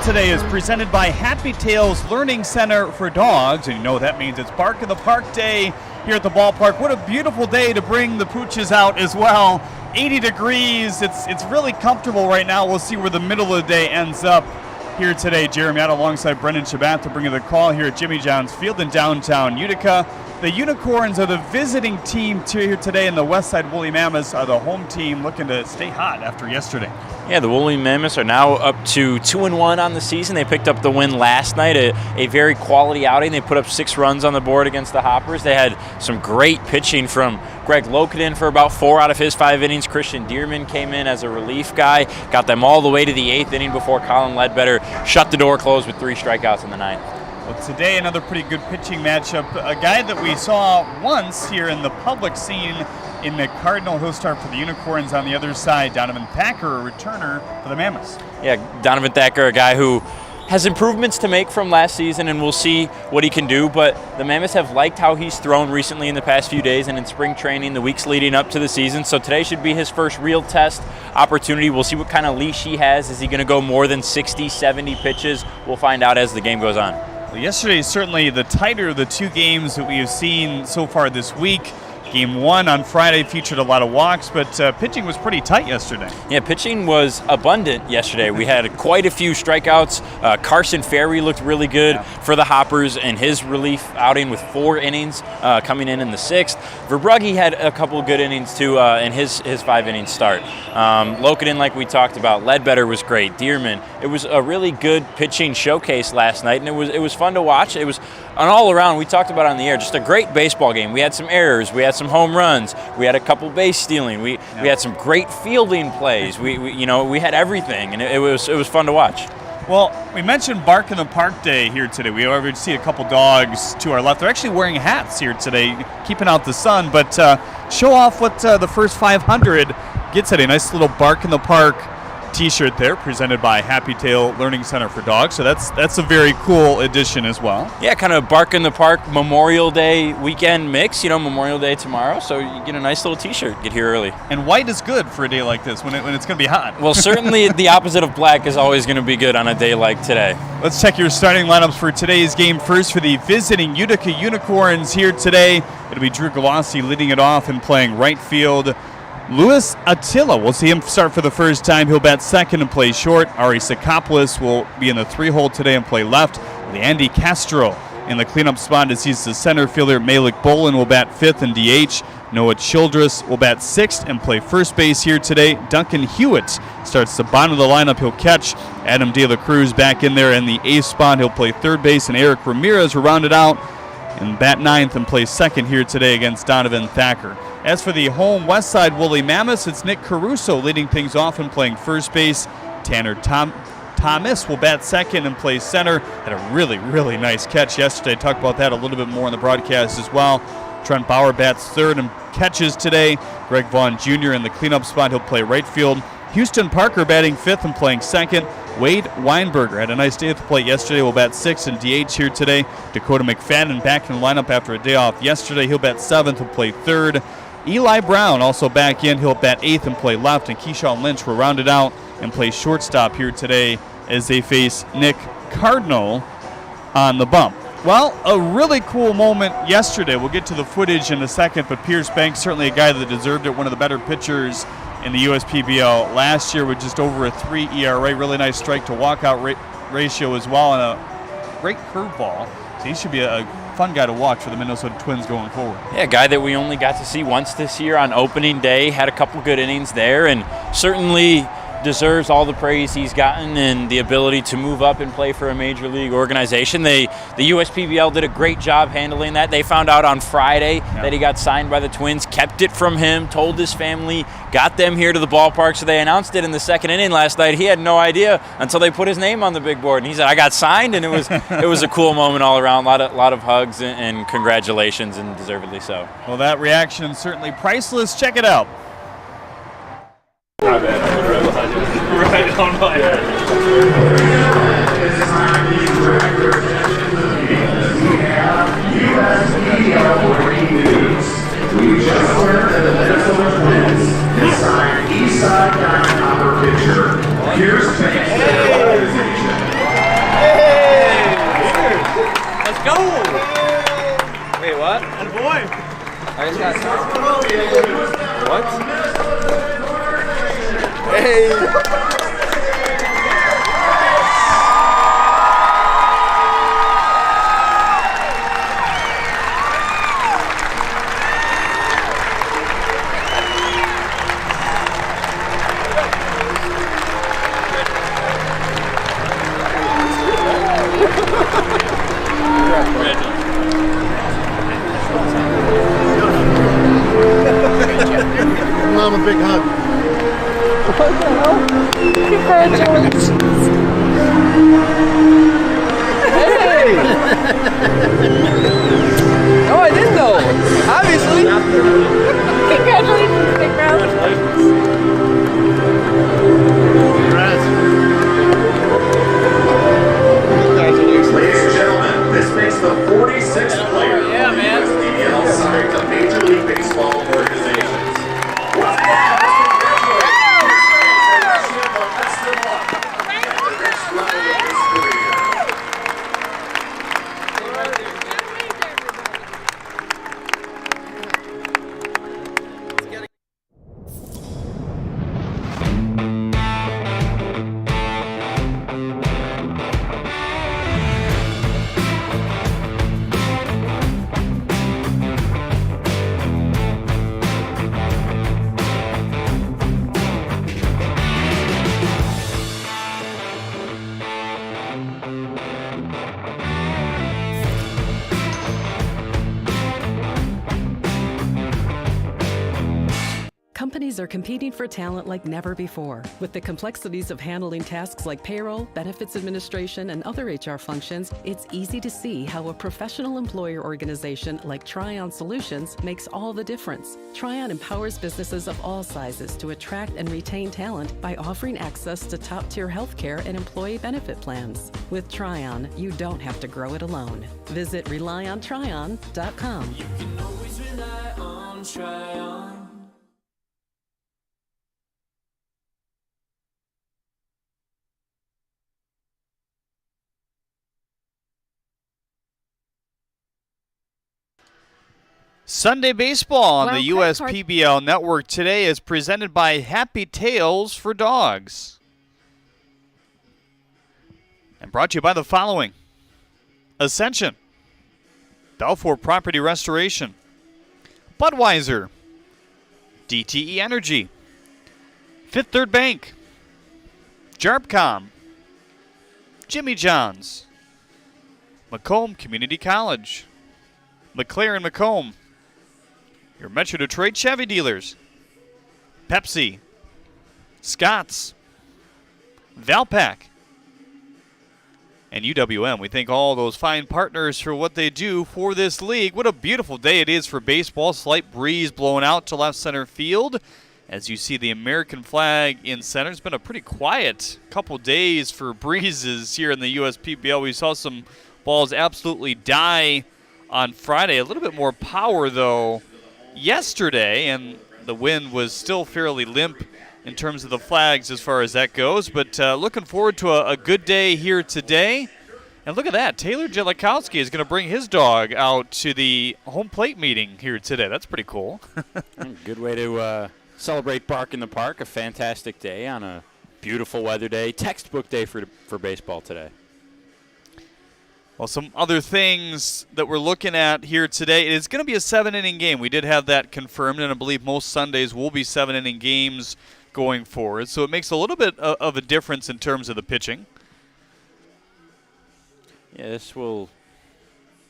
today is presented by Happy Tails Learning Center for Dogs, and you know what that means. It's Bark in the Park Day here at the ballpark. What a beautiful day to bring the pooches out as well. 80 degrees. It's really comfortable right now. We'll see where the middle of the day ends up here today. Jeremy out alongside Brendan Shabat to bring you the call here at Jimmy John's Field in downtown Utica. The Unicorns are the visiting team here today, and the Westside Woolly Mammoths are the home team looking to stay hot after yesterday. Yeah, the Woolly Mammoths are now up to 2-1 on the season. They picked up the win last night, a very quality outing. They put up 6 runs on the board against the Hoppers. They had some great pitching from Greg Lokedin for about 4 out of his 5 innings. Christian Dearman came in as a relief guy, got them all the way to the 8th inning before Colin Ledbetter shut the door closed with 3 strikeouts in the 9th. Well, today another pretty good pitching matchup. A guy that we saw once here in the public scene in the Cardinal. He'll start for the Unicorns on the other side. Donovan Thacker, a returner for the Mammoths. Yeah, Donovan Thacker, a guy who has improvements to make from last season, and we'll see what he can do. But the Mammoths have liked how he's thrown recently in the past few days and in spring training, the weeks leading up to the season. So today should be his first real test opportunity. We'll see what kind of leash he has. Is he going to go more than 60, 70 pitches? We'll find out as the game goes on. Well, yesterday is certainly the tighter of the 2 games that we have seen so far this week. Game 1 on Friday featured a lot of walks, but pitching was pretty tight yesterday. Yeah, pitching was abundant yesterday. We had quite a few strikeouts. Carson Ferry looked really good for the Hoppers in his relief outing with 4 innings coming in the 6th. Verbrugge had a couple of good innings too in his 5-inning start. Lokedin, like we talked about, Ledbetter was great. Dearman. It was a really good pitching showcase last night, and it was fun to watch. It was an all-around, we talked about on the air, just a great baseball game. We had some errors. We had some home runs. We had a couple base stealing. We had some great fielding plays. We had everything, and it was fun to watch. Well, we mentioned Bark in the Park Day here today. We already see a couple dogs to our left. They're actually wearing hats here today, keeping out the sun, but show off what the first 500 gets today. Nice little Bark in the Park T-shirt there, presented by Happy Tail Learning Center for Dogs. So that's a very cool addition as well. Yeah, kind of Bark in the Park Memorial Day weekend mix. Memorial Day tomorrow, so you get a nice little T-shirt. Get here early. And white is good for a day like this when it's going to be hot. Well, certainly the opposite of black is always going to be good on a day like today. Let's check your starting lineups for today's game. First, for the visiting Utica Unicorns here today, it'll be Drew Galassi leading it off and playing right field. Luis Attila, we'll see him start for the first time. He'll bat second and play short. Ari Sakopoulos will be in the 3-hole today and play left. Leandy Castro in the cleanup spot as he's the center fielder. Malik Bolin will bat 5th and DH. Noah Childress will bat 6th and play first base here today. Duncan Hewitt starts the bottom of the lineup. He'll catch. Adam De La Cruz back in there in the eighth spot. He'll play third base, and Eric Ramirez will round it out and bat 9th and play second here today against Donovan Thacker. As for the home Westside Woolly Mammoths, it's Nick Caruso leading things off and playing first base. Tanner Thomas will bat second and play center. Had a really, really nice catch yesterday. Talked about that a little bit more in the broadcast as well. Trent Bauer bats third and catches today. Greg Vaughn Jr. in the cleanup spot. He'll play right field. Houston Parker batting 5th and playing second. Wade Weinberger had a nice day at the plate yesterday. Will bat 6th and DH here today. Dakota McFadden back in the lineup after a day off yesterday. He'll bat 7th and play third. Eli Brown also back in. He'll bat 8th and play left. And Keyshawn Lynch will round it out and play shortstop here today as they face Nick Cardinal on the bump. Well, a really cool moment yesterday. We'll get to the footage in a second, but Pierce Banks, certainly a guy that deserved it, one of the better pitchers in the USPBL last year with just over a 3 ERA. Really nice strike to walkout ratio as well, and a great curveball. So he should be a fun guy to watch for the Minnesota Twins going forward. Yeah, a guy that we only got to see once this year on opening day. Had a couple good innings there, and certainly deserves all the praise he's gotten and the ability to move up and play for a major league organization. The USPBL did a great job handling that. They found out on Friday that he got signed by the Twins, kept it from him, told his family, got them here to the ballpark. So they announced it in the second inning last night. He had no idea until they put his name on the big board. And he said, I got signed, and it was a cool moment all around. A lot of hugs and congratulations, and deservedly so. Well, that reaction certainly priceless. Check it out. Right on my head. We just learned that the Minnesota Twins has signed Eastside Diamond Hopper pitcher Pierce Banks to their organization. I just got what? Hey! Mom a big hug. What the hell? Congratulations. Hey! Oh, I didn't know. Obviously. Congratulations, big bro. Ladies and gentlemen, this makes the 46th player of the USPBL signed to Major League Baseball organizations. Companies are competing for talent like never before. With the complexities of handling tasks like payroll, benefits administration, and other HR functions, it's easy to see how a professional employer organization like Tryon Solutions makes all the difference. Tryon empowers businesses of all sizes to attract and retain talent by offering access to top-tier healthcare and employee benefit plans. With Tryon, you don't have to grow it alone. Visit RelyOnTryon.com. You can always rely on Tryon. Sunday baseball on Well, the credit card- USPBL network today is presented by Happy Tails for Dogs. And brought to you by the following: Ascension, Balfour Property Restoration, Budweiser, DTE Energy, Fifth Third Bank, Jarpcom, Jimmy John's, Macomb Community College, McLaren Macomb, your Metro Detroit Chevy dealers, Pepsi, Scott's, Valpak, and UWM. We thank all those fine partners for what they do for this league. What a beautiful day it is for baseball. Slight breeze blowing out to left center field. As you see the American flag in center, it's been a pretty quiet couple days for breezes here in the USPBL. We saw some balls absolutely die on Friday. A little bit more power, though, yesterday, and the wind was still fairly limp in terms of the flags as far as that goes. But looking forward to a good day here today. And look at that. Taylor Jellikowski is going to bring his dog out to the home plate meeting here today. That's pretty cool. Good way to celebrate Bark in the Park. A fantastic day on a beautiful weather day. Textbook day for baseball today. Well, some other things that we're looking at here today. It is going to be a 7-inning game. We did have that confirmed, and I believe most Sundays will be 7-inning games going forward. So it makes a little bit of a difference in terms of the pitching. Yeah, this will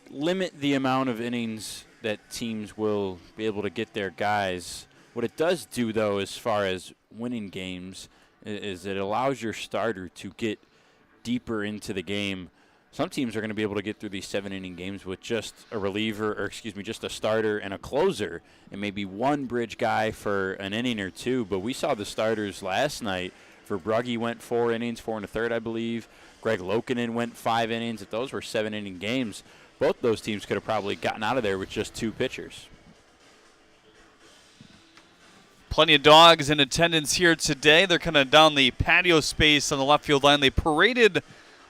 limit the amount of innings that teams will be able to get their guys. What it does do, though, as far as winning games, is it allows your starter to get deeper into the game. Some teams are going to be able to get through these 7-inning games with just a reliever, or just a starter and a closer, and maybe one bridge guy for an inning or two. But we saw the starters last night. For Brugge went 4 innings, 4 1/3, I believe. Greg Lokinen went 5 innings. If those were 7-inning games, both those teams could have probably gotten out of there with just 2 pitchers. Plenty of dogs in attendance here today. They're kind of down the patio space on the left field line. They paraded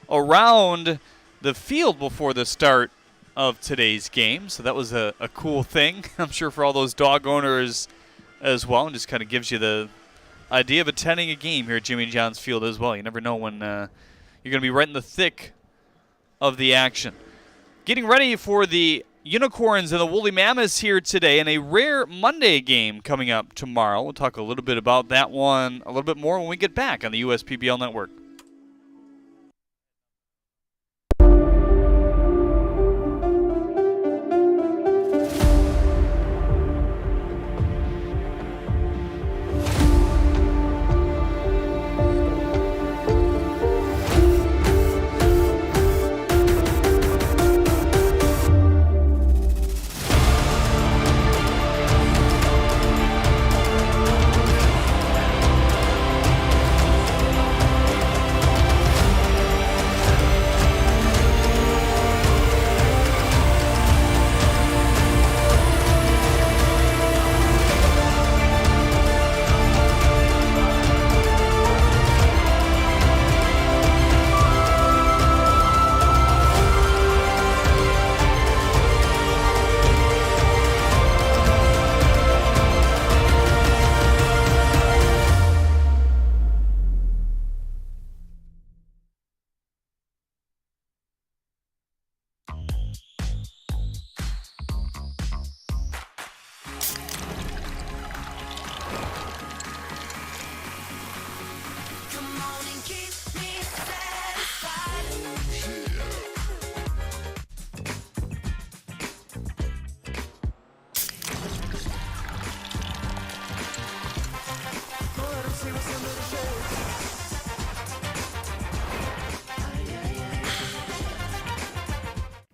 around the field before the start of today's game. So that was a cool thing, I'm sure, for all those dog owners as well, and just kind of gives you the idea of attending a game here at Jimmy John's Field as well. You never know when you're going to be right in the thick of the action. Getting ready for the Unicorns and the Woolly Mammoths here today, and a rare Monday game coming up tomorrow. We'll talk a little bit about that one a little bit more when we get back on the USPBL Network.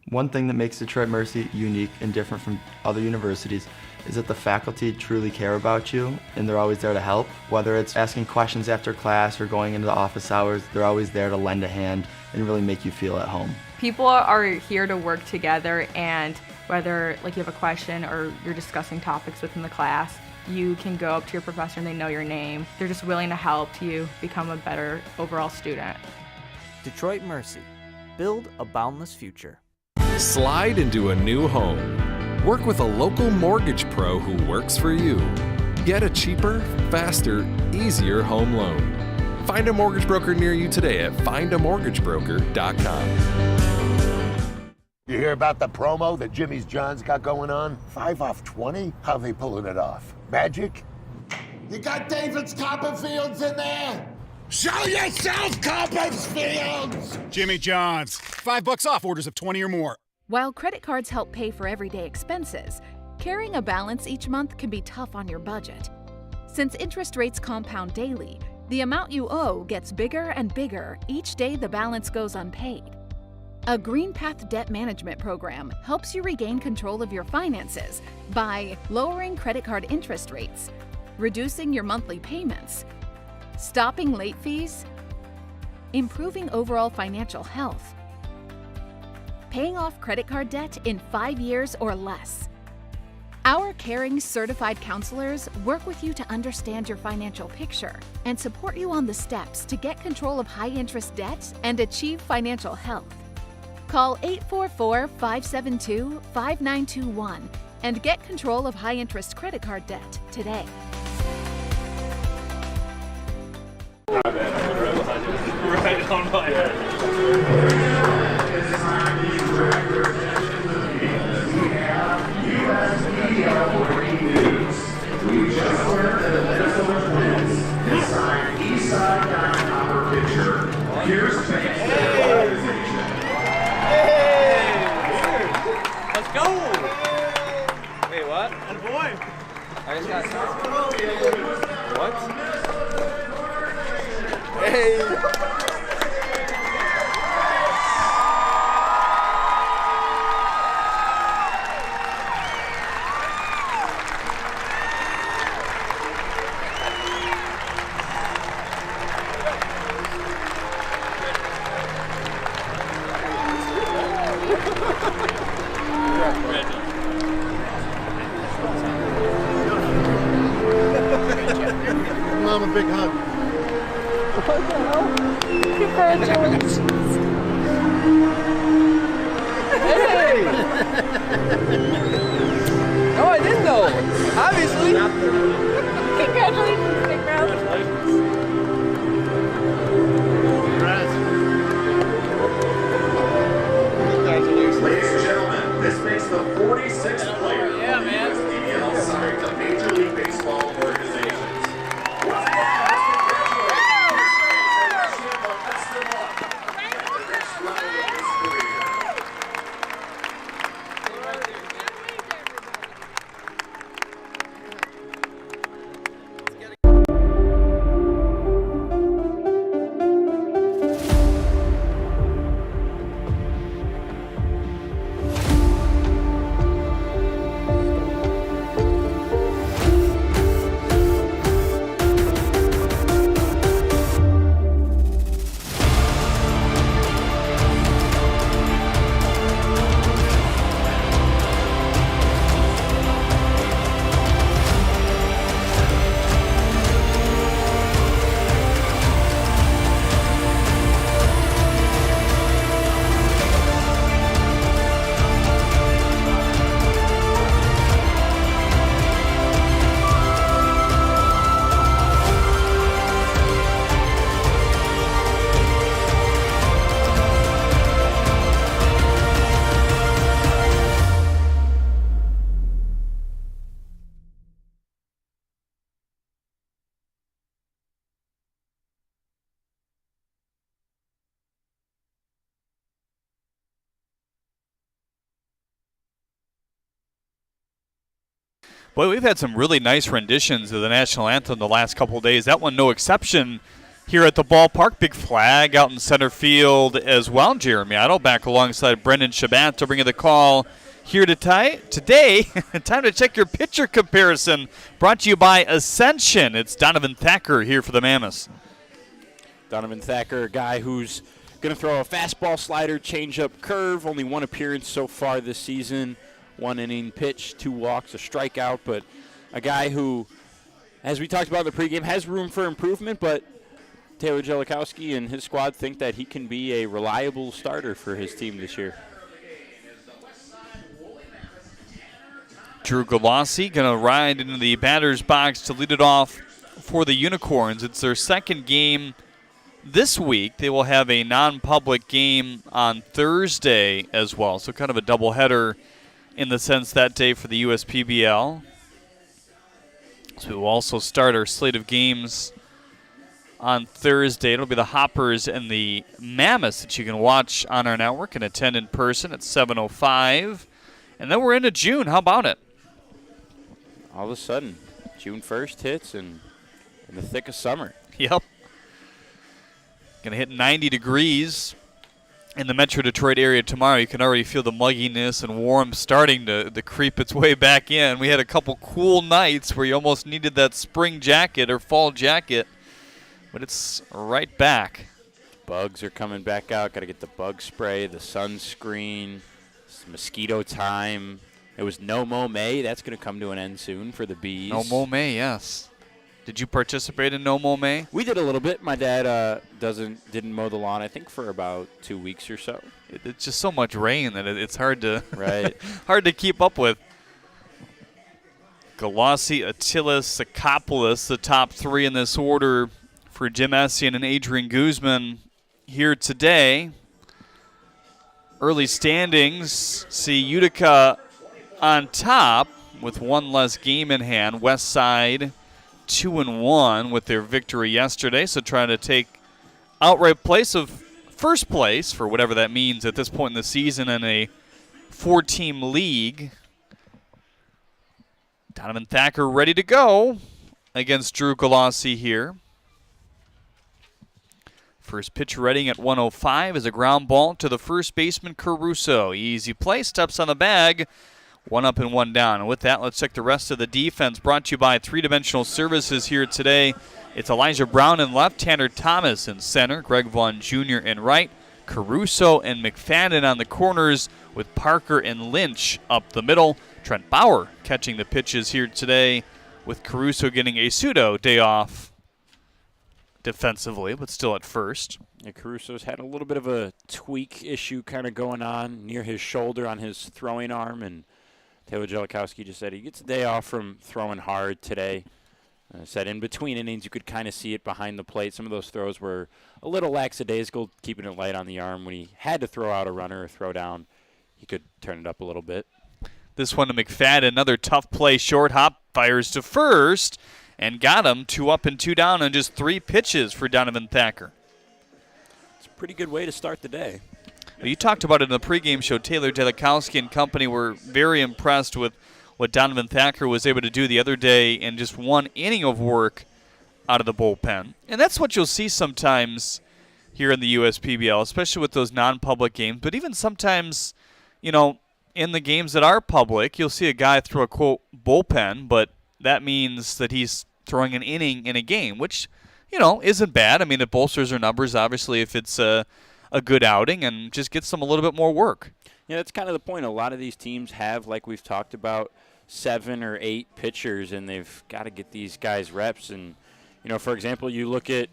One thing that makes Detroit Mercy unique and different from other universities is that the faculty truly care about you and they're always there to help. Whether it's asking questions after class or going into the office hours, they're always there to lend a hand and really make you feel at home. People are here to work together, and whether you have a question or you're discussing topics within the class, you can go up to your professor and they know your name. They're just willing to help you become a better overall student. Detroit Mercy. Build a boundless future. Slide into a new home. Work with a local mortgage pro who works for you. Get a cheaper, faster, easier home loan. Find a mortgage broker near you today at findamortgagebroker.com. You hear about the promo that Jimmy's John's got going on? 5 off 20? How they pulling it off? Magic? You got David's Copperfields in there? Show yourself, Copperfields! Jimmy John's. $5 off orders of 20 or more. While credit cards help pay for everyday expenses, carrying a balance each month can be tough on your budget. Since interest rates compound daily, the amount you owe gets bigger and bigger each day the balance goes unpaid. A Green Path debt management program helps you regain control of your finances by lowering credit card interest rates, reducing your monthly payments, stopping late fees, improving overall financial health, paying off credit card debt in 5 years or less. Our caring certified counselors work with you to understand your financial picture and support you on the steps to get control of high-interest debt and achieve financial health. Call 844-572-5921 and get control of high-interest credit card debt today. Right on my We just learned that the Minnesota Twins has signed Eastside Diamond Hopper pitcher Pierce Banks to their organization. Let's go! Wait, what? And boy! I just got what? Hey! Boy, we've had some really nice renditions of the national anthem the last couple of days. That one no exception here at the ballpark. Big flag out in center field as well. Jeremy Otto back alongside Brendan Shabat to bring you the call here today. Time to check your pitcher comparison. Brought to you by Ascension. It's Donovan Thacker here for the Mammoths. Donovan Thacker, a guy who's going to throw a fastball, slider, changeup, curve. Only one appearance so far this season. 1 inning pitch, 2 walks, a strikeout. But a guy who, as we talked about in the pregame, has room for improvement. But Taylor Jellikowski and his squad think that he can be a reliable starter for his team this year. Drew Galassi going to ride into the batter's box to lead it off for the Unicorns. It's their second game this week. They will have a non-public game on Thursday as well, so kind of a doubleheader in the sense that day for the USPBL. So we will also start our slate of games on Thursday. It'll be the Hoppers and the Mammoths that you can watch on our network and attend in person at 7:05. And then we're into June. How about it? All of a sudden, June 1st hits and in the thick of summer. Yep. Going to hit 90 degrees in the Metro Detroit area tomorrow. You can already feel the mugginess and warmth starting to creep its way back in. We had a couple cool nights where you almost needed that spring jacket or fall jacket, but it's right back. Bugs are coming back out. Got to get the bug spray, the sunscreen. It's mosquito time. It was No Mow May. That's going to come to an end soon for the bees. No Mow May, yes. Did you participate in No Mow May? We did a little bit. My dad didn't mow the lawn, I think, for about 2 weeks or so. It's just so much rain that it's hard to hard to keep up with. Galassi, Attila, Sakopoulos, the top 3 in this order for Jim Essian and Adrian Guzman here today. Early standings see Utica on top with 1 less game in hand. Westside 2-1 with their victory yesterday, so trying to take outright place of first place for whatever that means at this point in the season in a 4-team league. Donovan Thacker ready to go against Drew Galassi here. First pitch reading at 105 is a ground ball to the first baseman Caruso. Easy play, steps on the bag. 1 up and 1 down. And with that, let's check the rest of the defense. Brought to you by 3-Dimensional Services here today. It's Elijah Brown in left, Tanner Thomas in center, Greg Vaughn Jr. in right, Caruso and McFadden on the corners with Parker and Lynch up the middle. Trent Bauer catching the pitches here today with Caruso getting a pseudo day off defensively, but still at first. Yeah, Caruso's had a little bit of a tweak issue kind of going on near his shoulder on his throwing arm, and Taylor Jellikowski just said he gets a day off from throwing hard today. Said in between innings you could kind of see it behind the plate. Some of those throws were a little lackadaisical, keeping it light on the arm. When he had to throw out a runner or throw down, he could turn it up a little bit. This one to McFadden, another tough play, short hop, fires to first, and got him 2 up and 2 down on just 3 pitches for Donovan Thacker. It's a pretty good way to start the day. You talked about it in the pregame show. Taylor Jellikowski and company were very impressed with what Donovan Thacker was able to do the other day in just 1 inning of work out of the bullpen. And that's what you'll see sometimes here in the USPBL, especially with those non-public games. But even sometimes, in the games that are public, you'll see a guy throw a, quote, bullpen, but that means that he's throwing an inning in a game, which, isn't bad. I mean, it bolsters their numbers, obviously, if it's a good outing and just gets them a little bit more work. Yeah, that's kind of the point. A lot of these teams have, like we've talked about, 7 or 8 pitchers, and they've got to get these guys reps. And, for example, you look at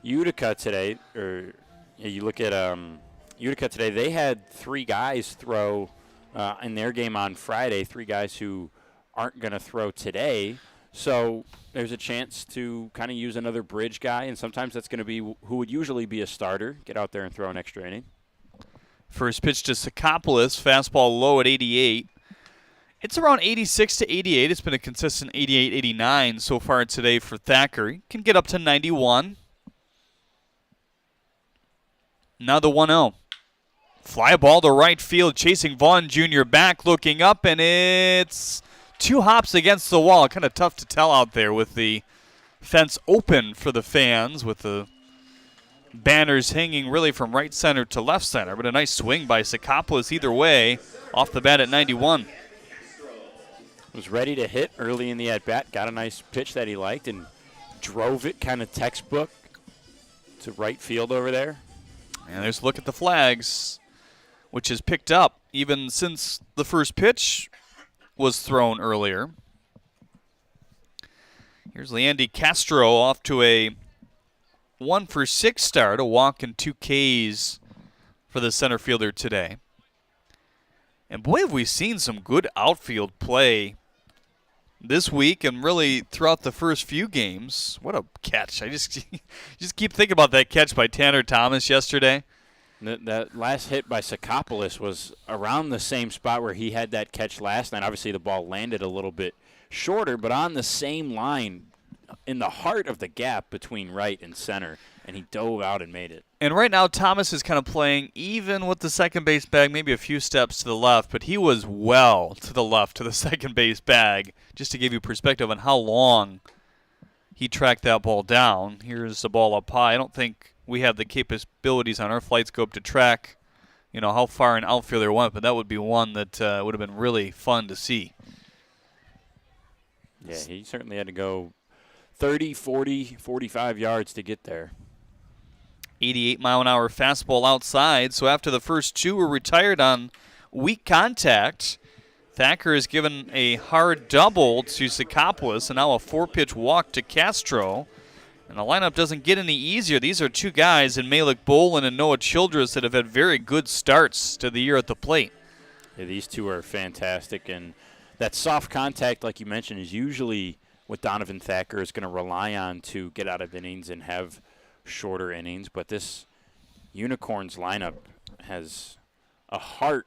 Utica today, Utica today, they had 3 guys throw in their game on Friday, 3 guys who aren't going to throw today. So there's a chance to kind of use another bridge guy, and sometimes that's going to be who would usually be a starter, get out there and throw an extra inning. First pitch to Sakopoulos, fastball low at 88. It's around 86 to 88. It's been a consistent 88, 89 so far today for Thacker. He can get up to 91. Now the 1-0. Fly ball to right field, chasing Vaughn Jr. back, looking up, and it's 2 hops against the wall. Kind of tough to tell out there with the fence open for the fans, with the banners hanging really from right center to left center. But a nice swing by Sakopoulos either way, off the bat at 91. Was ready to hit early in the at-bat, got a nice pitch that he liked, and drove it kind of textbook to right field over there. And there's a look at the flags, which is picked up even since the first pitch was thrown earlier. Here's Leandy Castro off to a 1-for-6 start, a walk and 2 Ks for the center fielder today. And boy, have we seen some good outfield play this week and really throughout the first few games. What a catch. I just keep thinking about that catch by Tanner Thomas yesterday. That last hit by Sakopoulos was around the same spot where he had that catch last night. Obviously, the ball landed a little bit shorter, but on the same line in the heart of the gap between right and center, and he dove out and made it. And right now, Thomas is kind of playing even with the second base bag, maybe a few steps to the left, but he was well to the left to the second base bag, just to give you perspective on how long he tracked that ball down. Here's the ball up high. I don't think we have the capabilities on our flight scope to track, how far an outfielder went, but that would be one that would have been really fun to see. Yeah, he certainly had to go 30, 40, 45 yards to get there. 88-mile-an-hour fastball outside. So after the first 2 were retired on weak contact, Thacker has given a hard double to Sakopoulos, and now a 4-pitch walk to Castro. And the lineup doesn't get any easier. These are 2 guys in Malik Bolin and Noah Childress that have had very good starts to the year at the plate. Yeah, these 2 are fantastic, and that soft contact, like you mentioned, is usually what Donovan Thacker is going to rely on to get out of innings and have shorter innings. But this Unicorns lineup has a heart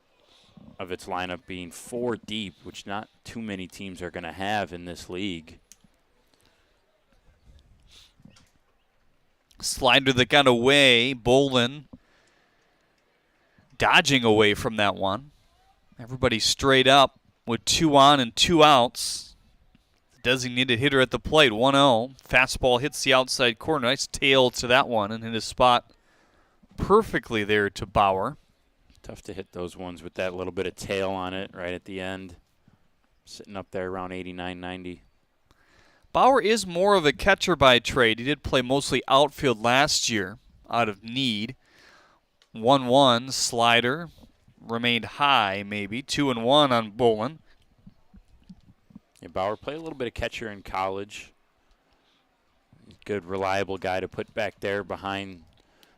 of its lineup being 4 deep, which not too many teams are going to have in this league. Slider that got away. Bolin dodging away from that one. Everybody straight up with 2 on and 2 outs. Designated hitter at the plate, 1-0. Fastball hits the outside corner. Nice tail to that one and hit his spot perfectly there to Bauer. Tough to hit those ones with that little bit of tail on it right at the end. Sitting up there around 89, 90. Bauer is more of a catcher by trade. He did play mostly outfield last year out of need. 1-1 slider. Remained high maybe. 2-1 on Bolin. Yeah, Bauer played a little bit of catcher in college. Good, reliable guy to put back there behind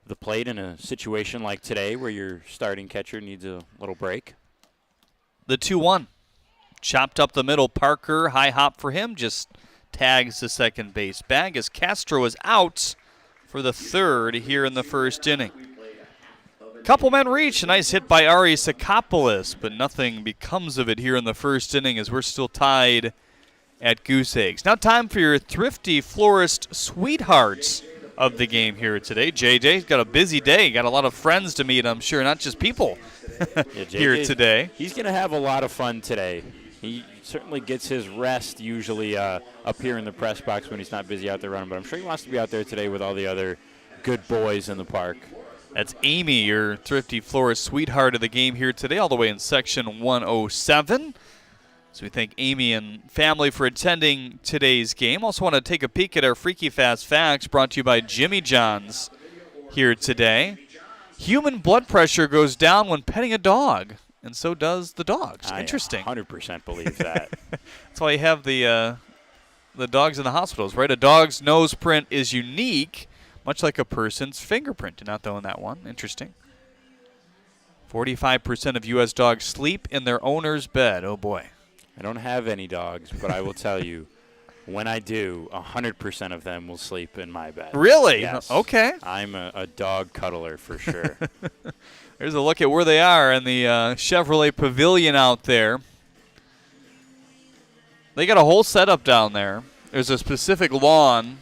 the plate in a situation like today where your starting catcher needs a little break. The 2-1. Chopped up the middle. Parker, high hop for him, just tags the second base bag as Castro is out for the 3rd here in the first inning. Couple men reach. A nice hit by Ari Sakopoulos, but nothing becomes of it here in the first inning as we're still tied at goose eggs. Now time for your Thrifty Florist sweethearts of the game here today. JJ's got a busy day. Got a lot of friends to meet, I'm sure, not just people here today. He's going to have a lot of fun today. He certainly gets his rest usually up here in the press box when he's not busy out there running, but I'm sure he wants to be out there today with all the other good boys in the park. That's Amy, your Thrifty Florist sweetheart of the game here today, all the way in section 107. So we thank Amy and family for attending today's game. Also want to take a peek at our Freaky Fast Facts brought to you by Jimmy John's here today. Human blood pressure goes down when petting a dog, and so does the dogs. Interesting. I 100% believe that. That's why you have the dogs in the hospitals, right? A dog's nose print is unique, much like a person's fingerprint. Did not know that one. Interesting. 45% of U.S. dogs sleep in their owner's bed. Oh, boy. I don't have any dogs, but I will tell you, when I do, 100% of them will sleep in my bed. Really? Yes. Okay. I'm a dog cuddler for sure. There's a look at where they are in the Chevrolet Pavilion out there. They got a whole setup down there. There's a specific lawn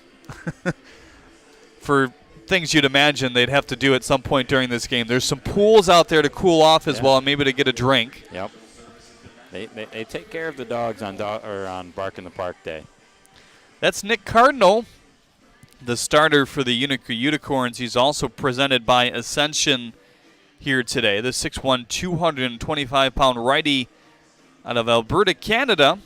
for things you'd imagine they'd have to do at some point during this game. There's some pools out there to cool off as well, and maybe to get a drink. Yep. They take care of the dogs on on Bark in the Park Day. That's Nick Cardinal, the starter for the Utica Unicorns. He's also presented by Ascension here today. The 6'1", 225-pound righty out of Alberta, Canada.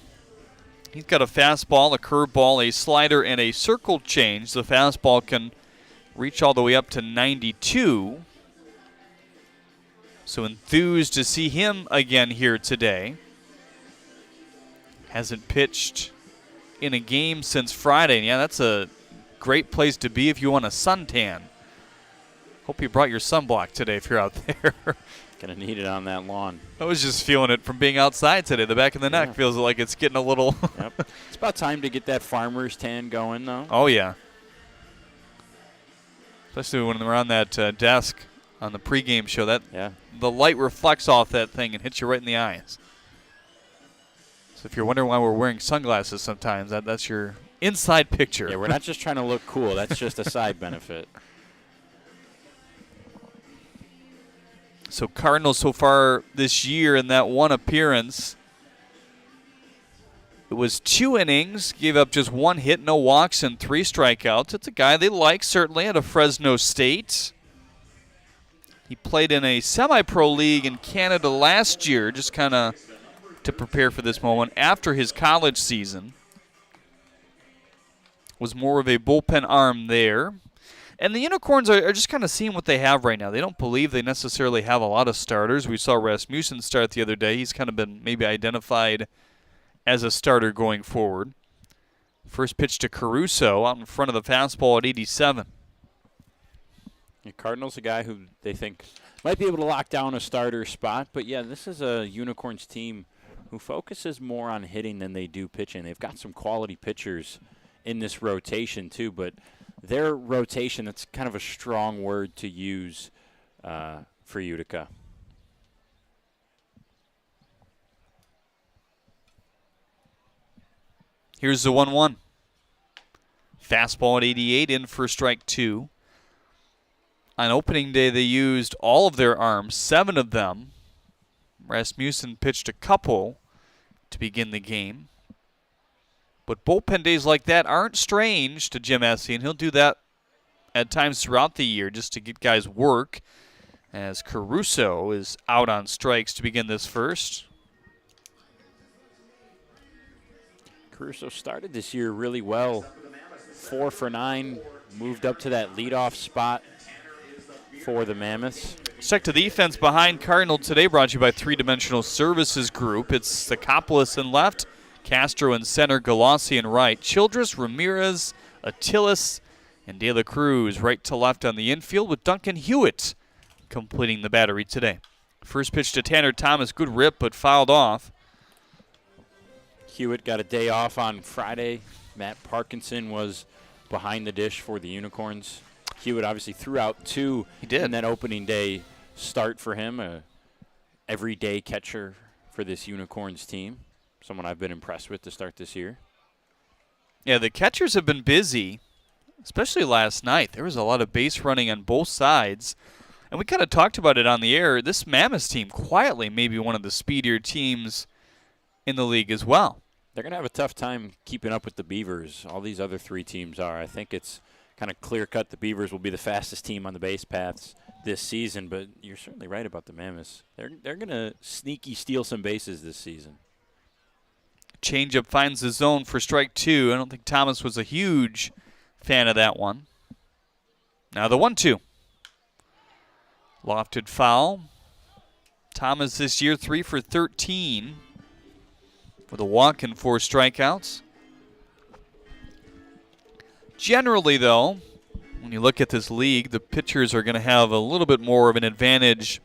He's got a fastball, a curveball, a slider, and a circle change. The fastball can reach all the way up to 92. So enthused to see him again here today. Hasn't pitched in a game since Friday. And yeah, that's a great place to be if you want a suntan. Hope you brought your sunblock today if you're out there. Gonna need it on that lawn. I was just feeling it from being outside today. The back of the neck feels like it's getting a little. Yep. It's about time to get that farmer's tan going, though. Oh, yeah. Especially when we're on that desk on the pregame show. The light reflects off that thing and hits you right in the eyes. So if you're wondering why we're wearing sunglasses sometimes, that's your inside picture. Yeah, we're not just trying to look cool. That's just a side benefit. So Cardinals so far this year in that one appearance, it was 2 innings, gave up just 1 hit, no walks, and 3 strikeouts. It's a guy they like, certainly, out of Fresno State. He played in a semi-pro league in Canada last year, just kind of to prepare for this moment after his college season. Was more of a bullpen arm there. And the Unicorns are just kind of seeing what they have right now. They don't believe they necessarily have a lot of starters. We saw Rasmussen start the other day. He's kind of been maybe identified as a starter going forward. First pitch to Caruso out in front of the fastball at 87. The Cardinals a guy who they think might be able to lock down a starter spot. But, yeah, this is a Unicorns team who focuses more on hitting than they do pitching. They've got some quality pitchers in this rotation, too. But their rotation, that's kind of a strong word to use for Utica. Here's the 1-1. Fastball at 88, in for strike 2. On opening day, they used all of their arms, 7 of them. Rasmussen pitched a couple to begin the game. But bullpen days like that aren't strange to Jim Essie, and he'll do that at times throughout the year just to get guys work, as Caruso is out on strikes to begin this first. Caruso started this year really well. 4 for 9, moved up to that leadoff spot for the Mammoths. Check to the defense behind Cardinal today, brought to you by 3-Dimensional Services Group. It's Sakopoulos in left, Castro in center, Galassi in right, Childress, Ramirez, Attilis, and De La Cruz right to left on the infield, with Duncan Hewitt completing the battery today. First pitch to Tanner Thomas, good rip, but fouled off. Hewitt got a day off on Friday. Matt Parkinson was behind the dish for the Unicorns. Hewitt obviously threw out 2 in that opening day start for him, a everyday catcher for this Unicorns team. Someone I've been impressed with to start this year. Yeah, the catchers have been busy, especially last night. There was a lot of base running on both sides. And we kind of talked about it on the air. This Mammoths team quietly may be one of the speedier teams in the league as well. They're going to have a tough time keeping up with the Beavers. All these other 3 teams are. I think it's kind of clear-cut the Beavers will be the fastest team on the base paths this season, but you're certainly right about the Mammoths. They're going to sneaky steal some bases this season. Changeup finds the zone for strike 2. I don't think Thomas was a huge fan of that one. Now the 1-2. Lofted foul. Thomas this year 3 for 13 with a walk and 4 strikeouts. Generally, though, when you look at this league, the pitchers are going to have a little bit more of an advantage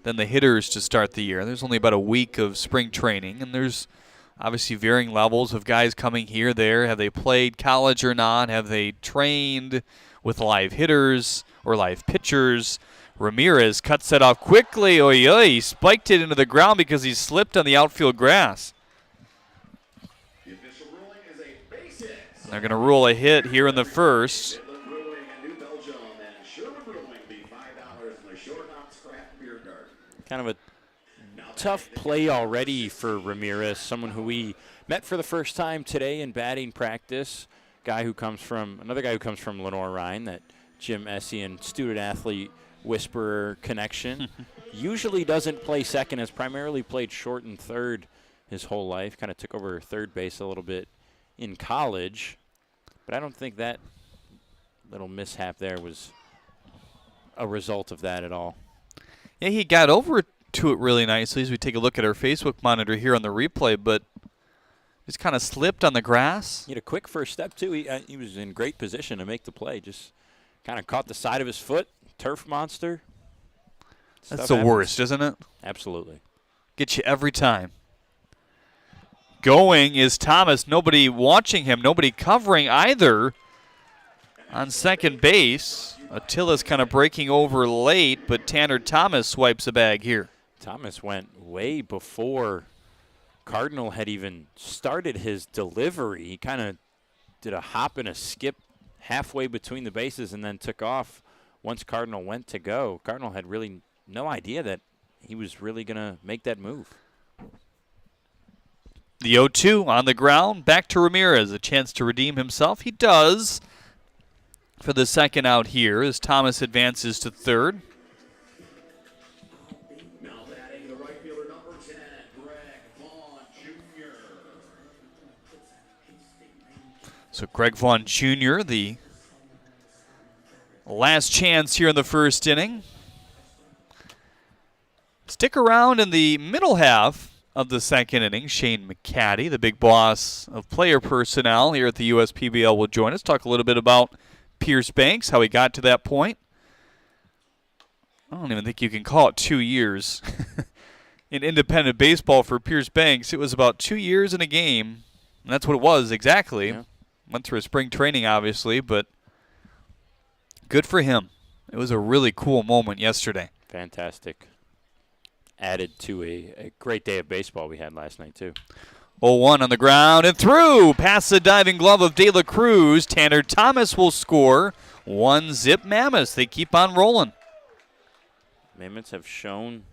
than the hitters to start the year. There's only about a week of spring training, and there's obviously varying levels of guys coming here, there. Have they played college or not? Have they trained with live hitters or live pitchers? Ramirez cuts that off quickly. Oy, oy, he spiked it into the ground because he slipped on the outfield grass. And they're going to rule a hit here in the first. Kind of a tough play already for Ramirez, someone who we met for the first time today in batting practice. Another guy who comes from Lenore Rhine, that Jim Essian student-athlete whisperer connection. Usually doesn't play second, has primarily played short and third his whole life. Kind of took over third base a little bit in college. But I don't think that little mishap there was a result of that at all. Yeah, he got over to it really nicely as we take a look at our Facebook monitor here on the replay, but just kind of slipped on the grass. He had a quick first step, too. He was in great position to make the play. Just kind of caught the side of his foot. Turf monster. That's the worst, isn't it? Absolutely. Gets you every time. Going is Thomas. Nobody watching him. Nobody covering either on second base. Attila's kind of breaking over late, but Tanner Thomas swipes a bag here. Thomas went way before Cardinal had even started his delivery. He kind of did a hop and a skip halfway between the bases and then took off once Cardinal went to go. Cardinal had really no idea that he was really going to make that move. The 0-2 on the ground. Back to Ramirez. A chance to redeem himself. He does for the second out here as Thomas advances to third. Now batting the right fielder, number 10, Greg Vaughn Jr. So Greg Vaughn Jr., the last chance here in the first inning. Stick around in the middle half of the second inning. Shane McCaddy, the big boss of player personnel here at the USPBL, will join us. Talk a little bit about Pierce Banks, how he got to that point. I don't even think you can call it 2 years in independent baseball for Pierce Banks. It was about 2 years in a game, and that's what it was exactly. Yeah. Went through a spring training, obviously, but good for him. It was a really cool moment yesterday. Fantastic. Added to a great day of baseball we had last night, too. 0-1 on the ground and through. Past the diving glove of De La Cruz. Tanner Thomas will score. 1-0 Mammoths. They keep on rolling. Mammoths have shown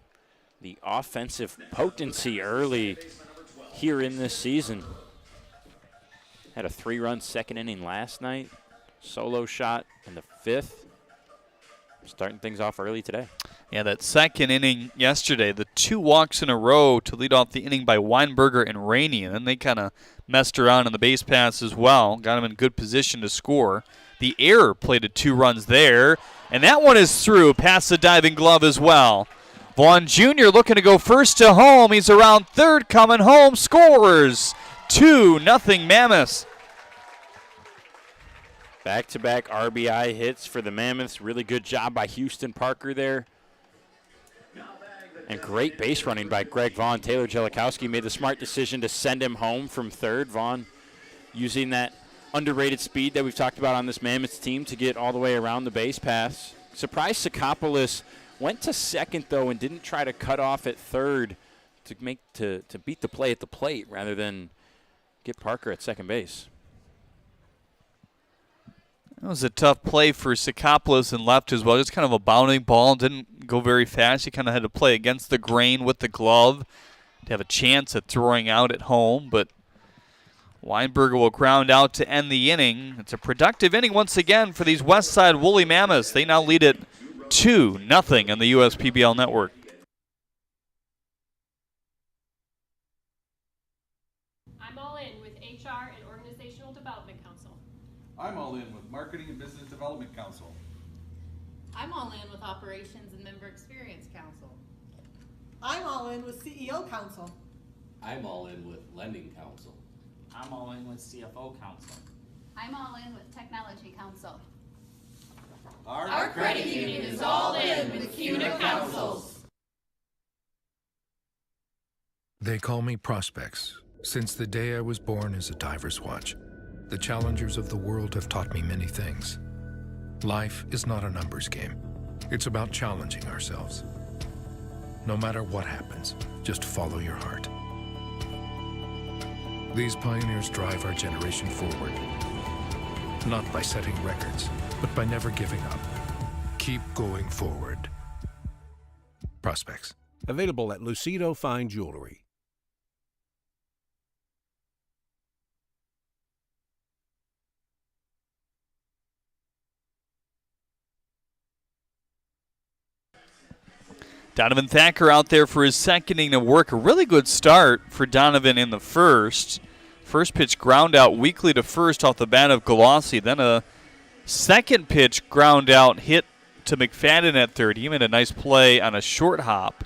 the offensive potency early here in this season. Had a 3-run second inning last night. Solo shot in the 5th. Starting things off early today. Yeah, that second inning yesterday, the 2 walks in a row to lead off the inning by Weinberger and Rainey, and then they kind of messed around in the base pass as well, got him in good position to score. The error plated 2 runs there, and that one is through past the diving glove as well. Vaughn Jr. looking to go first to home. He's around third, coming home, scores. 2-0 Mammoths. Back-to-back RBI hits for the Mammoths. Really good job by Houston Parker there. And great base running by Greg Vaughn. Taylor Jellikowski made the smart decision to send him home from third. Vaughn using that underrated speed that we've talked about on this Mammoths team to get all the way around the base paths. Surprised Sakopoulos went to second, though, and didn't try to cut off at third to beat the play at the plate rather than get Parker at second base. That was a tough play for Sakopoulos and left as well. Just kind of a bounding ball. Didn't go very fast. He kind of had to play against the grain with the glove to have a chance at throwing out at home. But Weinberger will ground out to end the inning. It's a productive inning once again for these Westside Woolly Mammoths. They now lead it 2-0 on the USPBL network. I'm all in with HR and Organizational Development Council. I'm all in with Marketing and Business Development Council. I'm all in with Operations and Member Experience Council. I'm all in with CEO Council. I'm all in with Lending Council. I'm all in with CFO Council. I'm all in with Technology Council. Our credit union is all in with CUNA Councils. They call me Prospects. Since the day I was born as a diver's watch, the challengers of the world have taught me many things. Life is not a numbers game. It's about challenging ourselves. No matter what happens, just follow your heart. These pioneers drive our generation forward. Not by setting records, but by never giving up. Keep going forward. Prospects. Available at Lucido Fine Jewelry. Donovan Thacker out there for his second inning of work. A really good start for Donovan in the first. First pitch ground out weakly to first off the bat of Galassi. Then a second pitch ground out hit to McFadden at third. He made a nice play on a short hop.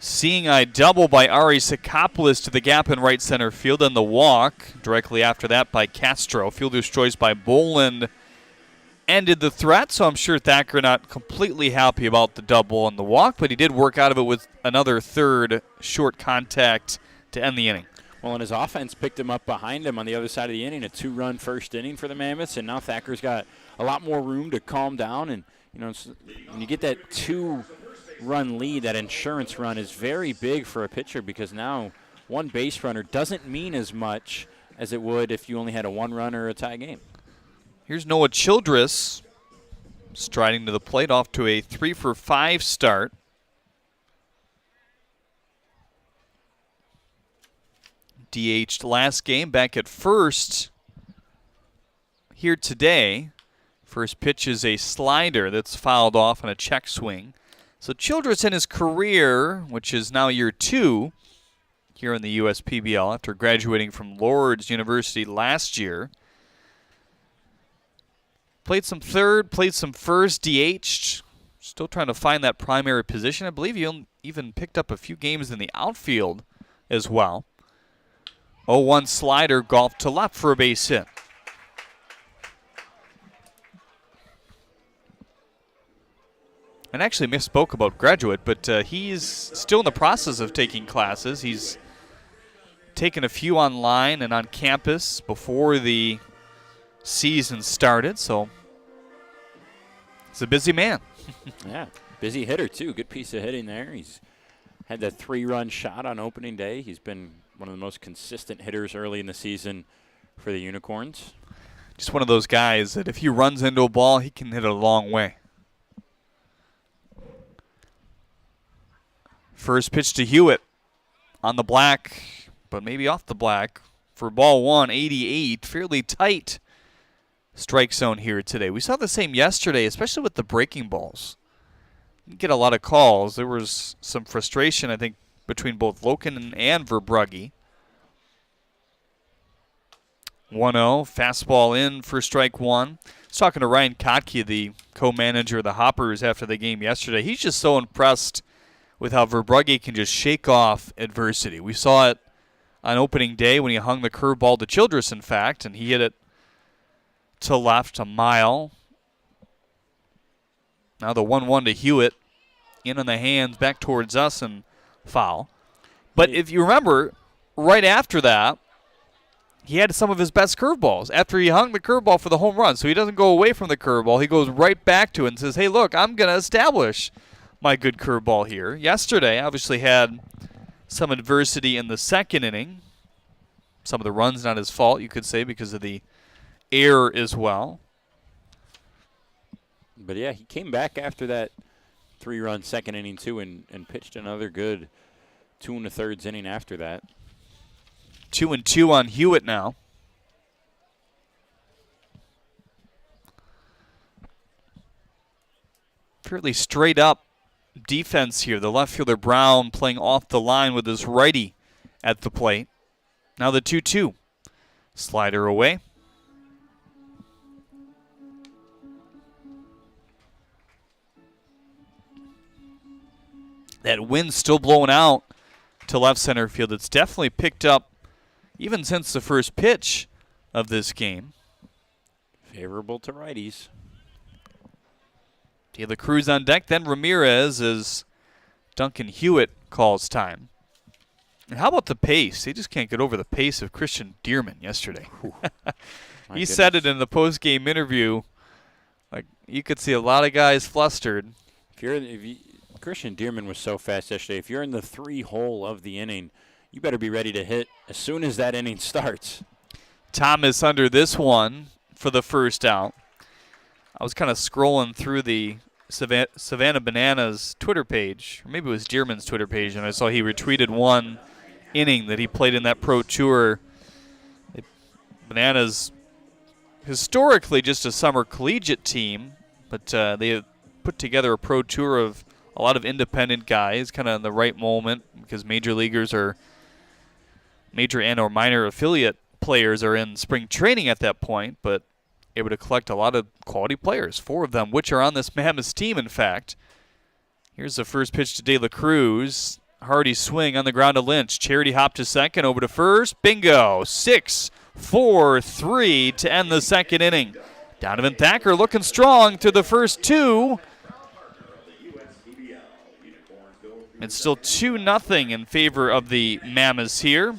Seeing eye double by Ari Sakopoulos to the gap in right center field. And the walk directly after that by Castro. Fielder's choice by Boland ended the threat, so I'm sure Thacker not completely happy about the double and the walk, but he did work out of it with another third short contact to end the inning. Well, and his offense picked him up behind him on the other side of the inning, a 2-run first inning for the Mammoths, and now Thacker's got a lot more room to calm down. And, you know, when you get that 2-run lead, that insurance run is very big for a pitcher because now one base runner doesn't mean as much as it would if you only had a 1-run or a tie game. Here's Noah Childress striding to the plate off to a 3-for-5 start. DH'd last game, back at first here today. First pitch is a slider that's fouled off on a check swing. So Childress in his career, which is now year 2 here in the USPBL after graduating from Lourdes University last year. Played some third, played some first, DH'd. Still trying to find that primary position. I believe he even picked up a few games in the outfield as well. 0-1 slider, golf to left for a base hit. And actually misspoke about graduate, but he's still in the process of taking classes. He's taken a few online and on campus before the season started, so he's a busy man. Yeah, busy hitter too. Good piece of hitting there. He's had that 3-run shot on opening day. He's been one of the most consistent hitters early in the season for the Unicorns. Just one of those guys that if he runs into a ball, he can hit it a long way. First pitch to Hewitt on the black, but maybe off the black for ball 1, 88. Fairly tight strike zone here today. We saw the same yesterday, especially with the breaking balls. Didn't get a lot of calls. There was some frustration, I think, between both Loken and Verbrugge. 1-0, fastball in for strike 1. I was talking to Ryan Kotke, the co-manager of the Hoppers, after the game yesterday. He's just so impressed with how Verbrugge can just shake off adversity. We saw it on opening day when he hung the curveball to Childress, in fact, and he hit it to left a mile. Now the 1-1 to Hewitt, in on the hands, back towards us, and foul. But if you remember, right after that, he had some of his best curveballs after he hung the curveball for the home run. So he doesn't go away from the curveball. He goes right back to it and says, hey, look, I'm going to establish my good curveball here. Yesterday, obviously had some adversity in the second inning. Some of the runs not his fault, you could say, because of the error as well. But, yeah, he came back after that 3-run second inning, too, and pitched another good 2 1/3 inning after that. 2-2 on Hewitt now. Fairly straight up defense here. The left fielder Brown playing off the line with his righty at the plate. Now the 2-2. Slider away. That wind still blowing out to left center field. It's definitely picked up even since the first pitch of this game. Favorable to righties. De La Cruz on deck, then Ramirez as Duncan Hewitt calls time. And how about the pace? They just can't get over the pace of Christian Dearman yesterday. He said it in the post-game interview. Like, you could see a lot of guys flustered. Christian Dearman was so fast yesterday. If you're in the 3-hole of the inning, you better be ready to hit as soon as that inning starts. Thomas under this one for the first out. I was kind of scrolling through the Savannah Bananas Twitter page, or maybe it was Dearman's Twitter page, and I saw he retweeted one inning that he played in that Pro Tour. Bananas, historically just a summer collegiate team, but they have put together a Pro Tour of a lot of independent guys, kind of in the right moment, because major leaguers are major and or minor affiliate players are in spring training at that point, but able to collect a lot of quality players, 4 of them which are on this Mammoths team, in fact. Here's the first pitch to De La Cruz. Hardy swing on the ground to Lynch. Charity hop to second, over to first. Bingo. 6-4-3 to end the second inning. Donovan Thacker looking strong through the first 2. It's still 2-0 in favor of the Mammoths here.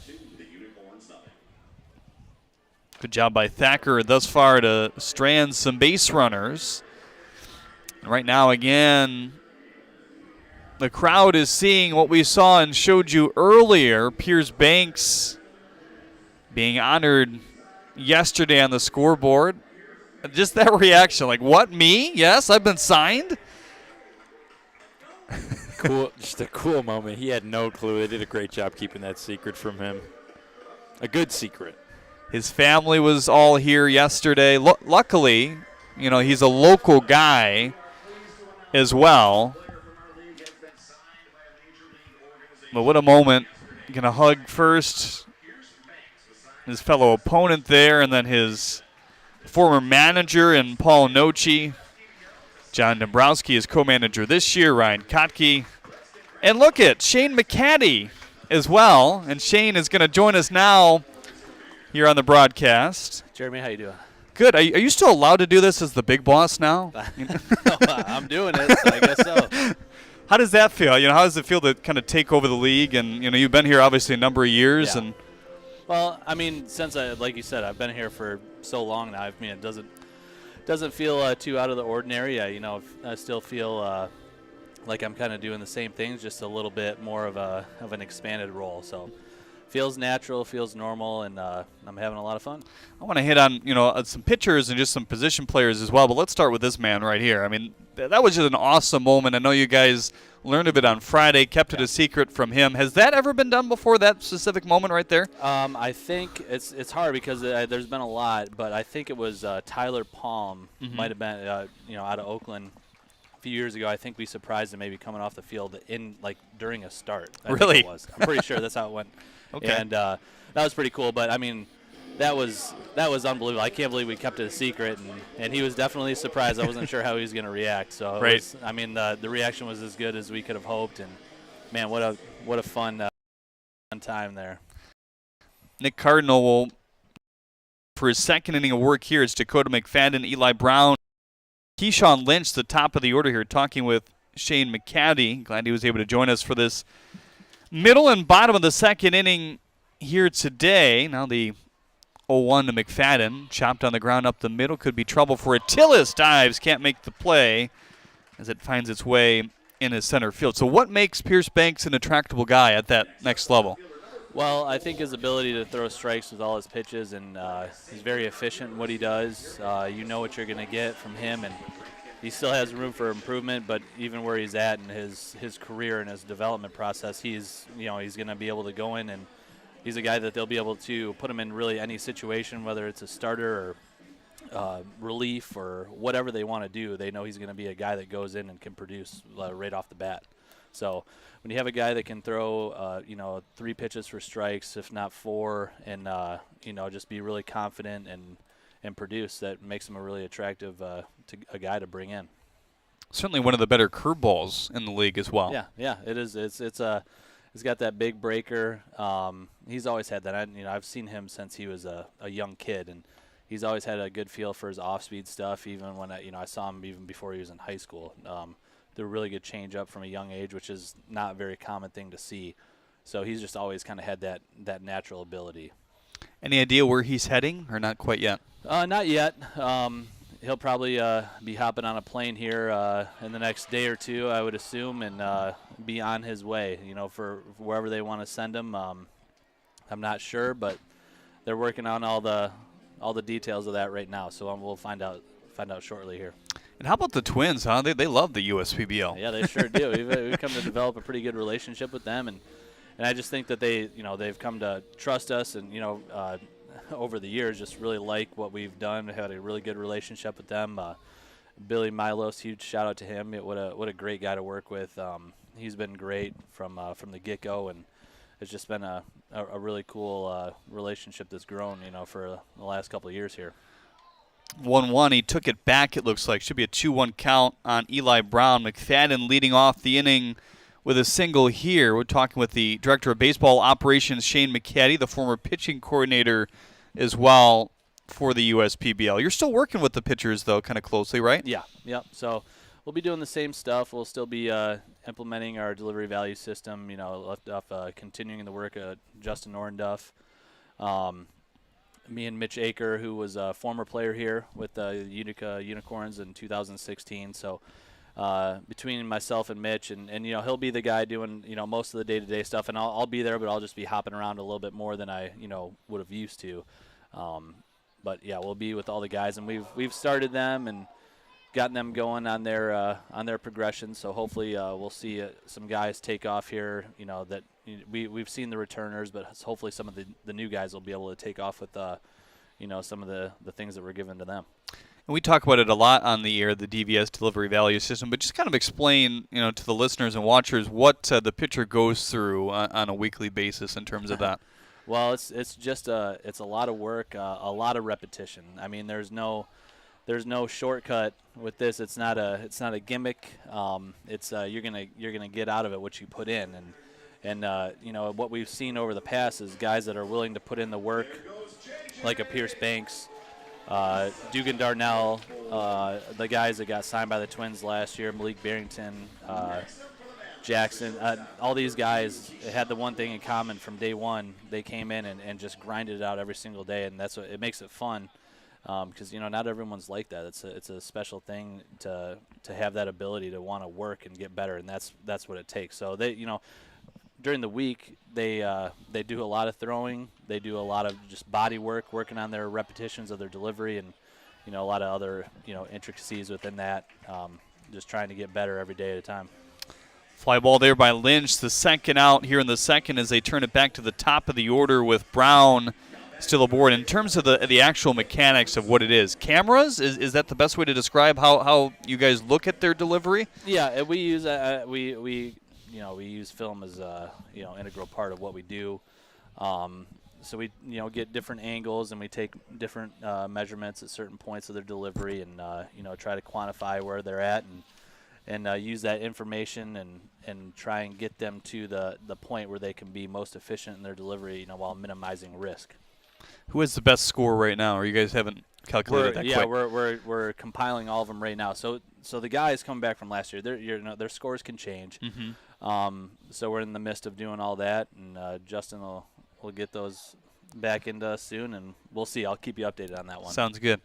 Good job by Thacker thus far to strand some base runners. And right now, again, the crowd is seeing what we saw and showed you earlier. Piers Banks being honored yesterday on the scoreboard. Just that reaction, like, what, me? Yes, I've been signed? Cool, just a cool moment. He had no clue. They did a great job keeping that secret from him. A good secret. His family was all here yesterday. Luckily, he's a local guy as well. But what a moment. Going to hug first his fellow opponent there, and then his former manager and Paul Nochi. John Dombrowski is co-manager this year, Ryan Kotke. And look at Shane McCaddy as well. And Shane is going to join us now here on the broadcast. Jeremy, how you doing? Good. Are you still allowed to do this as the big boss now? I'm doing it, so I guess so. How does that feel? How does it feel to kind of take over the league? And you've been here obviously a number of years. Yeah. And well, I mean, since like you said, I've been here for so long now. I mean, it doesn't feel too out of the ordinary. I still feel like I'm kind of doing the same things, just a little bit more of an expanded role. So. Feels natural, feels normal, and I'm having a lot of fun. I want to hit on some pitchers and just some position players as well, but let's start with this man right here. I mean, that was just an awesome moment. I know you guys learned of it on Friday, kept it a secret from him. Has that ever been done before, that specific moment right there? I think it's hard because there's been a lot, but I think it was Tyler Palm, might have been out of Oakland. A few years ago, I think we surprised him maybe coming off the field during a start. I really? Think it was. I'm pretty sure that's how it went. Okay. And that was pretty cool. But I mean, that was unbelievable. I can't believe we kept it a secret, and he was definitely surprised. I wasn't sure how he was going to react. So it was, I mean, the reaction was as good as we could have hoped. And man, what a fun time there. Nick Cardinal will, for his second inning of work here, it's Dakota McFadden, Eli Brown, Keyshawn Lynch, the top of the order here, talking with Shane McCaddy. Glad he was able to join us for this middle and bottom of the second inning here today. Now the 0-1 to McFadden. Chopped on the ground up the middle. Could be trouble for it. Tillis dives. Can't make the play as it finds its way in his center field. So what makes Pierce Banks an attractable guy at that next level? Well, I think his ability to throw strikes with all his pitches, and he's very efficient in what he does. You know what you're going to get from him, and he still has room for improvement, but even where he's at in his career and his development process, he's going to be able to go in, and he's a guy that they'll be able to put him in really any situation, whether it's a starter or relief or whatever they want to do. They know he's going to be a guy that goes in and can produce right off the bat. So when you have a guy that can throw 3 pitches for strikes, if not 4, and just be really confident and produce, that makes him a really attractive a guy to bring in. Certainly one of the better curveballs in the league as well. Yeah, it is. He's got that big breaker. He's always had that. I've seen him since he was a young kid, and he's always had a good feel for his off-speed stuff. Even when I saw him even before he was in high school. They're really good change-up from a young age, which is not a very common thing to see. So he's just always kind of had that natural ability. Any idea where he's heading, or not quite yet? Not yet. He'll probably be hopping on a plane here in the next day or two, I would assume, and be on his way, for wherever they want to send him. I'm not sure, but they're working on all the details of that right now, so we'll find out shortly here. And how about the Twins, huh? They love the USPBL. Yeah, they sure do. We've come to develop a pretty good relationship with them, and I just think that they've come to trust us, and over the years just really like what we've done. We had a really good relationship with them. Billy Milos, huge shout out to him. What a great guy to work with. He's been great from the get-go, and it's just been a really cool relationship that's grown, for the last couple of years here. 1-1. He took it back, it looks like. Should be a 2-1 count on Eli Brown. McFadden leading off the inning with a single here. We're talking with the Director of Baseball Operations, Shane McCaddy, the former pitching coordinator as well for the USPBL. You're still working with the pitchers, though, kind of closely, right? Yeah, yep. So we'll be doing the same stuff. We'll still be implementing our delivery value system, left off continuing the work of Justin Ornduff. Me and Mitch Aker, who was a former player here with the Utica Unicorns in 2016. So between myself and Mitch, and he'll be the guy doing most of the day-to-day stuff, and I'll be there, but I'll just be hopping around a little bit more than I would have used to. But yeah, we'll be with all the guys, and we've started them and gotten them going on their progression. So hopefully we'll see some guys take off here. That we've seen the returners, but hopefully some of the new guys will be able to take off with some of the things that were given to them. And we talk about it a lot on the air, the DVS delivery value system, but just kind of explain, to the listeners and watchers what the pitcher goes through on a weekly basis in terms of that. Well, it's just a lot of work, a lot of repetition. I mean, there's no shortcut with this. It's not a gimmick. You're gonna get out of it what you put in, and what we've seen over the past is guys that are willing to put in the work, like a Pierce Banks, Dugan Darnell, the guys that got signed by the Twins last year, Malik Barrington, Jackson, all these guys had the one thing in common from day one. They came in and just grinded it out every single day, and that's what it makes it fun. Because not everyone's like that. It's a special thing to have that ability to want to work and get better, and that's what it takes. So they during the week they do a lot of throwing. They do a lot of just body work, working on their repetitions of their delivery, and a lot of other intricacies within that. Just trying to get better every day at a time. Fly ball there by Lynch. The second out here in the second as they turn it back to the top of the order with Brown still aboard. In terms of the actual mechanics of what it is, cameras, is that the best way to describe how you guys look at their delivery? Yeah, we use we use film as integral part of what we do. So we get different angles, and we take different measurements at certain points of their delivery, and try to quantify where they're at, and use that information and try and get them to the point where they can be most efficient in their delivery, while minimizing risk. Who has the best score right now? Or you guys haven't calculated that quite? We're compiling all of them right now. So the guys coming back from last year, their scores can change. Mm-hmm. So we're in the midst of doing all that, and Justin will get those back into us soon, and we'll see. I'll keep you updated on that one. Sounds good.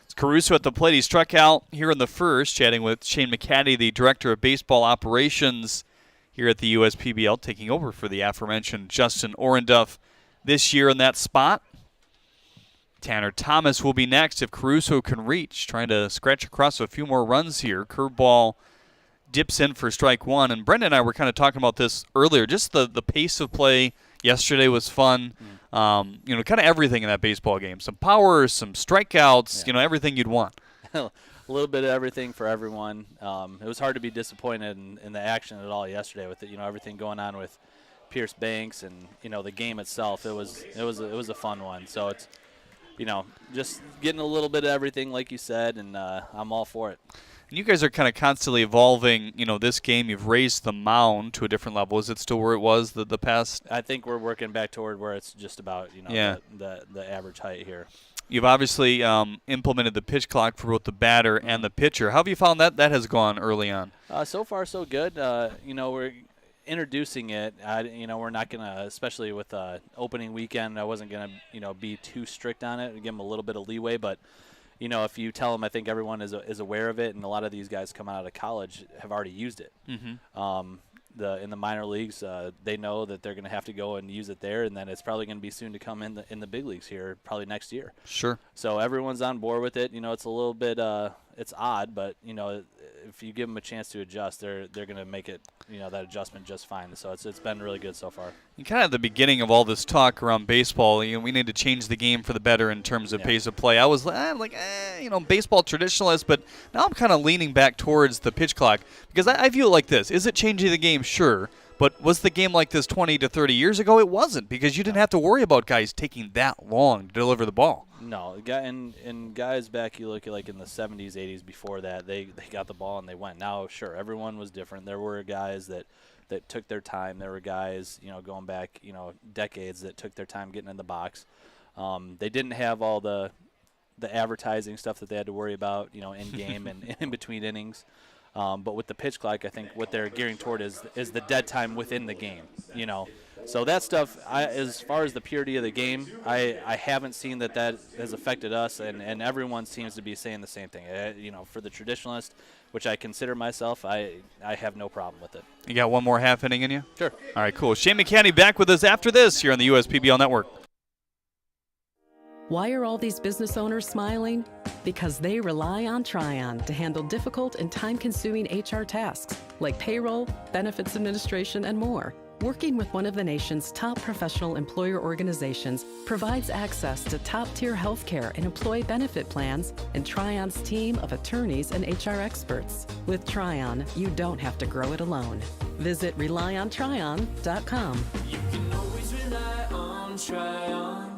It's Caruso at the plate. He struck out here in the first, chatting with Shane McCaddy, the Director of Baseball Operations here at the USPBL, taking over for the aforementioned Justin Ornduff this year in that spot. Tanner Thomas will be next if Caruso can reach, trying to scratch across a few more runs here. Curveball dips in for strike one. And Brendan and I were kind of talking about this earlier. Just the pace of play yesterday was fun. Kind of everything in that baseball game. Some power, some strikeouts, everything you'd want. A little bit of everything for everyone. It was hard to be disappointed in the action at all yesterday with everything going on with Pierce Banks and the game itself. It was a fun one. So it's just getting a little bit of everything, like you said, and I'm all for it. And you guys are kind of constantly evolving, this game. You've raised the mound to a different level. Is it still where it was the past? I think we're working back toward where it's just about, the average height here. You've obviously implemented the pitch clock for both the batter and the pitcher. How have you found that has gone early on? So far, so good. We're introducing it. We're not going to, especially with opening weekend, I wasn't going to, be too strict on it, give them a little bit of leeway. But, if you tell them, I think everyone is aware of it, and a lot of these guys coming out of college have already used it. Mm-hmm. In the minor leagues, they know that they're going to have to go and use it there, and then it's probably going to be soon to come in the big leagues here, probably next year. Sure. So everyone's on board with it. It's a little bit it's odd, but if you give them a chance to adjust, they're going to make it that adjustment just fine. So it's been really good so far. You kind of at the beginning of all this talk around baseball, we need to change the game for the better in terms of pace of play. I was baseball traditionalist, but now I'm kind of leaning back towards the pitch clock because I view it like this. Is it changing the game? Sure. But was the game like this 20 to 30 years ago? It wasn't, because you didn't have to worry about guys taking that long to deliver the ball. No, and guys back, you look at like in the 70s, 80s, before that, they got the ball and they went. Now, sure, everyone was different. There were guys that took their time. There were guys, going back, decades that took their time getting in the box. They didn't have all the advertising stuff that they had to worry about, in game and in between innings. But with the pitch clock, I think what they're gearing toward is the dead time within the game, So that stuff, as far as the purity of the game, I haven't seen that has affected us, and everyone seems to be saying the same thing. For the traditionalist, which I consider myself, I have no problem with it. You got one more half inning in you? Sure. All right, cool. Shane McCanny back with us after this here on the USPBL Network. Why are all these business owners smiling? Because they rely on Tryon to handle difficult and time-consuming HR tasks like payroll, benefits administration, and more. Working with one of the nation's top professional employer organizations provides access to top-tier healthcare and employee benefit plans and Tryon's team of attorneys and HR experts. With Tryon, you don't have to grow it alone. Visit RelyOnTryon.com. You can always rely on Tryon.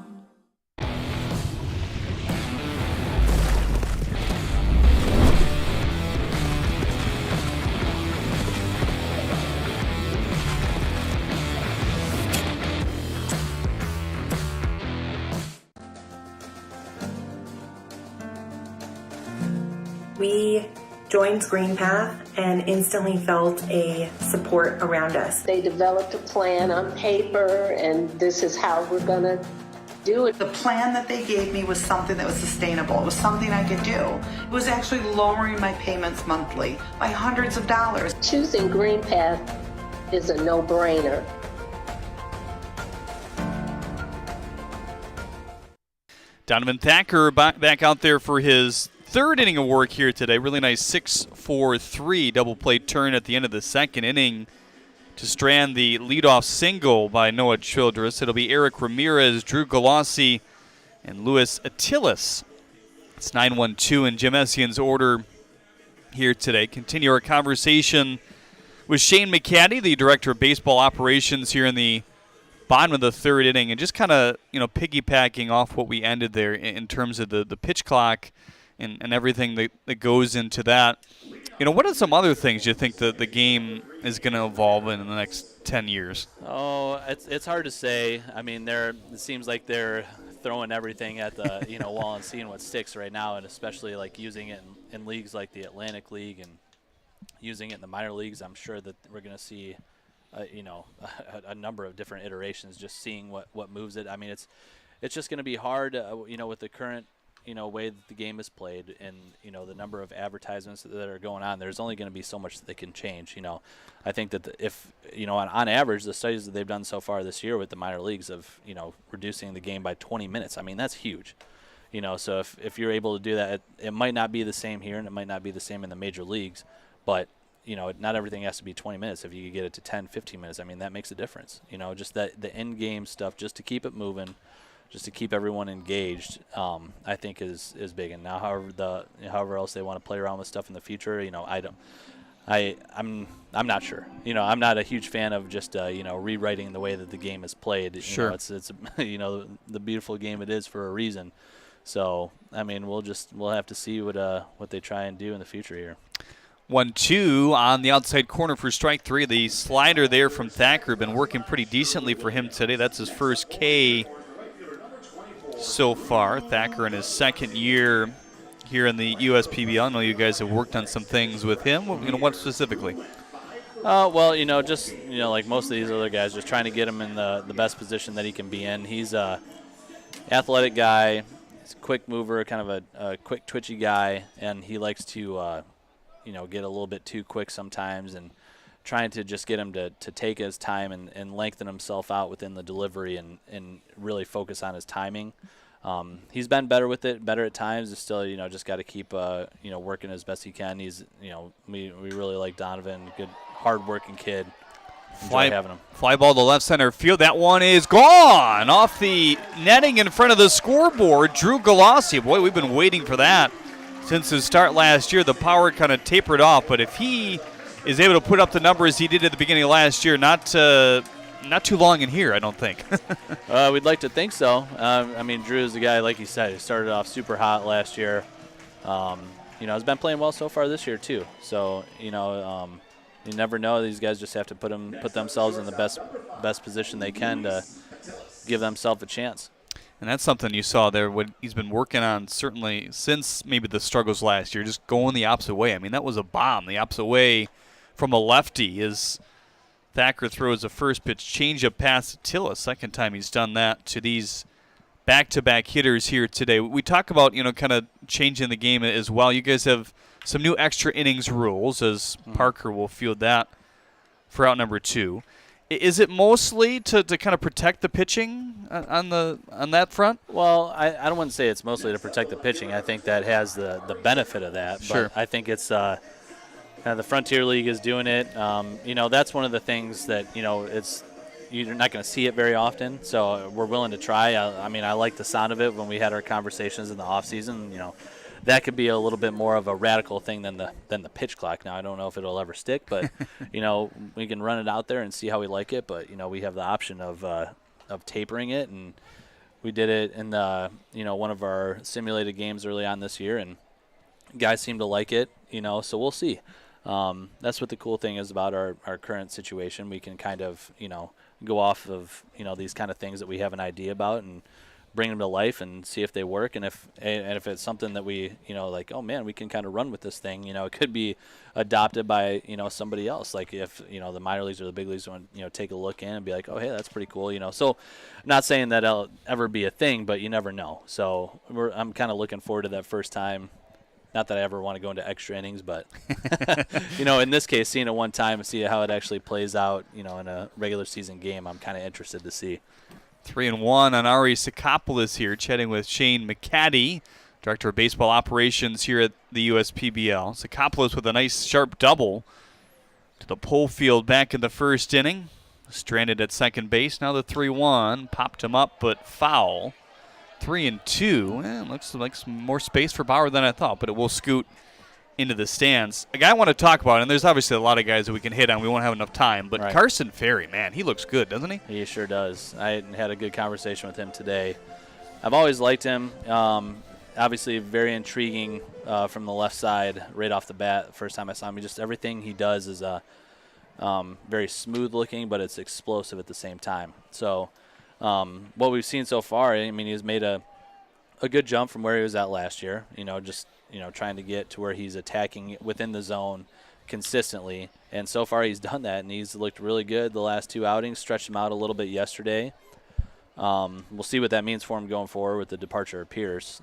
We joined Green Path and instantly felt a support around us. They developed a plan on paper, and this is how we're going to do it. The plan that they gave me was something that was sustainable. It was something I could do. It was actually lowering my payments monthly by hundreds of dollars. Choosing Green Path is a no-brainer. Donovan Thacker back out there for his third inning of work here today. Really nice 6-4-3 double play turn at the end of the second inning to strand the leadoff single by Noah Childress. It'll be Eric Ramirez, Drew Galassi, and Luis Attilas. It's 9-1-2 in Jim Essian's order here today. Continue our conversation with Shane McCanny, the Director of Baseball Operations, here in the bottom of the third inning, and just kind of piggybacking off what we ended there in terms of the pitch clock and everything that goes into that. What are some other things you think that the game is going to evolve in the next 10 years? Oh, it's hard to say. I mean, it seems like they're throwing everything at the wall and seeing what sticks right now, and especially like using it in leagues like the Atlantic League and using it in the minor leagues. I'm sure that we're going to see a number of different iterations, just seeing what moves it. I mean, it's just going to be hard, with the current way that the game is played and the number of advertisements that are going on. There's only going to be so much that they can change. I think that if on average, the studies that they've done so far this year with the minor leagues of reducing the game by 20 minutes, I mean, that's huge. So if you're able to do that, it might not be the same here and it might not be the same in the major leagues, but not everything has to be 20 minutes. If you could get it to 10, 15 minutes, I mean, that makes a difference. Just that the in-game stuff, just to keep it moving, just to keep everyone engaged, I think is big. And now, however else they want to play around with stuff in the future, I'm not sure. I'm not a huge fan of just rewriting the way that the game is played. Sure. It's the beautiful game it is for a reason. So I mean, we'll have to see what they try and do in the future here. 1-2 on the outside corner for strike three. The slider there from Thacker been working pretty decently for him today. That's his first K so far. Thacker in his second year here in the USPBL. I know you guys have worked on some things with him. What specifically? Well, just like most of these other guys, just trying to get him in the best position that he can be in. He's a athletic guy. He's a quick mover, kind of a quick, twitchy guy, and he likes to get a little bit too quick sometimes, and trying to just get him to take his time and lengthen himself out within the delivery and really focus on his timing. He's been better with it, better at times. It's still, just got to keep, working as best he can. He's, we really like Donovan, good, hard-working kid. Enjoy having him. Fly ball to left center field. That one is gone off the netting in front of the scoreboard. Drew Galassi. Boy, we've been waiting for that since his start last year. The power kind of tapered off, but if he is able to put up the numbers he did at the beginning of last year, not too long in here, I don't think. We'd like to think so. Drew is a guy, like you said, he started off super hot last year. Has been playing well so far this year too. So, you never know. These guys just have to put themselves in the best position they can to give themselves a chance. And that's something you saw there. What he's been working on certainly since maybe the struggles last year, just going the opposite way. I mean, that was a bomb. The opposite way from a lefty is Thacker throws a first pitch changeup pass to Attila. Second time he's done that to these back-to-back hitters here today. We talk about, kind of changing the game as well. You guys have some new extra innings rules, as Parker will field that for out number 2. Is it mostly to kind of protect the pitching on that front? Well, I don't want to say it's mostly to protect the pitching. I think that has the benefit of that. Sure. But I think it's the Frontier League is doing it. That's one of the things that, you're not going to see it very often. So we're willing to try. I like the sound of it when we had our conversations in the off season. That could be a little bit more of a radical thing than the pitch clock. Now, I don't know if it'll ever stick, but we can run it out there and see how we like it. But we have the option of tapering it, and we did it in the one of our simulated games early on this year, and guys seem to like it. So we'll see. That's what the cool thing is about our current situation. We can kind of go off of these kind of things that we have an idea about and bring them to life and see if they work, and if it's something that we like, oh man, we can kind of run with this thing. It could be adopted by somebody else. Like if the minor leagues or the big leagues want take a look in and be like, oh hey, that's pretty cool. So I'm not saying that it'll ever be a thing, but you never know. So I'm kind of looking forward to that first time. Not that I ever want to go into extra innings, but in this case, seeing it one time and see how it actually plays out in a regular season game, I'm kind of interested to see. 3-1 on Ari Sikopoulos here, chatting with Shane McCaddy, Director of Baseball Operations here at the USPBL. Sikopoulos with a nice sharp double to the pole field back in the first inning. Stranded at second base. Now the 3-1. Popped him up, but foul. 3-2. Looks like some more space for Bauer than I thought, but it will scoot into the stands. A guy I want to talk about, and there's obviously a lot of guys that we can hit on. We won't have enough time, but right. Carson Ferry, man, he looks good, doesn't he? He sure does. I had a good conversation with him today. I've always liked him. Obviously very intriguing from the left side right off the bat. First time I saw him, just everything he does is very smooth looking, but it's explosive at the same time. So what we've seen so far, he's made a good jump from where he was at last year, trying to get to where he's attacking within the zone consistently. And so far he's done that, and he's looked really good the last 2 outings, stretched him out a little bit yesterday. We'll see what that means for him going forward with the departure of Pierce.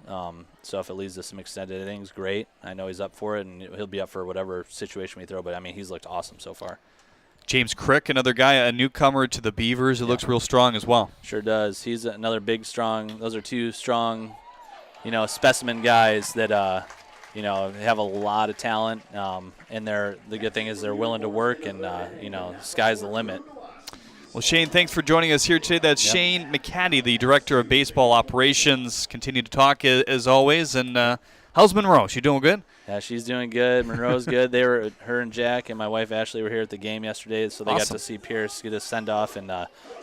So if it leads to some extended innings, great. I know he's up for it, and he'll be up for whatever situation we throw, but, he's looked awesome so far. James Crick, another guy, a newcomer to the Beavers. It looks real strong as well. Sure does. He's another big, strong. Those are 2 strong, specimen guys that, have a lot of talent. And the good thing is they're willing to work, and, sky's the limit. Well, Shane, thanks for joining us here today. That's Shane McCaddy, the Director of Baseball Operations. Continue to talk as always. And how's Monroe? She doing good? Yeah, she's doing good. Monroe's good. Her and Jack and my wife Ashley were here at the game yesterday, so they got to see Pierce get a send-off, and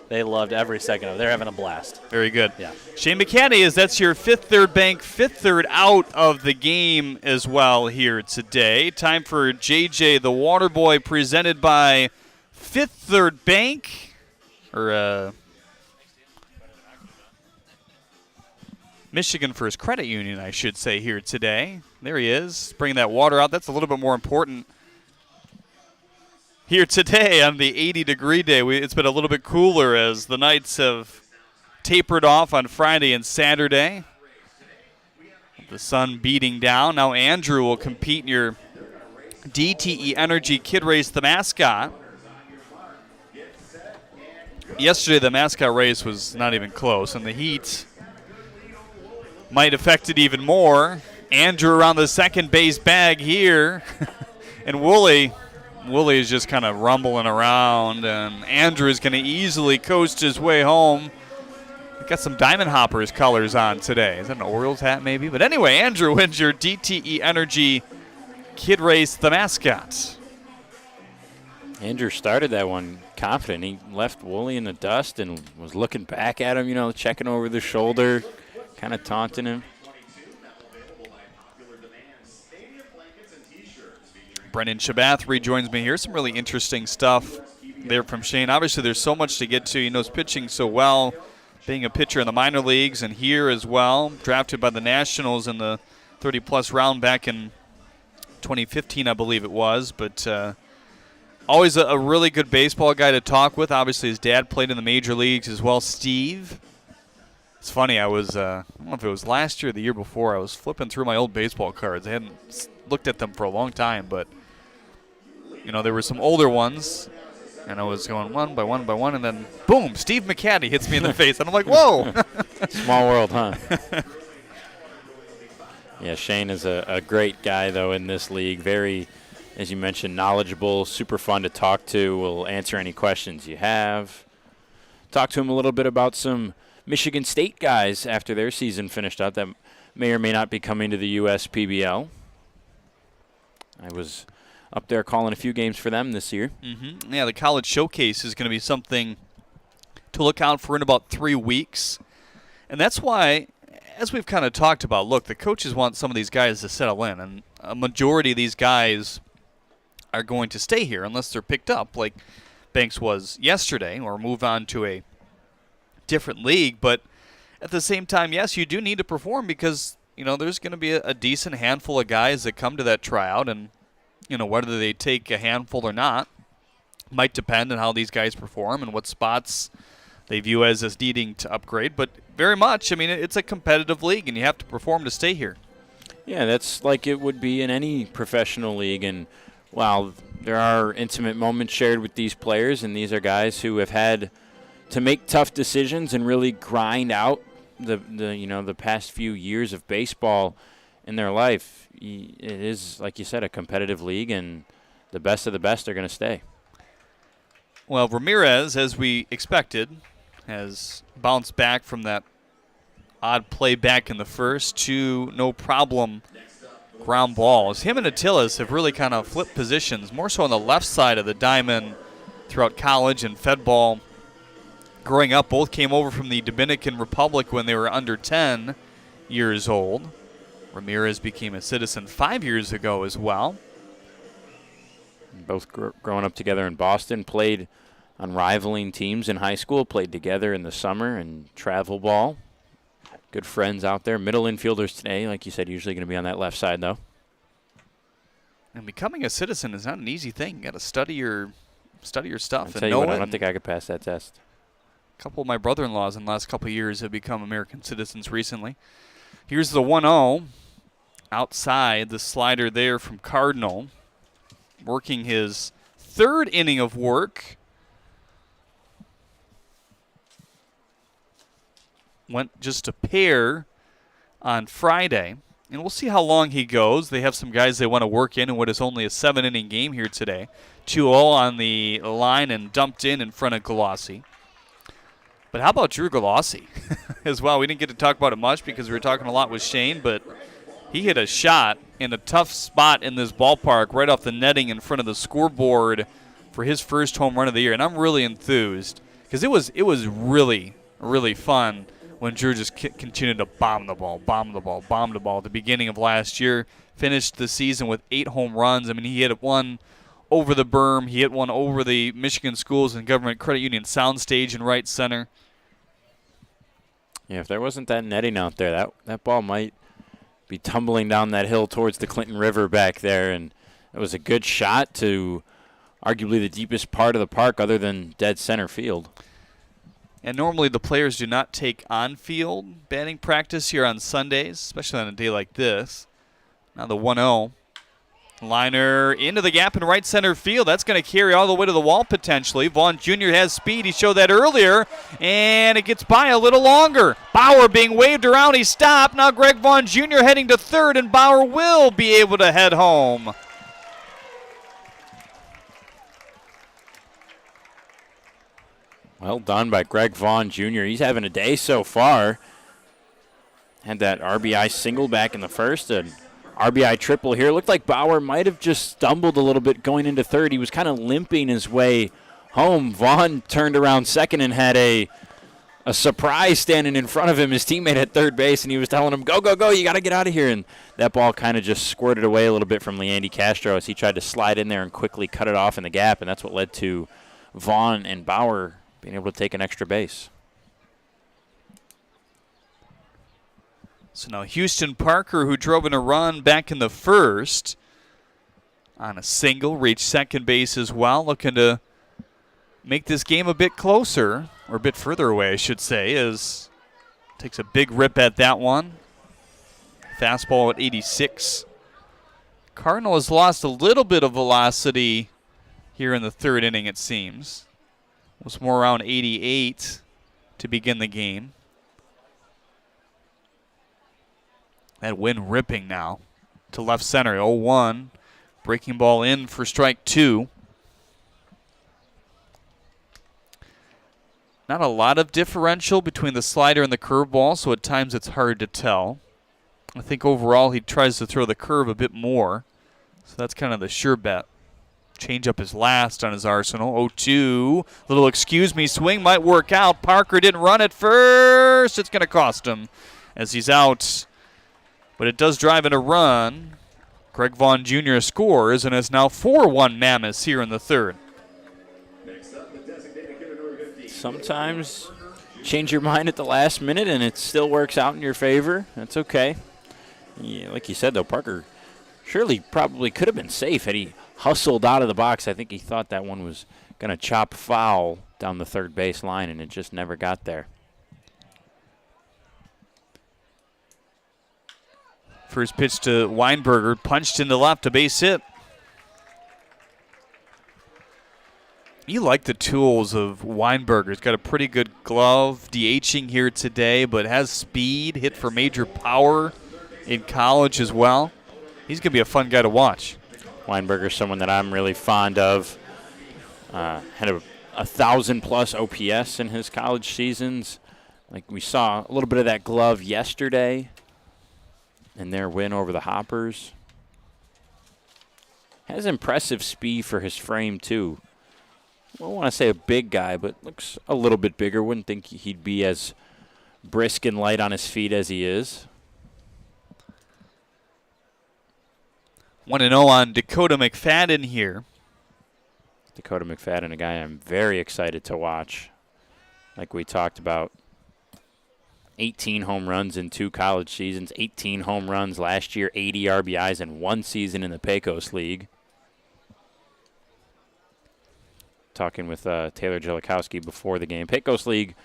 they loved every second of it. They're having a blast. Very good. Yeah. Shane McCaddy, that's your Fifth Third Bank, Fifth Third out of the game as well here today. Time for JJ the Water Boy, presented by Fifth Third Bank. Michigan First Credit Union, I should say, here today. There he is, bringing that water out. That's a little bit more important here today on the 80-degree day. It's been a little bit cooler as the nights have tapered off on Friday and Saturday. The sun beating down. Now Andrew will compete in your DTE Energy Kid Race, the mascot. Yesterday, the mascot race was not even close, and the heat might affect it even more. Andrew around the second base bag here. And Woolley is just kind of rumbling around, and Andrew is going to easily coast his way home. Got some Diamond Hoppers colors on today. Is that an Orioles hat maybe? But anyway, Andrew wins your DTE Energy Kid Race, the mascot. Andrew started that one confident. He left Woolley in the dust and was looking back at him, checking over the shoulder, kind of taunting him. Brendan Shabath rejoins me here. Some really interesting stuff there from Shane. Obviously, there's so much to get to. He knows pitching so well, being a pitcher in the minor leagues and here as well. Drafted by the Nationals in the 30-plus round back in 2015, I believe it was. But always a really good baseball guy to talk with. Obviously, his dad played in the major leagues as well, Steve. It's funny, I don't know if it was last year or the year before, I was flipping through my old baseball cards. I hadn't looked at them for a long time, but there were some older ones, and I was going one by one by one, and then, boom, Steve McCaddy hits me in the face. And I'm like, whoa. Small world, huh? Yeah, Shane is a great guy, though, in this league. Very, as you mentioned, knowledgeable, super fun to talk to. Will answer any questions you have. Talk to him a little bit about some Michigan State guys after their season finished up that may or may not be coming to the USPBL. I was up there calling a few games for them this year. Mm-hmm. Yeah, the College Showcase is going to be something to look out for in about 3 weeks. And that's why, as we've kind of talked about, look, the coaches want some of these guys to settle in. And a majority of these guys are going to stay here unless they're picked up, like Banks was yesterday, or move on to a different league. But at the same time, yes, you do need to perform because, there's going to be a decent handful of guys that come to that tryout. And, whether they take a handful or not might depend on how these guys perform and what spots they view as needing to upgrade. But very much, it's a competitive league, and you have to perform to stay here. Yeah, that's like it would be in any professional league. And while there are intimate moments shared with these players, and these are guys who have had to make tough decisions and really grind out the past few years of baseball in their life, it is, like you said, a competitive league, and the best of the best are going to stay. Well, Ramirez, as we expected, has bounced back from that odd play back in the first to no problem ground balls. Him and Attilas have really kind of flipped positions, more so on the left side of the diamond throughout college and Fed ball. Growing up, both came over from the Dominican Republic when they were under 10 years old. Ramirez became a citizen 5 years ago as well. Both growing up together in Boston, played on rivaling teams in high school, played together in the summer and travel ball. Good friends out there. Middle infielders today, like you said, usually going to be on that left side, though. And becoming a citizen is not an easy thing. You got to study your stuff. I'll tell you what, I don't think I could pass that test. A couple of my brother-in-laws in the last couple of years have become American citizens recently. Here's the 1-0. Outside, the slider there from Cardinal. Working his third inning of work. Went just a pair on Friday. And we'll see how long he goes. They have some guys they want to work in what is only a 7-inning game here today. 2-0 on the line and dumped in front of Galassi. But how about Drew Galassi as well? We didn't get to talk about it much because we were talking a lot with Shane, but he hit a shot in a tough spot in this ballpark right off the netting in front of the scoreboard for his first home run of the year. And I'm really enthused because it was really, really fun when Drew just continued to bomb the ball at the beginning of last year. Finished the season with 8 home runs. He hit one over the berm. He hit one over the Michigan Schools and Government Credit Union soundstage in right center. Yeah, if there wasn't that netting out there, that ball might be tumbling down that hill towards the Clinton River back there. And it was a good shot to arguably the deepest part of the park other than dead center field. And normally the players do not take on-field batting practice here on Sundays, especially on a day like this. Now the 1-0 Liner into the gap in right center field. That's going to carry all the way to the wall potentially. Vaughn Jr. has speed. He showed that earlier, and it gets by a little longer. Bauer being waved around. He stopped. Now Greg Vaughn Jr. heading to third, and Bauer will be able to head home. Well done by Greg Vaughn Jr. He's having a day so far. Had that RBI single back in the first, and RBI triple here. Looked like Bauer might have just stumbled a little bit going into third. He was kind of limping his way home. Vaughn turned around second and had a surprise standing in front of him, his teammate at third base, and he was telling him, go, go, go, you got to get out of here. And that ball kind of just squirted away a little bit from Leandy Castro as he tried to slide in there and quickly cut it off in the gap, and that's what led to Vaughn and Bauer being able to take an extra base. So now Houston Parker, who drove in a run back in the first on a single, reached second base as well, looking to make this game a bit closer, or a bit further away, I should say, as takes a big rip at that one. Fastball at 86. Cardinal has lost a little bit of velocity here in the third inning, it seems. It was more around 88 to begin the game. That wind ripping now to left center, 0-1. Breaking ball in for strike two. Not a lot of differential between the slider and the curveball, so at times it's hard to tell. I think overall he tries to throw the curve a bit more, so that's kind of the sure bet. Changeup is last on his arsenal. 0-2. Little excuse me swing might work out. Parker didn't run at first. It's going to cost him as he's out. But it does drive in a run. Greg Vaughn Jr. scores, and it's now 4-1 Mammoths here in the third. Sometimes change your mind at the last minute, and it still works out in your favor. That's okay. Yeah, like you said, though, Parker surely probably could have been safe had he hustled out of the box. I think he thought that one was going to chop foul down the third base line, and it just never got there. First pitch to Weinberger, punched into left, a base hit. You like the tools of Weinberger. He's got a pretty good glove, DHing here today, but has speed, hit for major power in college as well. He's going to be a fun guy to watch. Weinberger's someone that I'm really fond of. Had a 1,000-plus OPS in his college seasons. Like we saw a little bit of that glove yesterday in their win over the Hoppers. Has impressive speed for his frame, too. I don't want to say a big guy, but looks a little bit bigger. Wouldn't think he'd be as brisk and light on his feet as he is. 1-0 on Dakota McFadden here. Dakota McFadden, a guy I'm very excited to watch. Like we talked about, 18 home runs in 2 college seasons, 18 home runs last year, 80 RBIs in 1 season in the Pecos League. Talking with Taylor Jellikowski before the game. Pecos League,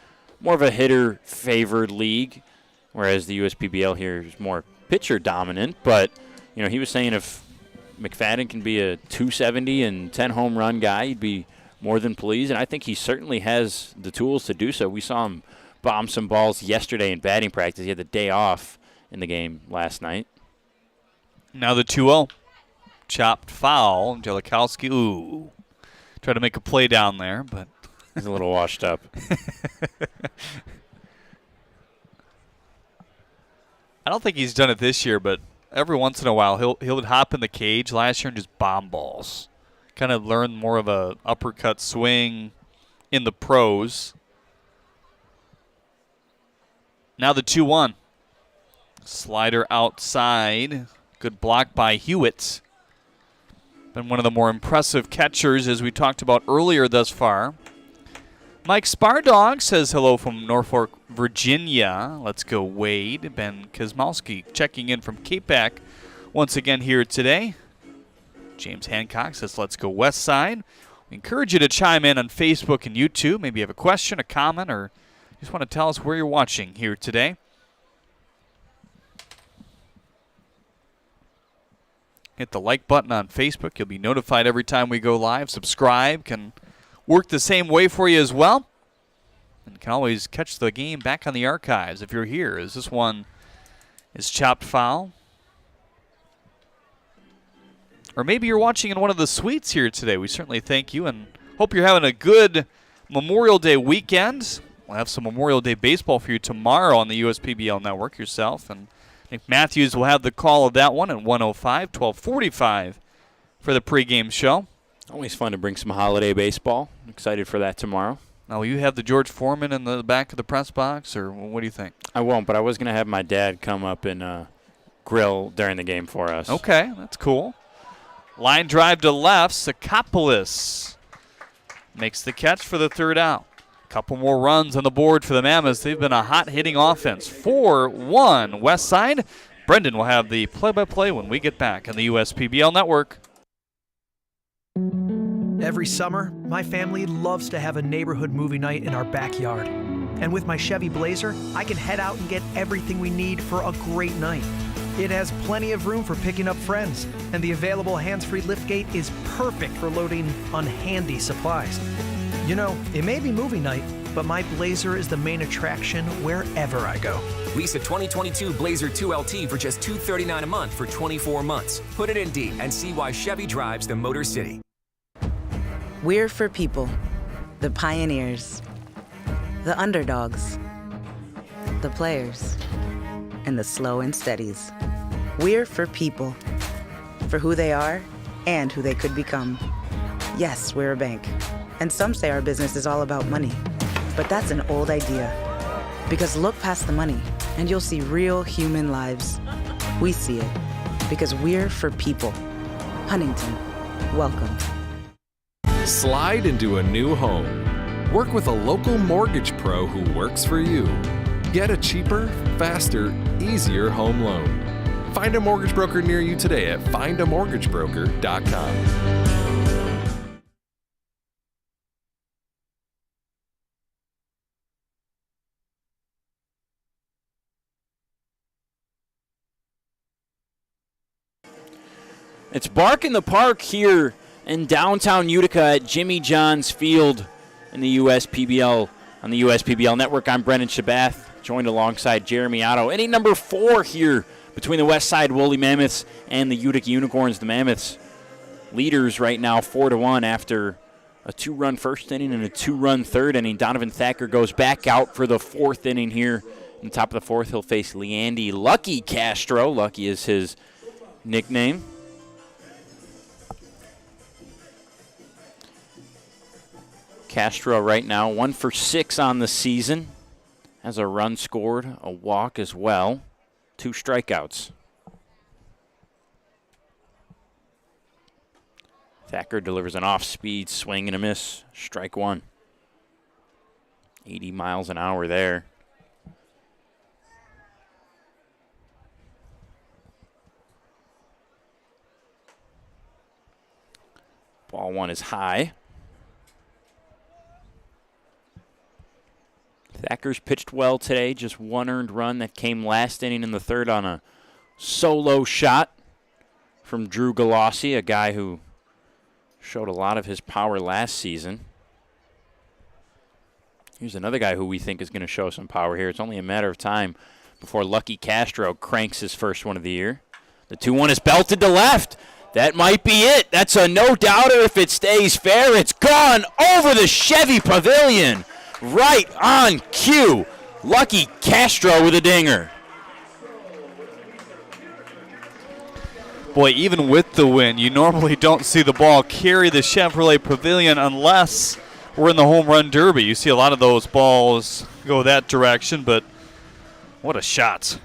more of a hitter-favored league, whereas the USPBL here is more pitcher-dominant. But, you know, he was saying if McFadden can be a 270 and 10 home run guy, he'd be more than pleased, and I think he certainly has the tools to do so. We saw him bomb some balls yesterday in batting practice. He had the day off in the game last night. Now the 2-0. Chopped foul. Jellikowski, ooh. Tried to make a play down there, but he's a little washed up. I don't think he's done it this year, but every once in a while he'll hop in the cage last year and just bomb balls. Kind of learn more of a uppercut swing in the pros. Now the 2-1. Slider outside. Good block by Hewitt. Been one of the more impressive catchers, as we talked about earlier thus far. Mike Spardog says hello from Norfolk, Virginia. Let's go, Wade. Ben Kosmowski checking in from Cape-Back once again here today. James Hancock says let's go, Westside. We encourage you to chime in on Facebook and YouTube. Maybe you have a question, a comment, or just want to tell us where you're watching here today. Hit the like button on Facebook. You'll be notified every time we go live. Subscribe can work the same way for you as well. And you can always catch the game back on the archives if you're here, as this one is chopped foul. Or maybe you're watching in one of the suites here today. We certainly thank you and hope you're having a good Memorial Day weekend. We'll have some Memorial Day baseball for you tomorrow on the USPBL Network yourself. And Nick Matthews will have the call of that one at 1:05, 12:45 for the pregame show. Always fun to bring some holiday baseball. I'm excited for that tomorrow. Now, will you have the George Foreman in the back of the press box, or what do you think? I won't, but I was going to have my dad come up and grill during the game for us. Okay, that's cool. Line drive to left. Sakopoulos makes the catch for the third out. Couple more runs on the board for the Mammoths. They've been a hot-hitting offense. 4-1 Westside. Brendan will have the play-by-play when we get back on the USPBL Network. Every summer, my family loves to have a neighborhood movie night in our backyard. And with my Chevy Blazer, I can head out and get everything we need for a great night. It has plenty of room for picking up friends, and the available hands-free liftgate is perfect for loading unhandy supplies. You know, it may be movie night, but my Blazer is the main attraction wherever I go. Lease a 2022 Blazer 2LT for just $239 a month for 24 months. Put it in D and see why Chevy drives the Motor City. We're for people, the pioneers, the underdogs, the players, and the slow and steadies. We're for people, for who they are and who they could become. Yes, we're a bank. And some say our business is all about money. But that's an old idea. Because look past the money, and you'll see real human lives. We see it. Because we're for people. Huntington, welcome. Slide into a new home. Work with a local mortgage pro who works for you. Get a cheaper, faster, easier home loan. Find a mortgage broker near you today at findamortgagebroker.com. It's Bark in the Park here in downtown Utica at Jimmy John's Field in the USPBL. On the USPBL Network, I'm Brendan Shabath, joined alongside Jeremy Otto. Inning number 4 here between the Westside Woolly Mammoths and the Utica Unicorns. The Mammoths leaders right now 4-1 after a 2-run first inning and a 2-run third inning. Donovan Thacker goes back out for the 4th inning here. In the top of the 4th, he'll face Leandy Lucky Castro. Lucky is his nickname. Castro right now 1 for 6 on the season. Has a run scored, a walk as well. 2 strikeouts. Thacker delivers an off-speed swing and a miss. Strike 1. 80 miles an hour there. Ball 1 is high. Thacker's pitched well today, just 1 earned run that came last inning in the 3rd on a solo shot from Drew Galassi, a guy who showed a lot of his power last season. Here's another guy who we think is going to show some power here. It's only a matter of time before Lucky Castro cranks his first one of the year. The 2-1 is belted to left. That might be it. That's a no-doubter if it stays fair. It's gone over the Chevy Pavilion. Right on cue. Lucky Castro with a dinger. Boy, even with the win, you normally don't see the ball carry the Chevrolet Pavilion unless we're in the home run derby. You see a lot of those balls go that direction, but what a shot.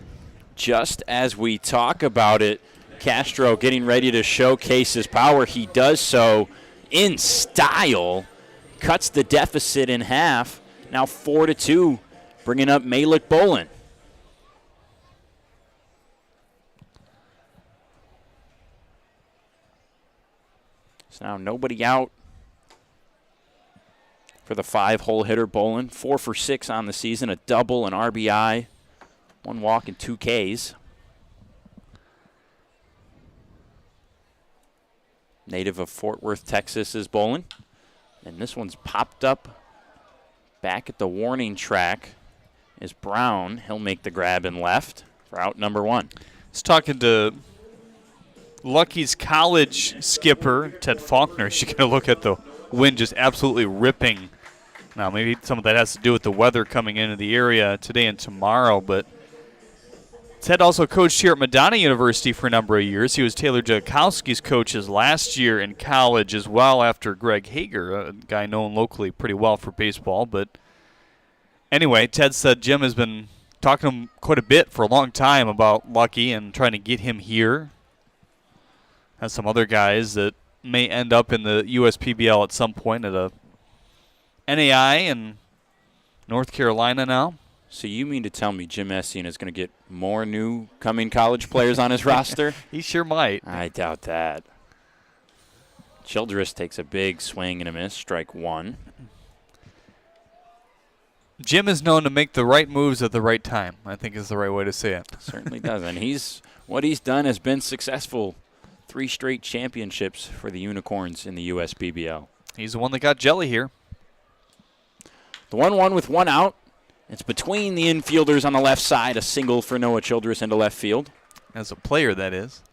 Just as we talk about it, Castro getting ready to showcase his power. He does so in style. Cuts the deficit in half. Now 4-2, bringing up Malik Bolin. So now nobody out for the 5-hole hitter Bolin. 4 for 6 on the season, a double, an RBI, 1 walk and 2 Ks. native of Fort Worth, Texas, is bowling. And this one's popped up back at the warning track is Brown. He'll make the grab in left for out number 1. He's talking to Lucky's college skipper, Ted Faulkner. As you get a look at the wind just absolutely ripping. Now, maybe some of that has to do with the weather coming into the area today and tomorrow, but Ted also coached here at Madonna University for a number of years. He was Taylor Jakowski's coaches last year in college as well after Greg Hager, a guy known locally pretty well for baseball. But anyway, Ted said Jim has been talking to him quite a bit for a long time about Lucky and trying to get him here. Has some other guys that may end up in the USPBL at some point at a NAI in North Carolina now. So you mean to tell me Jim Essian is going to get more new coming college players on his roster? He sure might. I doubt that. Childress takes a big swing and a miss, strike 1. Jim is known to make the right moves at the right time, I think is the right way to say it. Certainly does. And what he's done has been successful. 3 straight championships for the Unicorns in the USBBL. He's the one that got jelly here. The 1-1 with 1 out. It's between the infielders on the left side, a single for Noah Childress into left field. As a player, that is.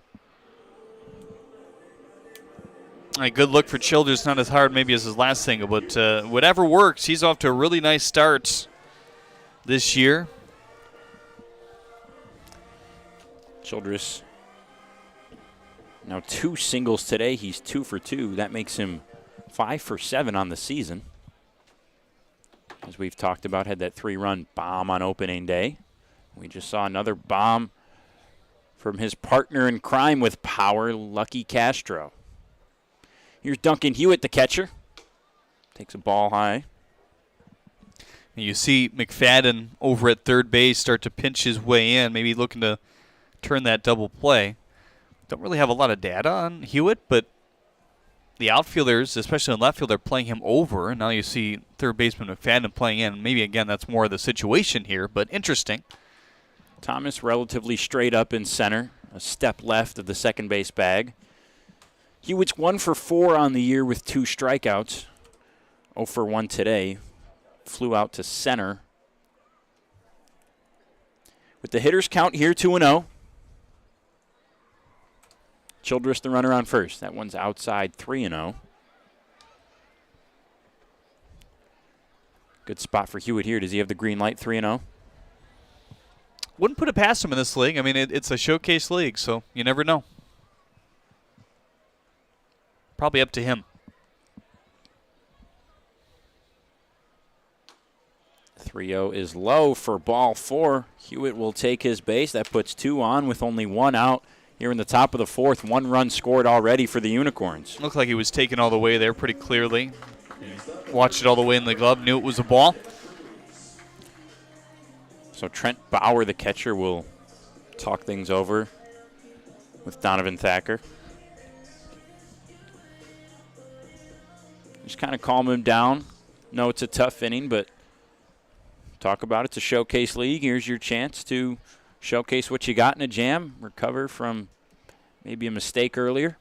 A good look for Childress, not as hard maybe as his last single, but whatever works. He's off to a really nice start this year. Childress now 2 singles today. He's 2 for 2. That makes him 5 for 7 on the season. As we've talked about, had that 3-run bomb on opening day. We just saw another bomb from his partner in crime with power, Lucky Castro. Here's Duncan Hewitt, the catcher. Takes a ball high. And you see McFadden over at third base start to pinch his way in, maybe looking to turn that double play. Don't really have a lot of data on Hewitt, but the outfielders, especially in left field, are playing him over. And now you see third baseman McFadden playing in. Maybe, again, that's more of the situation here, but interesting. Thomas relatively straight up in center, a step left of the second base bag. Hewitt's 1 for 4 on the year with 2 strikeouts. 0 for 1 today. Flew out to center. With the hitters count here 2-0. Childress the runner on first. That one's outside 3-0. Good spot for Hewitt here. Does he have the green light 3-0? Wouldn't put it past him in this league. I mean, it's a showcase league, so you never know. Probably up to him. 3-0 is low for ball 4. Hewitt will take his base. That puts 2 on with only 1 out. Here in the top of the 4th, 1 run scored already for the Unicorns. Looked like he was taken all the way there pretty clearly. Watched it all the way in the glove, knew it was a ball. So Trent Bauer, the catcher, will talk things over with Donovan Thacker. Just kind of calm him down. No, it's a tough inning, but talk about it. It's a showcase league. Here's your chance to showcase what you got in a jam, recover from maybe a mistake earlier.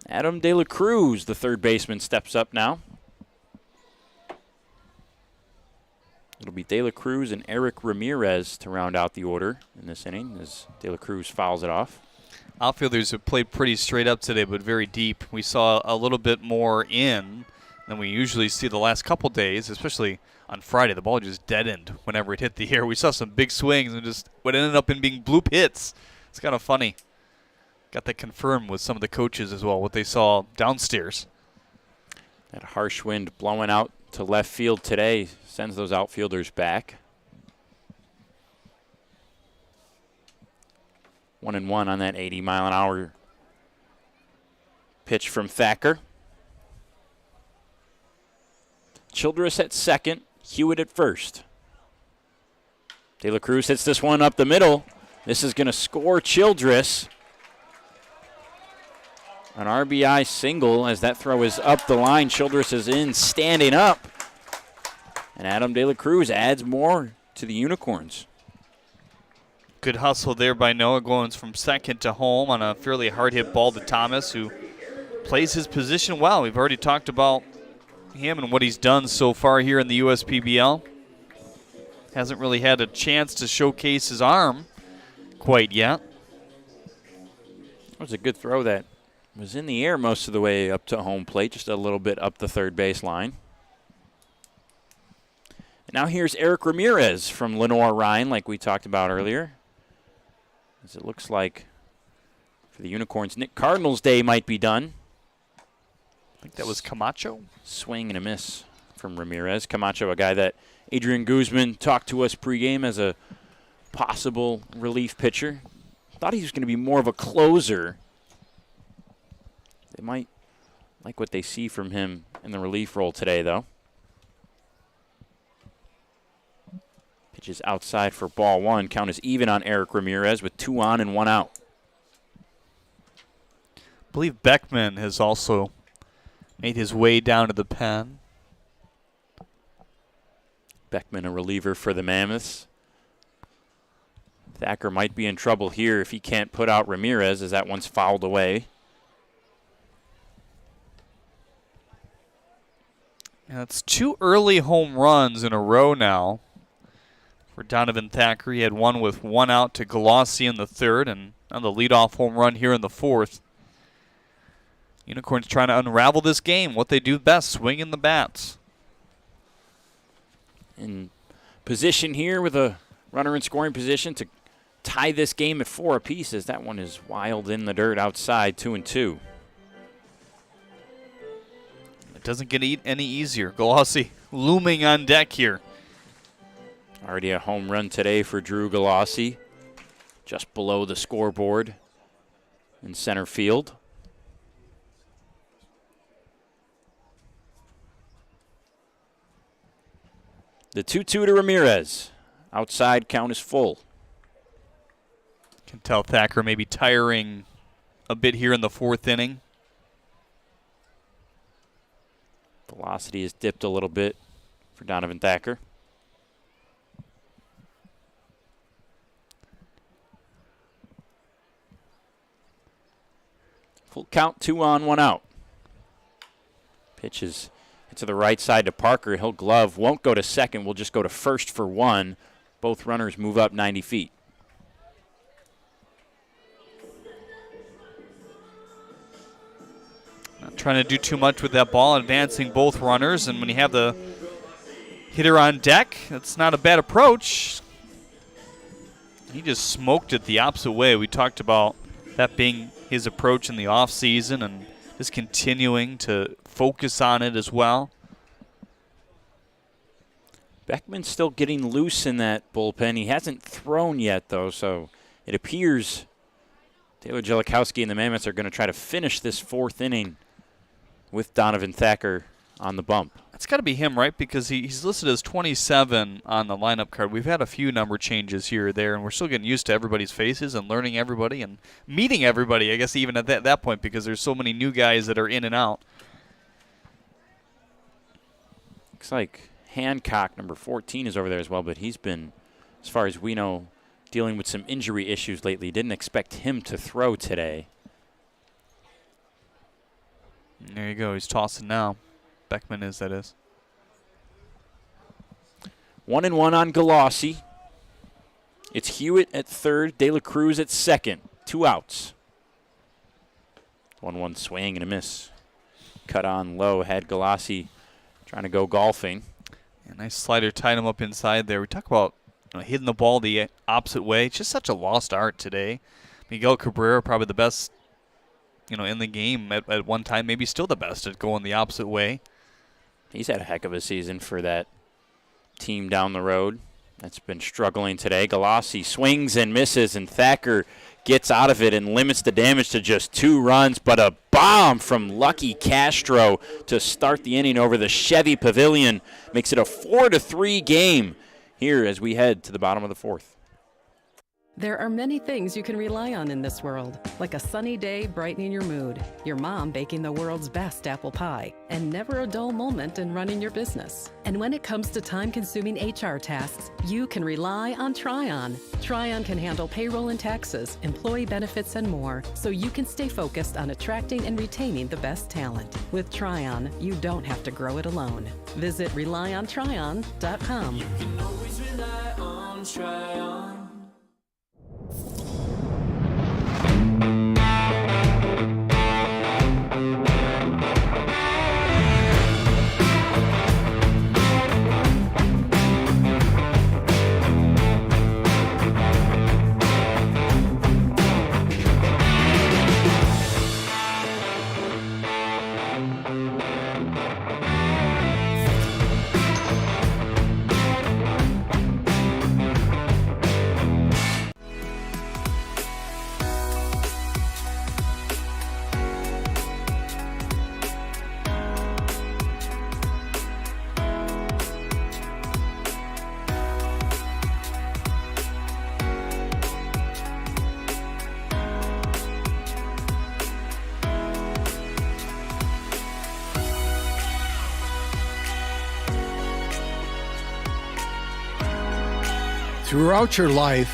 Adam De La Cruz, the third baseman, steps up now. It'll be De La Cruz and Eric Ramirez to round out the order in this inning as De La Cruz fouls it off. Outfielders have played pretty straight up today, but very deep. We saw a little bit more in than we usually see the last couple days, especially on Friday. The ball just deadened whenever it hit the air. We saw some big swings and just what ended up in being bloop hits. It's kind of funny. Got that confirmed with some of the coaches as well, what they saw downstairs. That harsh wind blowing out to left field today sends those outfielders back. 1-1 on that 80-mile-an-hour pitch from Thacker. Childress at second, Hewitt at first. De La Cruz hits this one up the middle. This is going to score Childress. An RBI single as that throw is up the line. Childress is in, standing up. And Adam De La Cruz adds more to the Unicorns. Good hustle there by Noah, going from second to home on a fairly hard hit ball to Thomas, who plays his position well. We've already talked about him and what he's done so far here in the USPBL. Hasn't really had a chance to showcase his arm quite yet. That was a good throw that was in the air most of the way up to home plate, just a little bit up the third base line. And now here's Eric Ramirez from Lenore Ryan, like we talked about earlier. As it looks like for the Unicorns, Nick Cardinal's day might be done. I think that was Camacho. Swing and a miss from Ramirez. Camacho, a guy that Adrian Guzman talked to us pregame as a possible relief pitcher. Thought he was going to be more of a closer. They might like what they see from him in the relief role today, though. Pitches outside for ball one. Count is even on Eric Ramirez with 2 on and 1 out. I believe Beckman has also made his way down to the pen. Beckman, a reliever for the Mammoths. Thacker might be in trouble here if he can't put out Ramirez, as that one's fouled away. That's 2 early home runs in a row now for Donovan Thacker. He had one with 1 out to Galassi in the third, and now the leadoff home run here in the fourth. Unicorns trying to unravel this game, what they do best, swinging the bats. In position here with a runner in scoring position to tie this game at 4 apiece, as that one is wild in the dirt outside, 2-2. It doesn't get any easier. Galassi looming on deck here. Already a home run today for Drew Galassi, just below the scoreboard in center field. The 2-2 to Ramirez. Outside count is full. Can tell Thacker may be tiring a bit here in the fourth inning. Velocity has dipped a little bit for Donovan Thacker. Full count, 2 on, 1 out. Pitches to the right side to Parker. He'll glove, won't go to second, will just go to first for 1. Both runners move up 90 feet. Not trying to do too much with that ball, advancing both runners, and when you have the hitter on deck, that's not a bad approach. He just smoked it the opposite way. We talked about that being his approach in the offseason and just continuing to focus on it as well. Beckman's still getting loose in that bullpen. He hasn't thrown yet, though, so it appears Taylor Jellikowski and the Mammoths are going to try to finish this 4th inning with Donovan Thacker on the bump. That's got to be him, right? Because he's listed as 27 on the lineup card. We've had a few number changes here or there, and we're still getting used to everybody's faces and learning everybody and meeting everybody, I guess, even at that point, because there's so many new guys that are in and out. Looks like Hancock, number 14, is over there as well, but he's been, as far as we know, dealing with some injury issues lately. Didn't expect him to throw today. And there you go. He's tossing now. Beckman is, that is. 1-1 on Galassi. It's Hewitt at third, De La Cruz at second. 2 outs. 1-1 swing and a miss. Cut on low, had Galassi trying to go golfing. Yeah, nice slider, tied him up inside there. We talk about hitting the ball the opposite way. It's just such a lost art today. Miguel Cabrera, probably the best, in the game at one time, maybe still the best at going the opposite way. He's had a heck of a season for that team down the road that's been struggling today. Galassi swings and misses, and Thacker gets out of it and limits the damage to just 2 runs, but a bomb from Lucky Castro to start the inning over the Chevy Pavilion makes it a 4-3 game here as we head to the bottom of the 4th. There are many things you can rely on in this world, like a sunny day brightening your mood, your mom baking the world's best apple pie, and never a dull moment in running your business. And when it comes to time-consuming HR tasks, you can rely on Tryon. Tryon can handle payroll and taxes, employee benefits, and more, so you can stay focused on attracting and retaining the best talent. With Tryon, you don't have to grow it alone. Visit RelyOnTryon.com. You can always rely on Tryon. Throughout your life,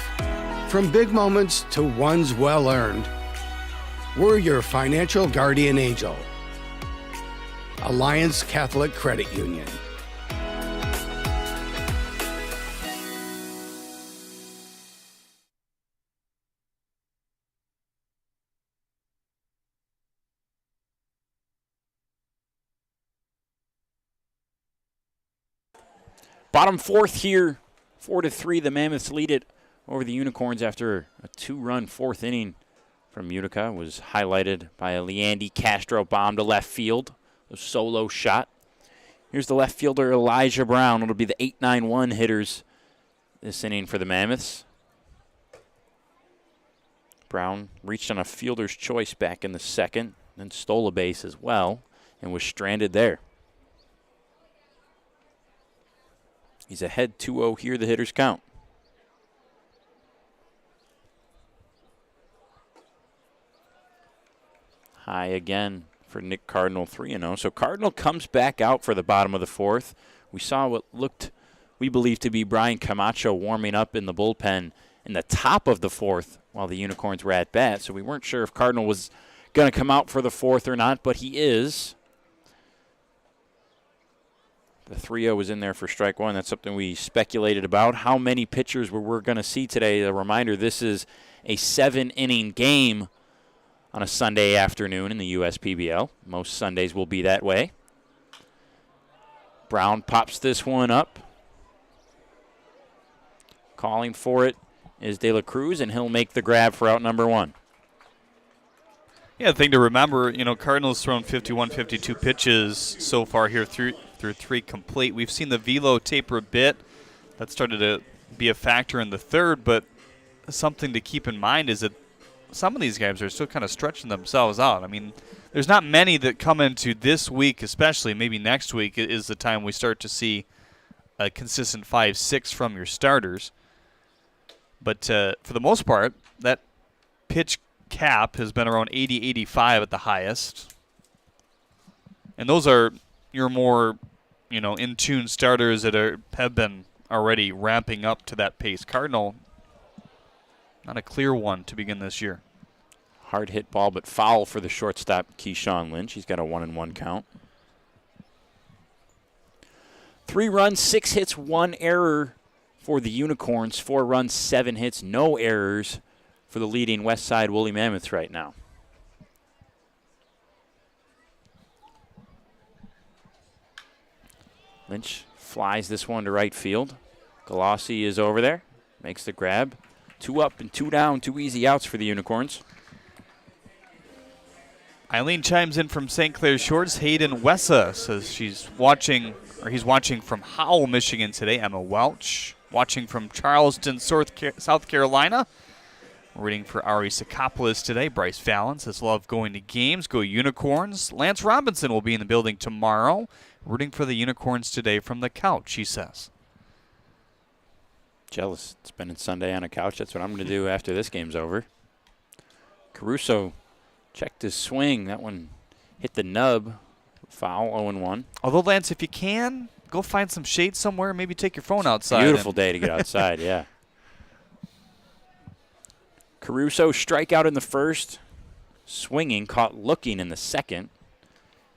from big moments to ones well earned, we're your financial guardian angel. Alliance Catholic Credit Union. Bottom fourth here, 4-3. The Mammoths lead it over the Unicorns after a 2-run fourth inning from Utica. Was highlighted by a Leandy Castro bomb to left field, a solo shot. Here's the left fielder, Elijah Brown. It'll be the 8-9-1 hitters this inning for the Mammoths. Brown reached on a fielder's choice back in the second, then stole a base as well, and was stranded there. He's ahead 2-0 here, the hitters count. High again for Nick Cardinal, 3-0. So Cardinal comes back out for the bottom of the fourth. We saw what looked, we believe, to be Brian Camacho warming up in the bullpen in the top of the fourth while the Unicorns were at bat. So we weren't sure if Cardinal was going to come out for the fourth or not, but he is. The 3-0 was in there for strike one. That's something we speculated about. How many pitchers we're going to see today? A reminder, this is a 7-inning game on a Sunday afternoon in the USPBL. Most Sundays will be that way. Brown pops this one up. Calling for it is De La Cruz, and he'll make the grab for out number one. Yeah, the thing to remember, Cardinals thrown 51, 52 pitches so far here through three complete. We've seen the velo taper a bit. That started to be a factor in the third, but something to keep in mind is that some of these guys are still kind of stretching themselves out. I mean, there's not many that come into this week, especially maybe next week is the time we start to see a consistent 5-6 from your starters. But for the most part, that pitch cap has been around 80-85 at the highest. And those are your more, in-tune starters that have been already ramping up to that pace. Cardinal, not a clear one to begin this year. Hard hit ball, but foul for the shortstop, Keyshawn Lynch. He's got a 1-1 count. 3 runs, 6 hits, 1 error for the Unicorns. 4 runs, 7 hits, no errors for the leading Westside Woolly Mammoths right now. Lynch flies this one to right field. Galassi is over there, makes the grab. 2 up and 2 down, 2 easy outs for the Unicorns. Eileen chimes in from St. Clair Shores. Hayden Wessa says he's watching from Howell, Michigan today. Emma Welch watching from Charleston, South Carolina. We're reading for Ari Sakopoulos today. Bryce Fallon says, love going to games. Go Unicorns. Lance Robinson will be in the building tomorrow. Rooting for the Unicorns today from the couch, he says. Jealous. Spending Sunday on a couch. That's what I'm going to do after this game's over. Caruso checked his swing. That one hit the nub. Foul, 0-1. Although, Lance, if you can, go find some shade somewhere. Maybe take your phone outside. Beautiful day to get outside, yeah. Caruso strikeout in the first. Swinging, caught looking in the second.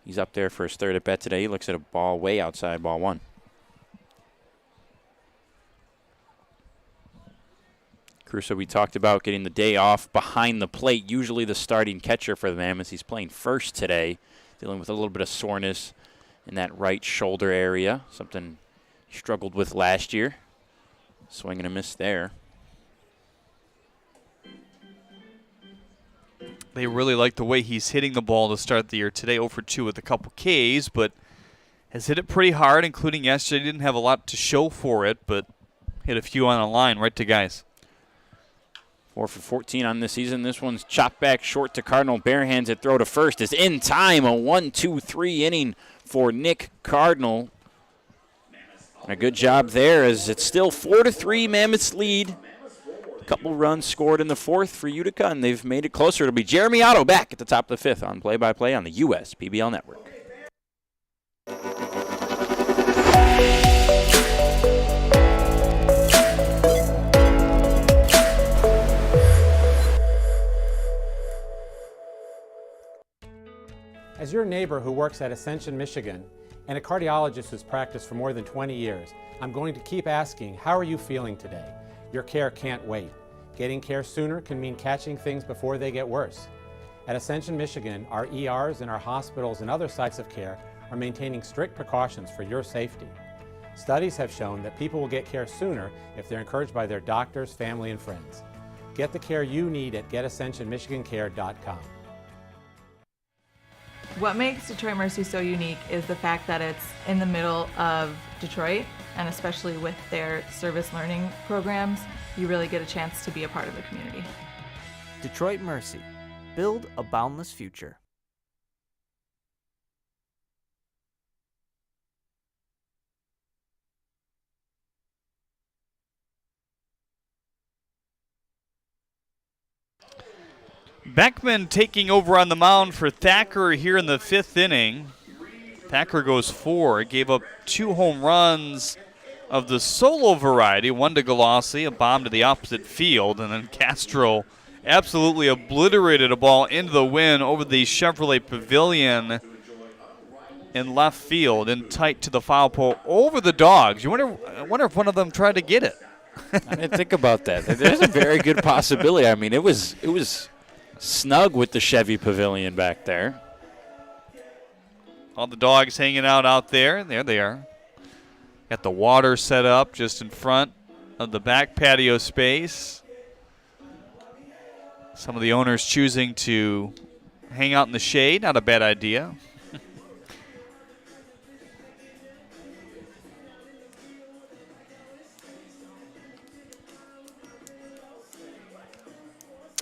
He's up there for his third at bat today. He looks at a ball way outside, ball 1. Caruso, we talked about getting the day off behind the plate. Usually the starting catcher for the Mammoths. He's playing first today, dealing with a little bit of soreness in that right shoulder area, something he struggled with last year. Swing and a miss there. They really like the way he's hitting the ball to start the year today. 0 for 2 with a couple Ks, but has hit it pretty hard, including yesterday. Didn't have a lot to show for it, but hit a few on the line right to guys. 4 for 14 on this season. This one's chopped back short to Cardinal. Bare hands at throw to first is in time. A 1-2-3 inning for Nick Cardinal. A good job there as it's still 4-3 Mammoths lead. A couple runs scored in the fourth for Utica, and they've made it closer. It'll be Jeremy Otto back at the top of the fifth on play-by-play on the US PBL Network. As your neighbor who works at Ascension, Michigan, and a cardiologist who's practiced for more than 20 years, I'm going to keep asking, how are you feeling today? Your care can't wait. Getting care sooner can mean catching things before they get worse. At Ascension, Michigan, our ERs and our hospitals and other sites of care are maintaining strict precautions for your safety. Studies have shown that people will get care sooner if they're encouraged by their doctors, family, and friends. Get the care you need at getascensionmichigancare.com. What makes Detroit Mercy so unique is the fact that it's in the middle of Detroit, and especially with their service learning programs, you really get a chance to be a part of the community. Detroit Mercy. Build a boundless future. Beckman taking over on the mound for Thacker here in the fifth inning. Thacker goes 4. Gave up 2 home runs of the solo variety, one to Galassi, a bomb to the opposite field, and then Castro absolutely obliterated a ball into the wind over the Chevrolet Pavilion in left field and tight to the foul pole over the Dogs. I wonder if one of them tried to get it. I didn't think about that. There's a very good possibility. I mean, it was snug with the Chevy Pavilion back there. All the Dogs hanging out there. There they are. Got the water set up just in front of the back patio space. Some of the owners choosing to hang out in the shade. Not a bad idea.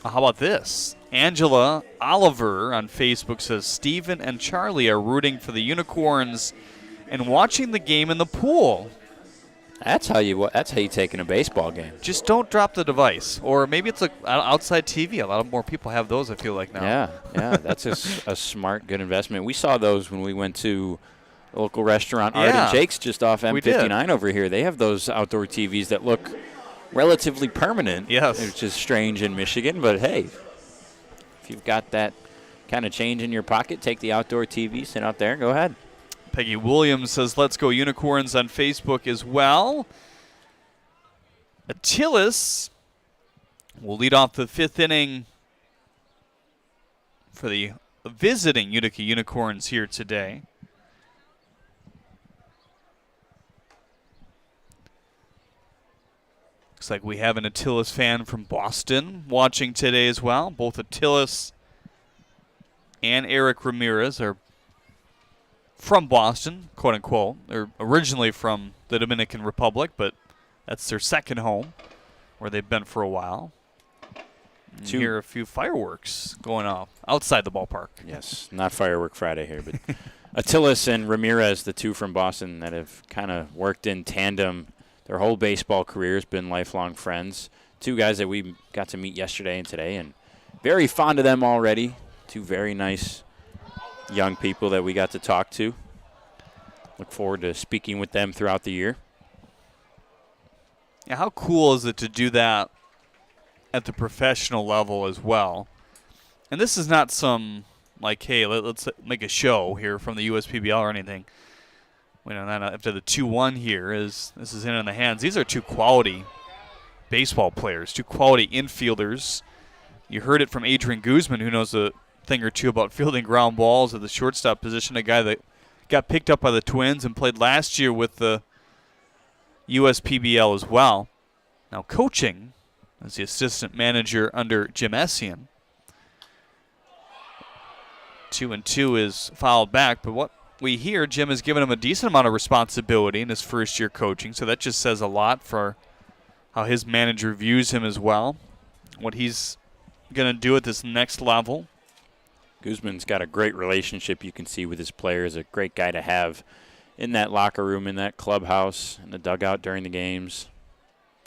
How about this? Angela Oliver on Facebook says Steven and Charlie are rooting for the Unicorns and watching the game in the pool. That's how you take in a baseball game. Just don't drop the device. Or maybe it's an outside TV. A lot of more people have those, I feel like, now. Yeah, that's a smart, good investment. We saw those when we went to a local restaurant, Art and Jake's, just off M59 over here. They have those outdoor TVs that look relatively permanent, which is strange in Michigan. But, hey, if you've got that kind of change in your pocket, take the outdoor TV, sit out there, go ahead. Peggy Williams says, let's go Unicorns on Facebook as well. Attilas will lead off the fifth inning for the visiting Utica Unicorns here today. Looks like we have an Attilas fan from Boston watching today as well. Both Attilas and Eric Ramirez are from Boston, quote unquote. They're originally from the Dominican Republic, but that's their second home where they've been for a while. You hear a few fireworks going off outside the ballpark. Yes, not Firework Friday here, but Attilas and Ramirez, the two from Boston that have kind of worked in tandem their whole baseball career has been lifelong friends. Two guys that we got to meet yesterday and today, and very fond of them already. Two very nice young people that we got to talk to. Look forward to speaking with them throughout the year. Yeah, how cool is it to do that at the professional level as well? And this is not some, like, hey, let's make a show here from the USPBL or anything. We know that after the 2-1 here, this is in the hands. These are two quality baseball players, two quality infielders. You heard it from Adrian Guzman, who knows a thing or two about fielding ground balls at the shortstop position, a guy that got picked up by the Twins and played last year with the USPBL as well. Now coaching as the assistant manager under Jim Essian. 2-2 is fouled back, but what we hear, Jim has given him a decent amount of responsibility in his first year coaching, so that just says a lot for how his manager views him as well, what he's going to do at this next level. Guzman's got a great relationship, you can see, with his players, a great guy to have in that locker room, in that clubhouse, in the dugout during the games.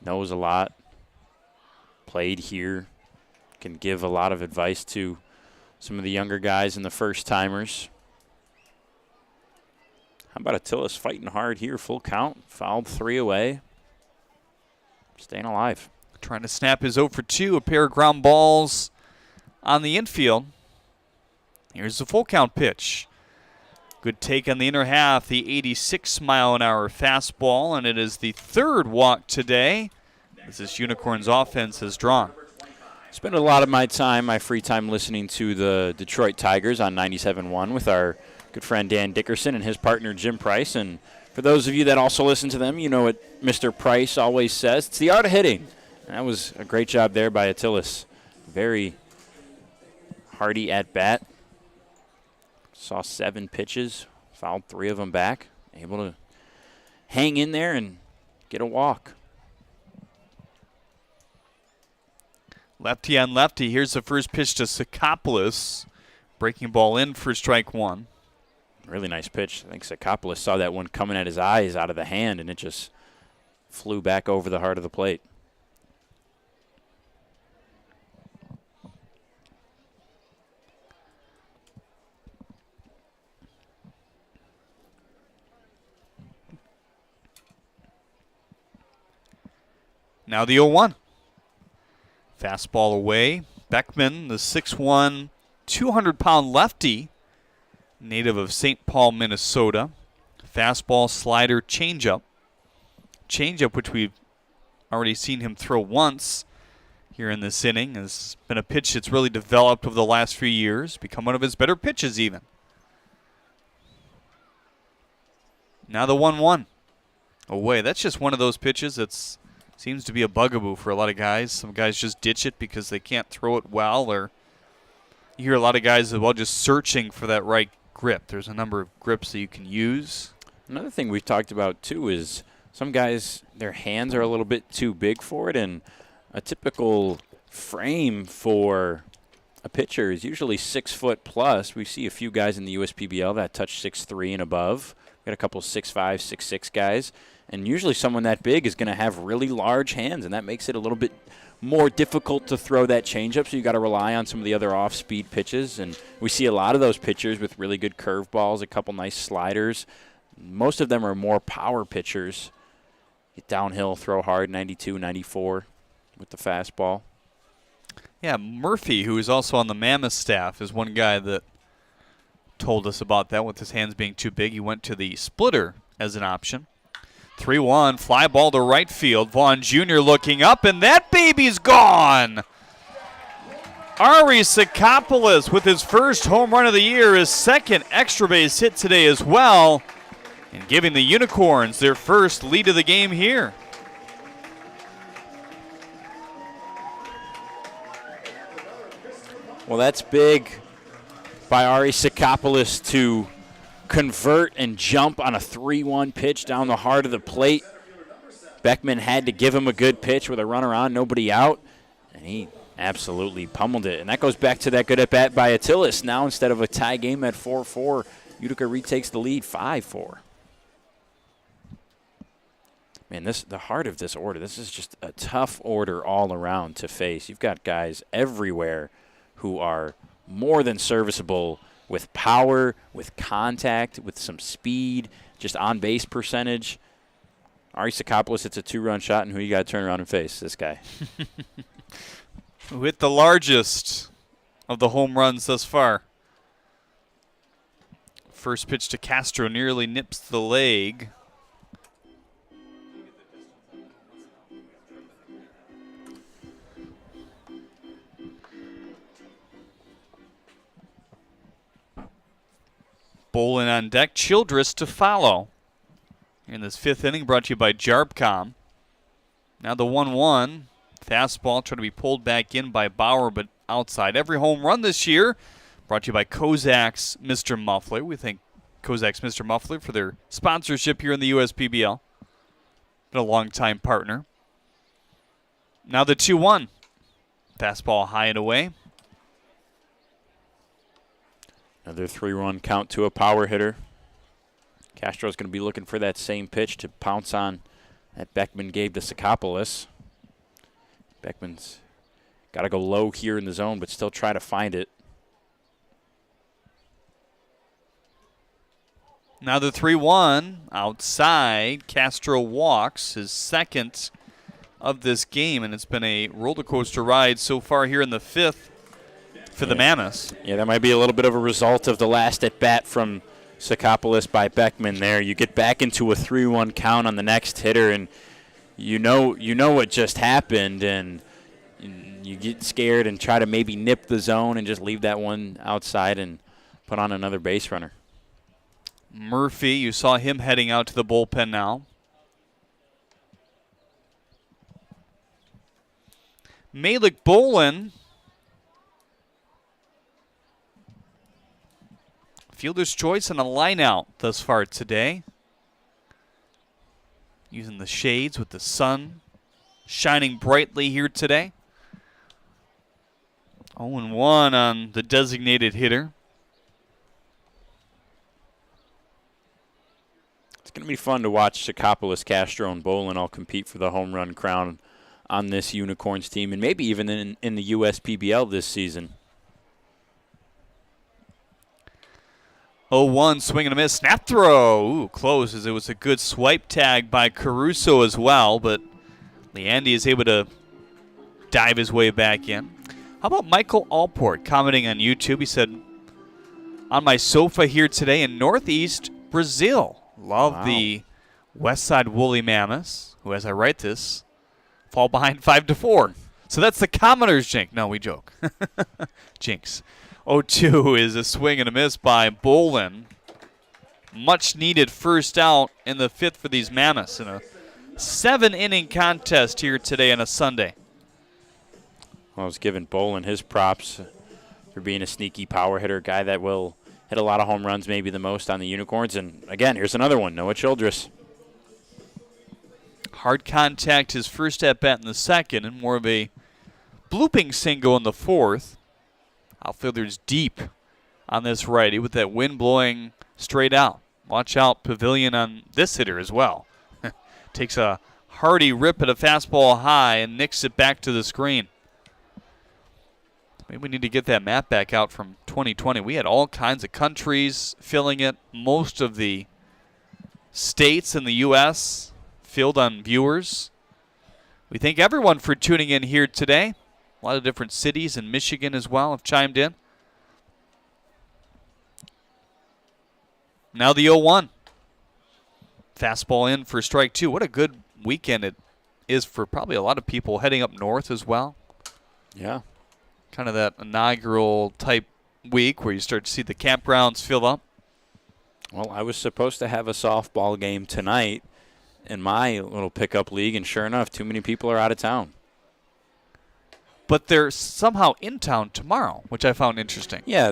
Knows a lot. Played here. Can give a lot of advice to some of the younger guys and the first-timers. How about Attila's fighting hard here? Full count. Fouled 3 away. Staying alive. Trying to snap his 0 for 2. A pair of ground balls on the infield. Here's the full count pitch. Good take on the inner half. The 86-mile-an-hour fastball, and it is the third walk today as this Unicorns offense has drawn. Spend a lot of my free time listening to the Detroit Tigers on 97.1 with our good friend Dan Dickerson and his partner Jim Price. And for those of you that also listen to them, you know what Mr. Price always says. It's the art of hitting. And that was a great job there by Attilas. Very hearty at bat. Saw 7 pitches, fouled 3 of them back. Able to hang in there and get a walk. Lefty on lefty. Here's the first pitch to Sakopoulos. Breaking ball in for strike 1. Really nice pitch. I think Sakopoulos saw that one coming at his eyes out of the hand, and it just flew back over the heart of the plate. Now the 0-1. Fastball away. Beckman, the 6'1", 200-pound lefty, native of St. Paul, Minnesota. Fastball, slider, changeup. Changeup, which we've already seen him throw once here in this inning, has been a pitch that's really developed over the last few years, become one of his better pitches even. Now the 1-1. Away. That's just one of those pitches that's seems to be a bugaboo for a lot of guys. Some guys just ditch it because they can't throw it well, or you hear a lot of guys as well just searching for that right grip. There's a number of grips that you can use. Another thing we've talked about, too, is some guys, their hands are a little bit too big for it, and a typical frame for a pitcher is usually 6 foot plus. We see a few guys in the USPBL that touch 6'3" and above. We got a couple 6'5", 6'6" guys. And usually someone that big is going to have really large hands, and that makes it a little bit more difficult to throw that changeup, so you got to rely on some of the other off-speed pitches. And we see a lot of those pitchers with really good curveballs, a couple nice sliders. Most of them are more power pitchers. Get downhill, throw hard, 92, 94 with the fastball. Yeah, Murphy, who is also on the Mammoths staff, is one guy that told us about that with his hands being too big. He went to the splitter as an option. 3-1, fly ball to right field. Vaughn Jr. looking up, and that baby's gone. Ari Sakopoulos with his first home run of the year, his second extra base hit today as well, and giving the Unicorns their first lead of the game here. Well, that's big by Ari Sakopoulos to convert and jump on a 3-1 pitch down the heart of the plate. Beckman had to give him a good pitch with a runner on, nobody out, and he absolutely pummeled it. And that goes back to that good at-bat by Attilas. Now instead of a tie game at 4-4, Utica retakes the lead 5-4. Man, the heart of this order, this is just a tough order all around to face. You've got guys everywhere who are more than serviceable with power, with contact, with some speed, just on-base percentage. Ari Sakopoulos hits a 2-run shot, and who you got to turn around and face? This guy. Who hit the largest of the home runs thus far. First pitch to Castro nearly nips the leg. Bolin on deck, Childress to follow. In this 5th inning, brought to you by Jarbcom. Now the 1-1. Fastball trying to be pulled back in by Bauer, but outside. Every home run this year brought to you by Kozak's Mr. Muffler. We thank Kozak's Mr. Muffler for their sponsorship here in the USPBL. Been a long-time partner. Now the 2-1. Fastball high and away. Another 3-run count to a power hitter. Castro's going to be looking for that same pitch to pounce on that Beckman gave to Sakopoulos. Beckman's got to go low here in the zone, but still try to find it. Now the 3-1 outside. Castro walks, his second of this game, and it's been a roller coaster ride so far here in the 5th for the Mammoths. Yeah, that might be a little bit of a result of the last at bat from Sakopoulos by Beckman there. You get back into a 3-1 count on the next hitter, and you know what just happened, and you get scared and try to maybe nip the zone and just leave that one outside and put on another base runner. Murphy, you saw him heading out to the bullpen now. Malik Bolin. Fielder's choice and a line out thus far today. Using the shades with the sun shining brightly here today. 0-1 on the designated hitter. It's going to be fun to watch Sakopoulos, Castro, and Bolin all compete for the home run crown on this Unicorns team, and maybe even in the USPBL this season. 0-1, swing and a miss, snap throw. Ooh, close, as it was a good swipe tag by Caruso as well, but Leandy is able to dive his way back in. How about Michael Allport commenting on YouTube? He said, on my sofa here today in Northeast Brazil. Love the Westside Woolly Mammoths, who, as I write this, fall behind 5-4. So that's the Commoners' jinx. No, we joke. Jinx. 0-2 is a swing and a miss by Bolin. Much needed first out in the 5th for these Mammoths in a 7-inning contest here today on a Sunday. Well, I was giving Bolin his props for being a sneaky power hitter, guy that will hit a lot of home runs, maybe the most on the Unicorns. And again, here's another one, Noah Childress. Hard contact his first at-bat in the 2nd, and more of a blooping single in the 4th. Outfielder's deep on this righty with that wind blowing straight out. Watch out, Pavilion on this hitter as well. Takes a hearty rip at a fastball high and nicks it back to the screen. Maybe we need to get that map back out from 2020. We had all kinds of countries filling it. Most of the states in the U.S. filled on viewers. We thank everyone for tuning in here today. A lot of different cities in Michigan as well have chimed in. Now the 0-1. Fastball in for strike 2. What a good weekend it is for probably a lot of people heading up north as well. Yeah. Kind of that inaugural type week where you start to see the campgrounds fill up. Well, I was supposed to have a softball game tonight in my little pickup league, and sure enough, too many people are out of town. But they're somehow in town tomorrow, which I found interesting. Yeah,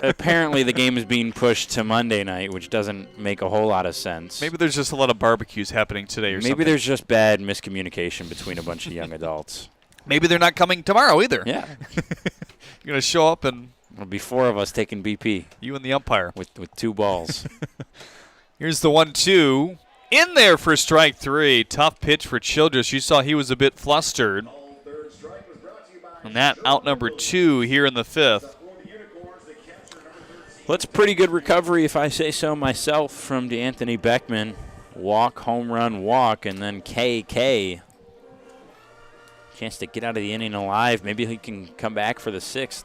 apparently the game is being pushed to Monday night, which doesn't make a whole lot of sense. Maybe there's just a lot of barbecues happening today or something. Maybe there's just bad miscommunication between a bunch of young adults. Maybe they're not coming tomorrow either. Yeah. You're going to show up and... There'll be 4 of us taking BP. You and the umpire. With 2 balls. Here's the 1-2. In there for strike 3. Tough pitch for Childress. You saw he was a bit flustered. And that out number 2 here in the 5th. Well, that's a pretty good recovery, if I say so myself, from DeAnthony Beckman. Walk, home run, walk, and then KK. Chance to get out of the inning alive. Maybe he can come back for the 6th.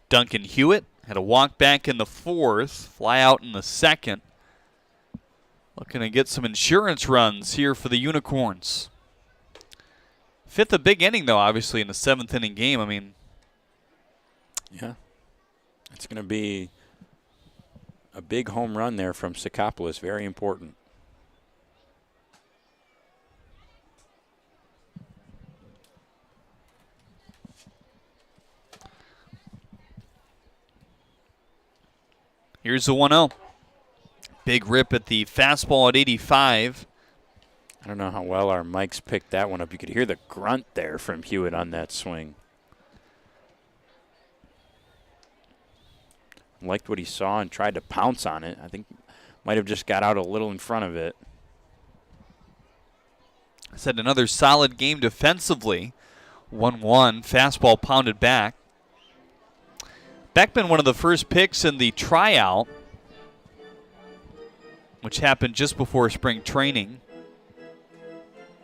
Duncan Hewitt had a walk back in the 4th, fly out in the 2nd. Looking to get some insurance runs here for the Unicorns. 5th, a big inning, though, obviously, in the 7th inning game. I mean, yeah, it's going to be a big home run there from Sikopoulos. Very important. Here's the 1-0. Big rip at the fastball at 85. I don't know how well our mics picked that one up. You could hear the grunt there from Hewitt on that swing. Liked what he saw and tried to pounce on it. I think might have just got out a little in front of it. I said another solid game defensively. 1-1, fastball pounded back. Beckman, one of the first picks in the tryout, which happened just before spring training.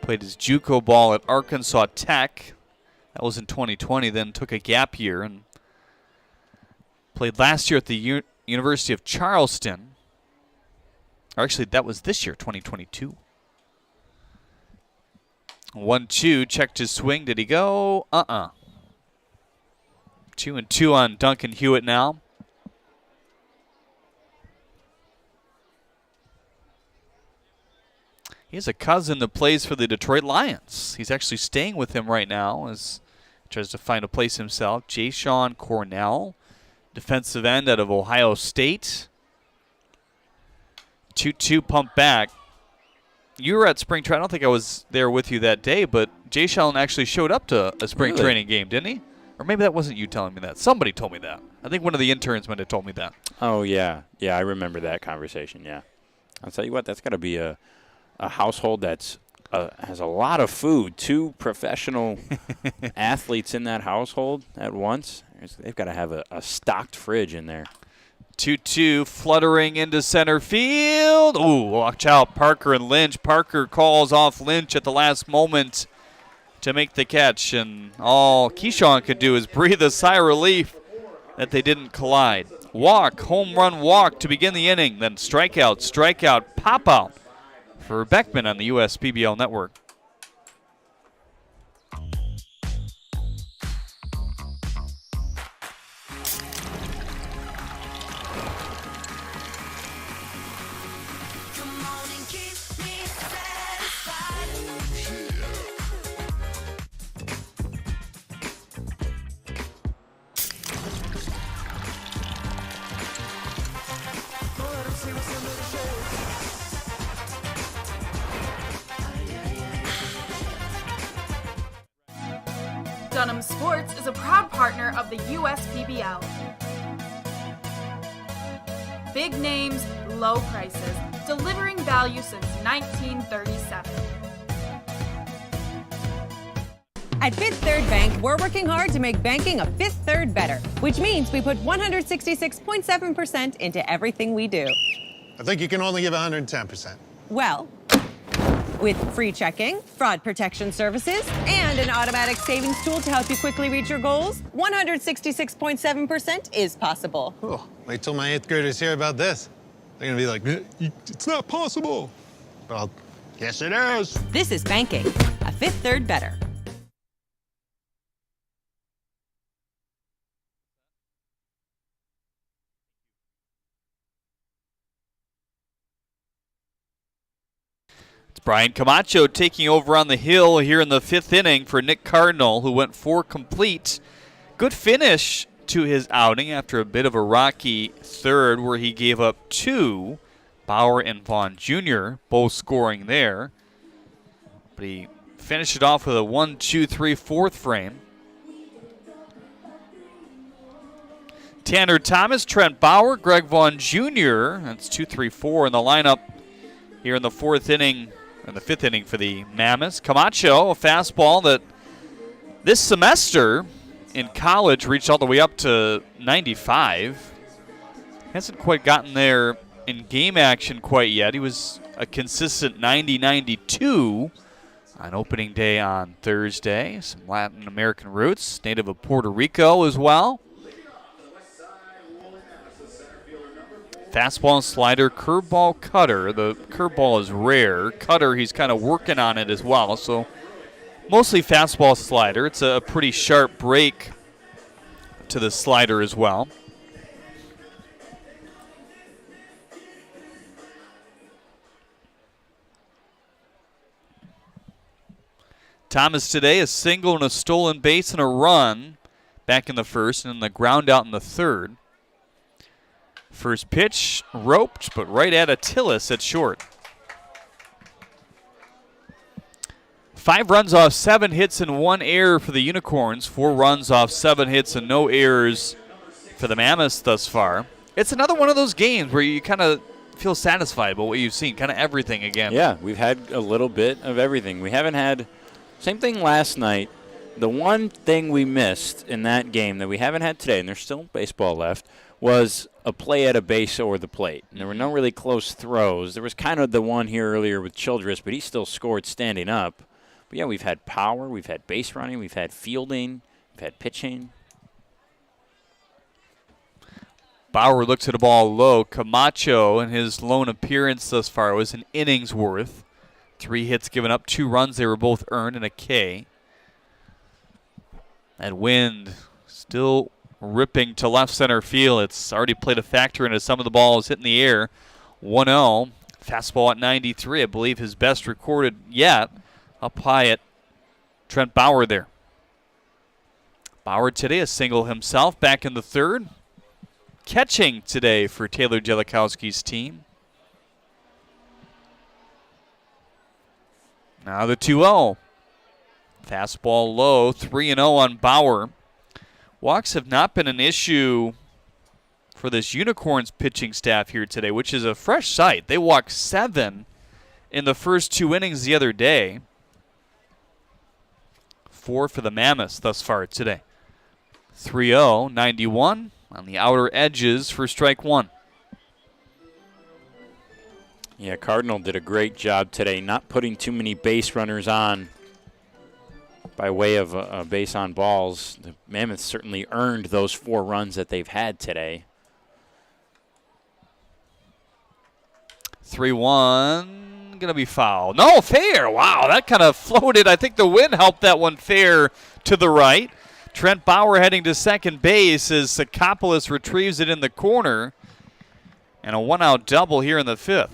Played his JUCO ball at Arkansas Tech. That was in 2020, then took a gap year and played last year at the University of Charleston. Or actually, that was this year, 2022. 1-2, checked his swing. Did he go? 2-2 on Duncan Hewitt now. He has a cousin that plays for the Detroit Lions. He's actually staying with him right now as he tries to find a place himself. Jay-Sean Cornell, defensive end out of Ohio State. 2-2 pump back. You were at spring training. I don't think I was there with you that day, but Jay-Sean actually showed up to a spring training game, didn't he? Or maybe that wasn't you telling me that. Somebody told me that. I think one of the interns might have told me that. Oh, yeah. Yeah, I remember that conversation, yeah. I'll tell you what, that's got to be a household that's has a lot of food. 2 professional athletes in that household at once. They've got to have a stocked fridge in there. 2-2, fluttering into center field. Ooh, watch out, Parker and Lynch. Parker calls off Lynch at the last moment to make the catch, and all Keyshawn could do is breathe a sigh of relief that they didn't collide. Walk, home run walk to begin the inning, then strikeout, pop out for Beckman on the USPBL network. Dunham Sports is a proud partner of the USPBL. Big names, low prices, delivering value since 1937. At Fifth Third Bank, we're working hard to make banking a Fifth Third better, which means we put 166.7% into everything we do. I think you can only give 110%. Well, with free checking, fraud protection services, and an automatic savings tool to help you quickly reach your goals, 166.7% is possible. Oh, wait till my 8th graders hear about this. They're gonna be like, it's not possible. Well, yes it is. This is banking, a Fifth Third better. Brian Camacho taking over on the hill here in the 5th inning for Nick Cardinal, who went 4 complete. Good finish to his outing after a bit of a rocky 3rd where he gave up 2. Bauer and Vaughn Jr. both scoring there. But he finished it off with a 1-2-3 4th frame. Tanner Thomas, Trent Bauer, Greg Vaughn Jr. That's 2, 3, 4 in the lineup here in the fifth inning for the Mammoths. Camacho, a fastball that this semester in college reached all the way up to 95. Hasn't quite gotten there in game action quite yet. He was a consistent 90-92 on opening day on Thursday. Some Latin American roots, native of Puerto Rico as well. Fastball, slider, curveball, cutter. The curveball is rare. Cutter, he's kind of working on it as well. So mostly fastball, slider. It's a pretty sharp break to the slider as well. Thomas today, a single and a stolen base and a run back in the first, and then the ground out in the third. First pitch, roped, but right at Attilas at short. 5 runs off 7 hits and 1 error for the Unicorns. 4 runs off 7 hits and no errors for the Mammoths thus far. It's another one of those games where you kind of feel satisfied about what you've seen, kind of everything again. Yeah, we've had a little bit of everything. We haven't had, same thing last night. The one thing we missed in that game that we haven't had today, and there's still baseball left, was a play at a base or the plate. And there were no really close throws. There was kind of the one here earlier with Childress, but he still scored standing up. But, yeah, we've had power, we've had base running, we've had fielding, we've had pitching. Bauer looks at the ball low. Camacho, in his lone appearance thus far, was an inning's worth. 3 hits given up, 2 runs. They were both earned, and a K. That wind still ripping to left center field. It's already played a factor into some of the balls hitting the air. 1-0. Fastball at 93, I believe his best recorded yet. Up high at Trent Bauer there. Bauer today a single himself back in the third. Catching today for Taylor Jellikowski's team. Now the 2-0. Fastball low, 3-0 on Bauer. Walks have not been an issue for this Unicorns pitching staff here today, which is a fresh sight. They walked 7 in the first 2 innings the other day. 4 for the Mammoths thus far today. 3-0, 91 on the outer edges for strike 1. Yeah, Cardinal did a great job today not putting too many base runners on by way of base on balls. The Mammoths certainly earned those 4 runs that they've had today. 3-1, going to be foul. No, fair. Wow, that kind of floated. I think the wind helped that one fair to the right. Trent Bauer heading to second base as Sakopoulos retrieves it in the corner. And a 1-out double here in the 5th.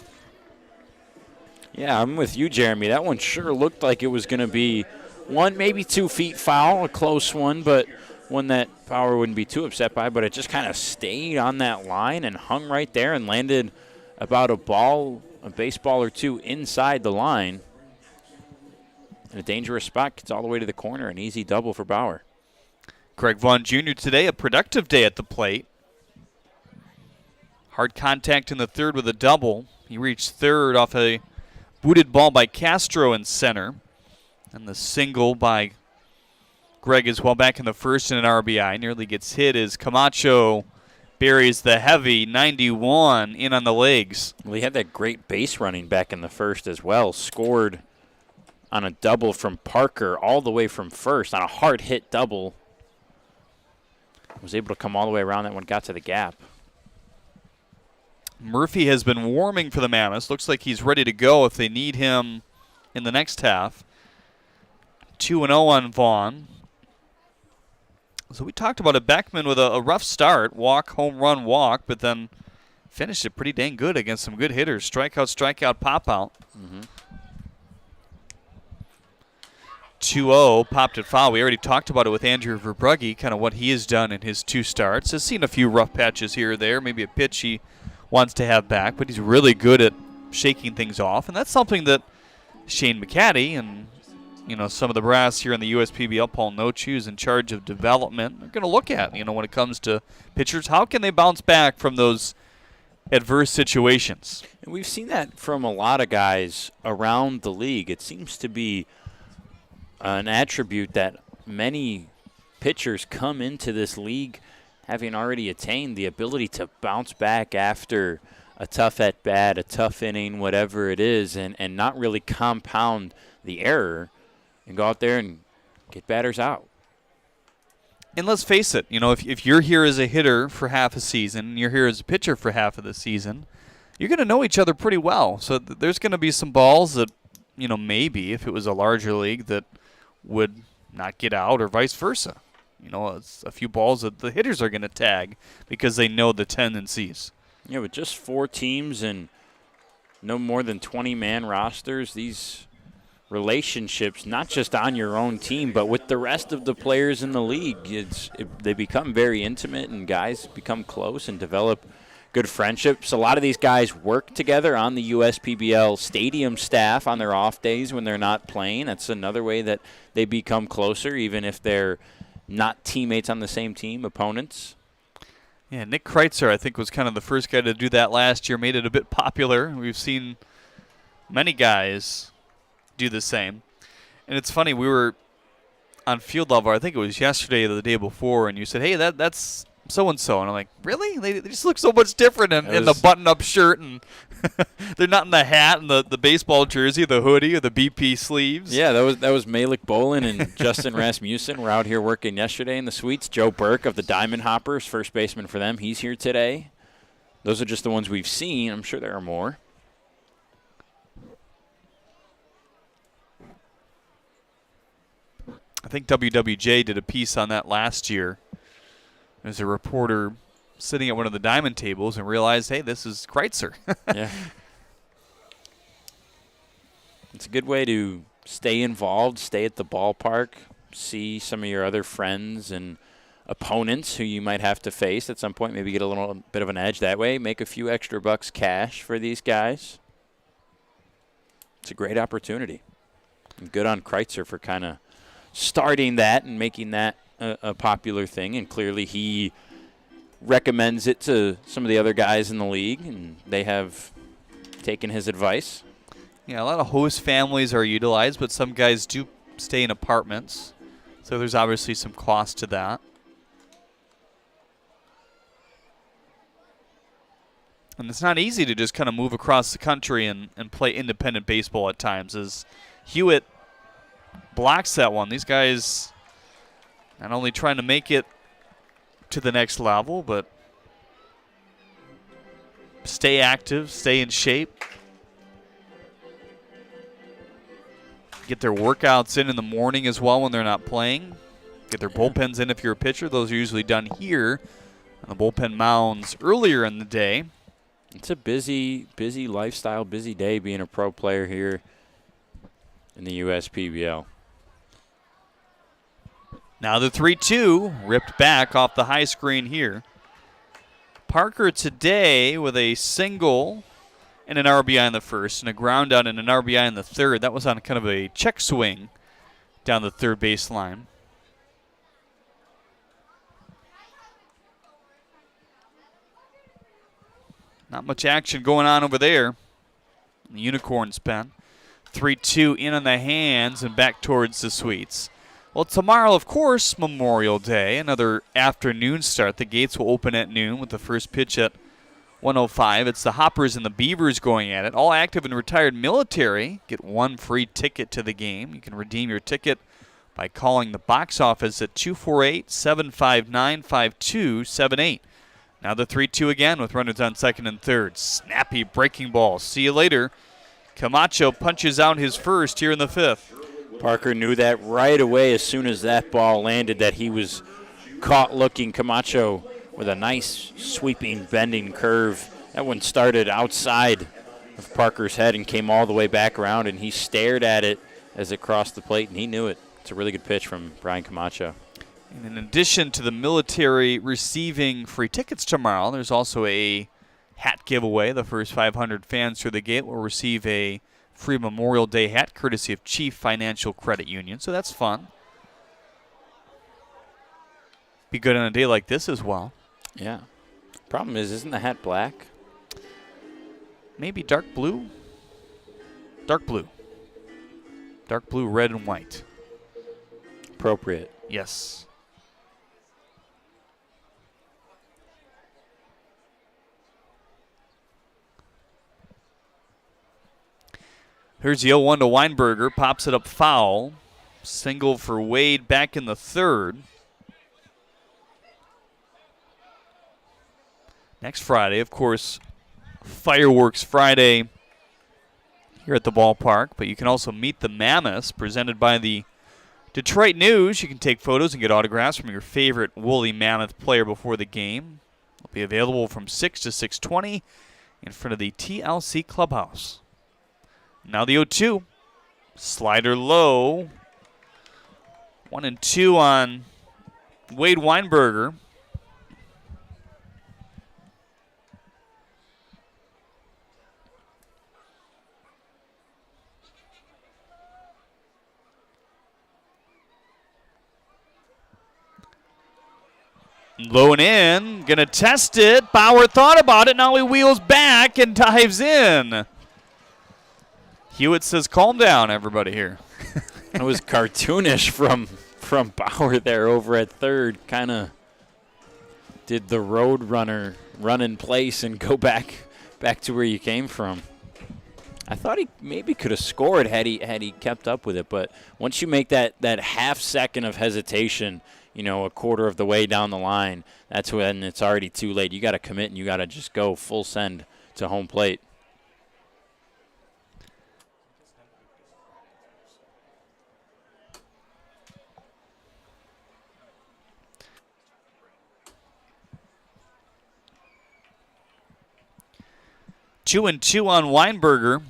Yeah, I'm with you, Jeremy. That one sure looked like it was going to be 1, maybe 2 feet foul, a close one, but one that Bauer wouldn't be too upset by. But it just kind of stayed on that line and hung right there and landed about a baseball or 2 inside the line. In a dangerous spot, gets all the way to the corner, an easy double for Bauer. Greg Vaughn Jr. today, a productive day at the plate. Hard contact in the third with a double. He reached third off a booted ball by Castro in center. And the single by Greg as well back in the first and an RBI. Nearly gets hit as Camacho buries the heavy 91 in on the legs. Well, he had that great base running back in the first as well. Scored on a double from Parker all the way from first on a hard hit double. Was able to come all the way around that one, got to the gap. Murphy has been warming for the Mammoths. Looks like he's ready to go if they need him in the next half. 2-0 on Vaughn. So we talked about it. Beckman with a rough start. Walk, home run, walk, but then finished it pretty dang good against some good hitters. Strikeout, strikeout, pop out. 2-0, popped it foul. We already talked about it with Andrew Verbrugge, kind of what he has done in his 2 starts. Has seen a few rough patches here or there, maybe a pitch he wants to have back, but he's really good at shaking things off, and that's something that Shane McCaddy and some of the brass here in the USPBL, Paul Nochu is in charge of development. They're going to look at, when it comes to pitchers, how can they bounce back from those adverse situations? And we've seen that from a lot of guys around the league. It seems to be an attribute that many pitchers come into this league having already attained the ability to bounce back after a tough at-bat, a tough inning, whatever it is, and not really compound the error and go out there and get batters out. And let's face it, if you're here as a hitter for half a season, and you're here as a pitcher for half of the season, you're going to know each other pretty well. So there's going to be some balls that, maybe if it was a larger league that would not get out or vice versa. It's a few balls that the hitters are going to tag because they know the tendencies. Yeah, with just 4 teams and no more than 20-man rosters, these relationships, not just on your own team, but with the rest of the players in the league, they become very intimate, and guys become close and develop good friendships. A lot of these guys work together on the USPBL stadium staff on their off days when they're not playing. That's another way that they become closer, even if they're not teammates on the same team, opponents. Yeah, Nick Kreitzer, I think, was kind of the first guy to do that last year, made it a bit popular. We've seen many guys do the same. And it's funny, we were on Field Level, I think it was yesterday or the day before, and you said, hey, that's so-and-so. And I'm like, really? They just look so much different in the button-up shirt, and they're not in the hat and the baseball jersey, the hoodie, or the BP sleeves. Yeah, that was Malik Bolin and Justin Rasmussen were out here working yesterday in the suites. Joe Burke of the Diamond Hoppers, first baseman for them, he's here today. Those are just the ones we've seen. I'm sure there are more. I think WWJ did a piece on that last year. There's a reporter sitting at one of the diamond tables and realized, hey, this is Kreitzer. Yeah. It's a good way to stay involved, stay at the ballpark, see some of your other friends and opponents who you might have to face at some point, maybe get a little bit of an edge that way, make a few extra bucks cash for these guys. It's a great opportunity. And good on Kreitzer for kind of starting that and making that a popular thing, and clearly he recommends it to some of the other guys in the league, and they have taken his advice. Yeah, a lot of host families are utilized, but some guys do stay in apartments, so there's obviously some cost to that. And it's not easy to just kind of move across the country and play independent baseball at times, as Hewitt blocks that one. These guys not only trying to make it to the next level, but stay active, stay in shape, get their workouts in the morning as well when they're not playing, get their bullpens in if you're a pitcher. Those are usually done here on the bullpen mounds earlier in the day. It's a busy lifestyle, busy day being a pro player here in the USPBL. Now the 3-2 ripped back off the high screen here. Parker today with a single and an RBI in the first and a ground out and an RBI in the third. That was on kind of a check swing down the third baseline. Not much action going on over there in the Unicorns pen. 3-2 in on the hands and back towards the suites. Well, tomorrow, of course, Memorial Day, another afternoon start. The gates will open at noon with the first pitch at 1:05. It's the Hoppers and the Beavers going at it. All active and retired military get one free ticket to the game. You can redeem your ticket by calling the box office at 248-759-5278. Now the 3-2 again with runners on second and third. Snappy breaking ball. See you later. Camacho punches out his first here in the fifth. Parker knew that right away as soon as that ball landed that he was caught looking. Camacho with a nice sweeping bending curve. That one started outside of Parker's head and came all the way back around, and he stared at it as it crossed the plate, and he knew it. It's a really good pitch from Brian Camacho. And in addition to the military receiving free tickets tomorrow, there's also a hat giveaway. The first 500 fans through the gate will receive a free Memorial Day hat courtesy of Chief Financial Credit Union, so that's fun. Be good on a day like this as well. Yeah. Problem is, isn't the hat black? Maybe dark blue? Dark blue. Dark blue, red, and white. Appropriate. Yes. Here's the 0-1 to Weinberger. Pops it up foul. Single for Wade back in the third. Next Friday, of course, Fireworks Friday here at the ballpark. But you can also meet the Mammoths, presented by the Detroit News. You can take photos and get autographs from your favorite woolly Mammoth player before the game. It'll be available from 6 to 6:20 in front of the TLC Clubhouse. Now the 0-2. Slider low. 1-2 on Wade Weinberger. Low and in. Gonna test it. Bauer thought about it. Now he wheels back and dives in. Hewitt says, calm down, everybody here. It was cartoonish from Bauer there over at third. Kind of did the road runner run in place and go back to where you came from. I thought he maybe could have scored had he kept up with it, but once you make that half second of hesitation, a quarter of the way down the line, that's when it's already too late. You got to commit and you got to just go full send to home plate. Two and two on Weinberger.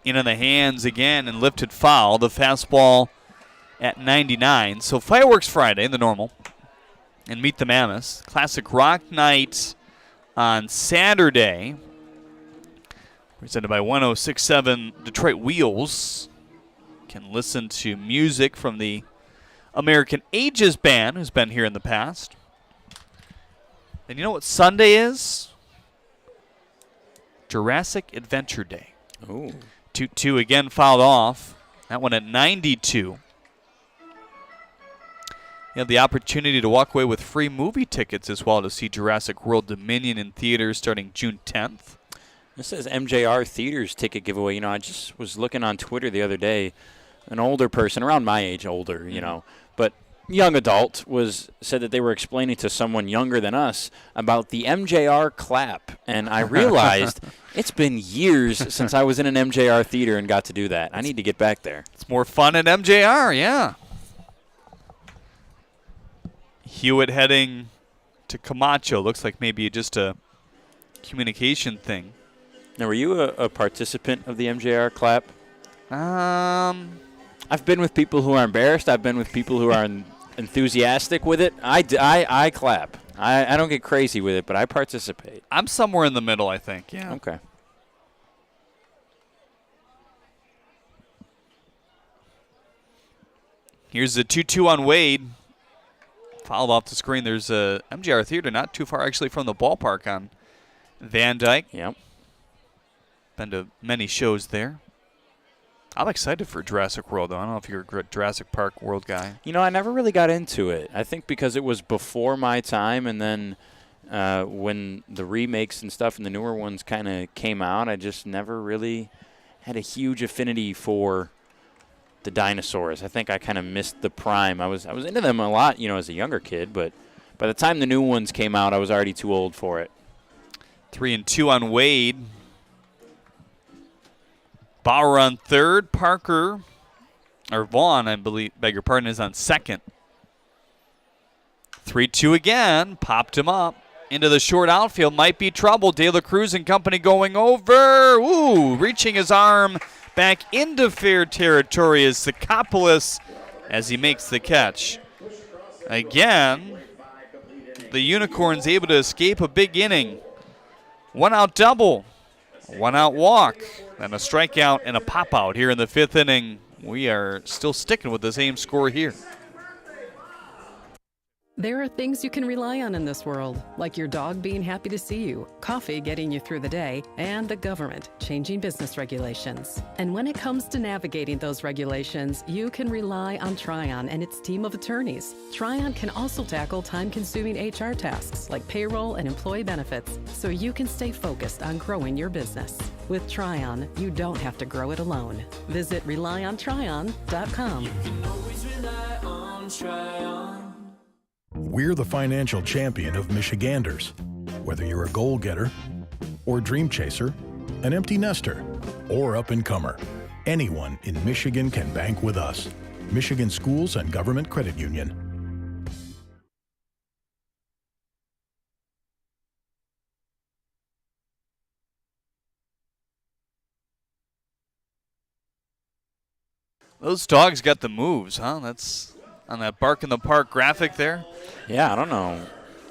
In on the hands again and lifted foul. The fastball at 99. So Fireworks Friday, the normal. And meet the Mammoths. Classic Rock Night on Saturday. Presented by 1067 Detroit Wheels. Can listen to music from the American Ages Band, who's been here in the past. And you know what Sunday is? Jurassic Adventure Day. Ooh. 2-2 again fouled off. That one at 92. You have the opportunity to walk away with free movie tickets as well to see Jurassic World Dominion in theaters starting June 10th. This says MJR Theaters ticket giveaway. I just was looking on Twitter the other day. An older person, around my age, older, but young adult, said that they were explaining to someone younger than us about the MJR clap. And I realized it's been years since I was in an MJR theater and got to do that. I need to get back there. It's more fun at MJR, yeah. Hewitt heading to Camacho. Looks like maybe just a communication thing. Now, were you a participant of the MJR clap? I've been with people who are embarrassed. I've been with people who are enthusiastic with it. I clap. I don't get crazy with it, but I participate. I'm somewhere in the middle, I think. Yeah. Okay. Here's the 2-2 on Wade. Fouled off the screen. There's a MJR Theater not too far actually from the ballpark on Van Dyke. Yep. Been to many shows there. I'm excited for Jurassic World, though. I don't know if you're a Jurassic Park World guy. I never really got into it. I think because it was before my time, and then when the remakes and stuff and the newer ones kind of came out, I just never really had a huge affinity for the dinosaurs. I think I kind of missed the prime. I was into them a lot, as a younger kid, but by the time the new ones came out, I was already too old for it. 3-2 on Wade. Bauer on third. Vaughn, I beg your pardon, is on second. 3-2 again. Popped him up into the short outfield. Might be trouble. De La Cruz and company going over. Ooh, reaching his arm back into fair territory is Sikopoulos as he makes the catch. Again, the Unicorns able to escape a big inning. One out double. 1-out walk, and a strikeout and a pop-out here in the 5th inning. We are still sticking with the same score here. There are things you can rely on in this world, like your dog being happy to see you, coffee getting you through the day, and the government changing business regulations. And when it comes to navigating those regulations, you can rely on Tryon and its team of attorneys. Tryon can also tackle time-consuming HR tasks like payroll and employee benefits, so you can stay focused on growing your business. With Tryon, you don't have to grow it alone. Visit RelyOnTryon.com. We're the financial champion of Michiganders. Whether you're a goal-getter or dream chaser, an empty nester or up-and-comer, anyone in Michigan can bank with us. Michigan Schools and Government Credit Union. Those dogs got the moves, huh? That's on that Bark in the Park graphic there. Yeah, I don't know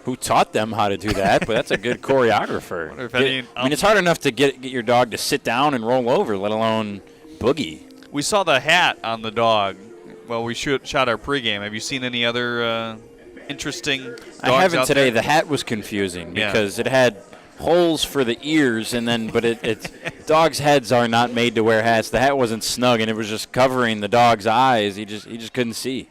who taught them how to do that, but that's a good choreographer. It's hard enough to get your dog to sit down and roll over, let alone boogie. We saw the hat on the dog. Well, we shot our pregame. Have you seen any other interesting dogs I haven't out today. there? The hat was confusing because it had holes for the ears, and then it's dogs' heads are not made to wear hats. The hat wasn't snug, and it was just covering the dog's eyes. He just couldn't see.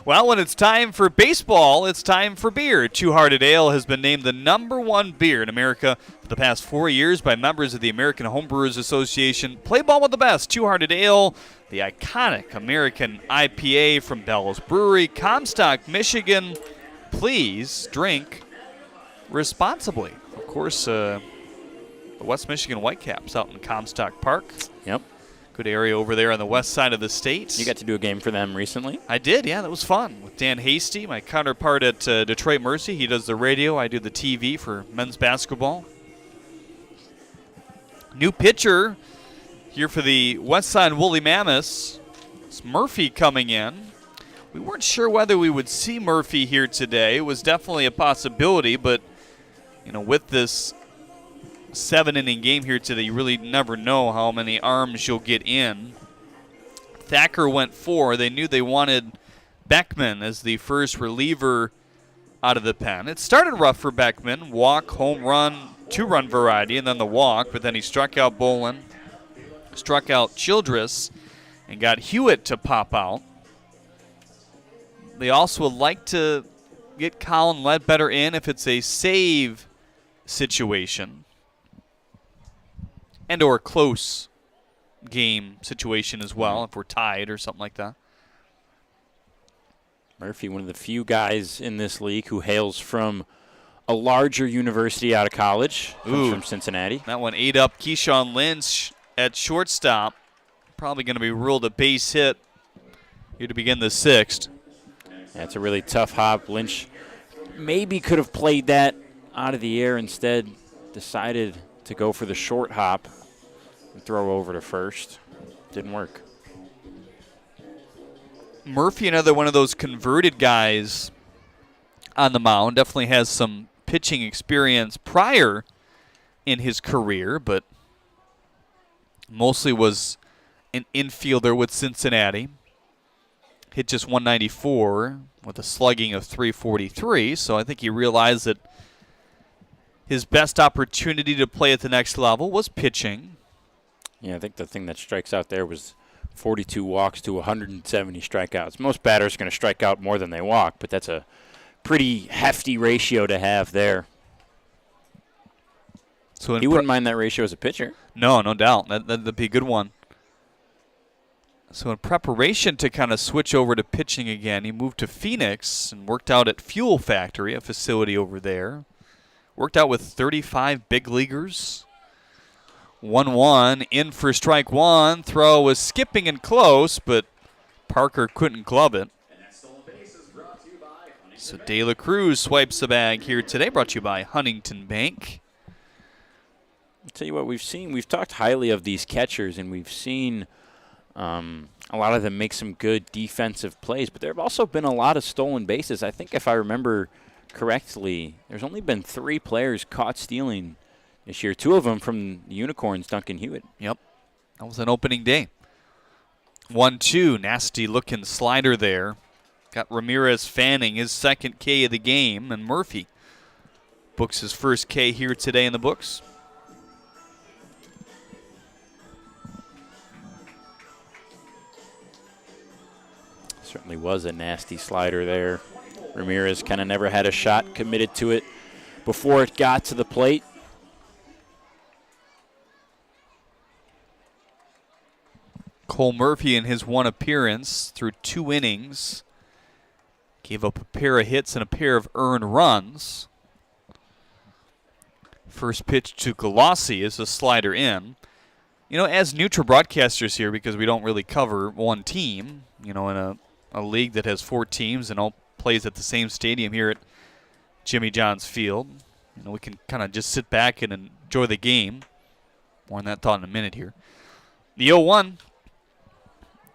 Well, when it's time for baseball, it's time for beer. Two Hearted Ale has been named the #1 beer in America for the past 4 years by members of the American Homebrewers Association. Play ball with the best. Two Hearted Ale, the iconic American IPA from Bell's Brewery, Comstock, Michigan. Please drink responsibly. Of course, the West Michigan Whitecaps out in Comstock Park. Yep. Good area over there on the west side of the state. You got to do a game for them recently? I did, yeah. That was fun. With Dan Hasty, my counterpart at Detroit Mercy. He does the radio. I do the TV for men's basketball. New pitcher here for the Westside Woolly Mammoths. It's Murphy coming in. We weren't sure whether we would see Murphy here today. It was definitely a possibility, but with this 7-inning game here today, you really never know how many arms you'll get in. Thacker went 4. They knew they wanted Beckman as the first reliever out of the pen. It started rough for Beckman. Walk, home run, 2-run variety, and then the walk. But then he struck out Bolin, struck out Childress, and got Hewitt to pop out. They also would like to get Colin Ledbetter in if it's a save situation and or close game situation as well, if we're tied or something like that. Murphy, one of the few guys in this league who hails from a larger university out of college, from Cincinnati. That one ate up Keyshawn Lynch at shortstop. Probably going to be ruled a base hit here to begin the 6th. Yeah, it's a really tough hop. Lynch maybe could have played that out of the air, instead decided to go for the short hop and throw over to first. Didn't work. Murphy, another one of those converted guys on the mound, definitely has some pitching experience prior in his career, but mostly was an infielder with Cincinnati. Hit just 194 with a slugging of 343, so I think he realized that his best opportunity to play at the next level was pitching. Yeah, I think the thing that strikes out there was 42 walks to 170 strikeouts. Most batters are going to strike out more than they walk, but that's a pretty hefty ratio to have there. So he wouldn't mind that ratio as a pitcher. No, no doubt. That'd be a good one. So in preparation to kind of switch over to pitching again, he moved to Phoenix and worked out at Fuel Factory, a facility over there. Worked out with 35 big leaguers. 1-1, in for strike one. Throw was skipping and close, but Parker couldn't glove it. So De La Cruz swipes the bag here today, brought to you by Huntington Bank. I'll tell you what, we've talked highly of these catchers, and we've seen a lot of them make some good defensive plays, but there have also been a lot of stolen bases. I think if I remember correctly, there's only been 3 players caught stealing this year. 2 of them from the Unicorns, Duncan Hewitt. Yep. That was an opening day. 1-2, nasty-looking slider there. Got Ramirez fanning his second K of the game, and Murphy books his first K here today in the books. Certainly was a nasty slider there. Ramirez kind of never had a shot committed to it before it got to the plate. Cole Murphy in his one appearance through 2 innings gave up a pair of hits and a pair of earned runs. First pitch to Galassi is a slider in. You know, as neutral broadcasters here, because we don't really cover one team, you know, in a league that has 4 teams and all plays at the same stadium here at Jimmy John's Field, you know, we can kind of just sit back and enjoy the game. More on that thought in a minute here. The 0-1,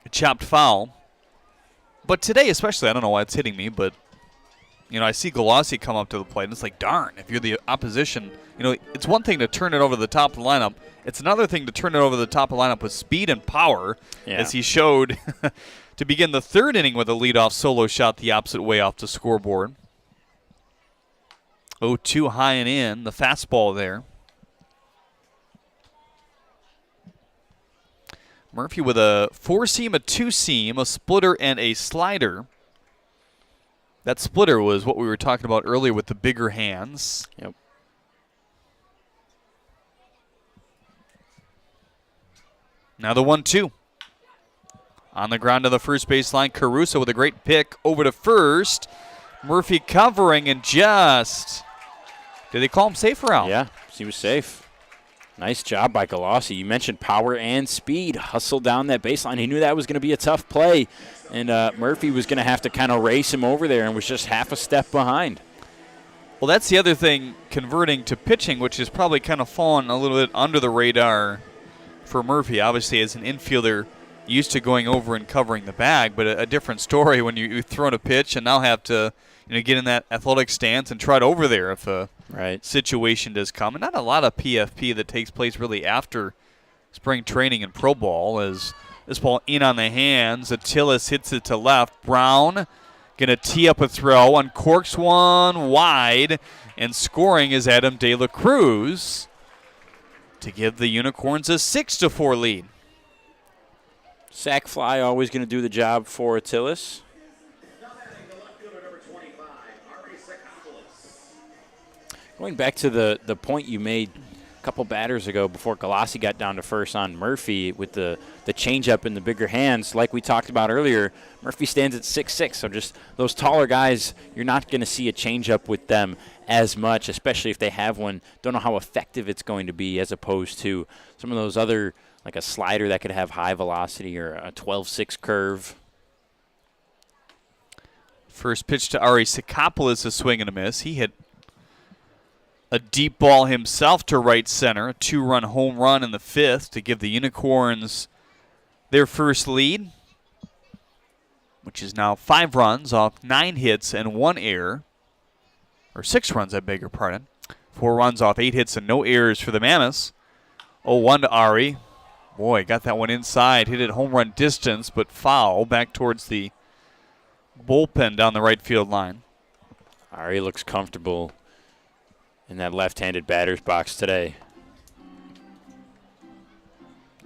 a chopped foul. But today especially, I don't know why it's hitting me, but, you know, I see Galassi come up to the plate, and it's like, darn, if you're the opposition, you know, it's one thing to turn it over the top of the lineup. It's another thing to turn it over the top of the lineup with speed and power, as he showed to begin the 3rd inning with a leadoff solo shot the opposite way off the scoreboard. 0-2 high and in, the fastball there. Murphy with a 4-seam, a 2-seam, a splitter, and a slider. That splitter was what we were talking about earlier with the bigger hands. Yep. Now the 1-2. On the ground to the first baseline, Caruso with a great pick over to first. Murphy covering and just... Did they call him safe or out? Yeah, he was safe. Nice job by Galassi. You mentioned power and speed. Hustled down that baseline. He knew that was going to be a tough play, and Murphy was going to have to kind of race him over there and was just half a step behind. Well, that's the other thing, converting to pitching, which is probably kind of fallen a little bit under the radar for Murphy. Obviously, as an infielder, used to going over and covering the bag, but a different story when you throw in a pitch and now have to, you know, get in that athletic stance and trot over there if a situation does come. And not a lot of PFP that takes place really after spring training and pro ball. As this ball in on the hands, Attilas hits it to left. Brown going to tee up a throw, uncorks one wide, and scoring is Adam De La Cruz to give the Unicorns a 6-4 lead. Sack fly always going to do the job for Attilas. Going back to the point you made a couple batters ago before Galassi got down to first on Murphy with the changeup and the bigger hands, like we talked about earlier, Murphy stands at 6'6", so just those taller guys, you're not going to see a changeup with them as much, especially if they have one. Don't know how effective it's going to be as opposed to some of those other, like a slider that could have high velocity or a 12-6 curve. First pitch to Ari Sikopoulos, a swing and a miss. He hit a deep ball himself to right center, a 2-run home run in the 5th to give the Unicorns their first lead, which is now 5 runs off 9 hits and 1 error. Or 6 runs, I beg your pardon. 4 runs off 8 hits and no errors for the Mammoths. 0-1 to Ari. Boy, got that one inside. Hit it home run distance, but foul back towards the bullpen down the right field line. Ari looks comfortable in that left-handed batter's box today.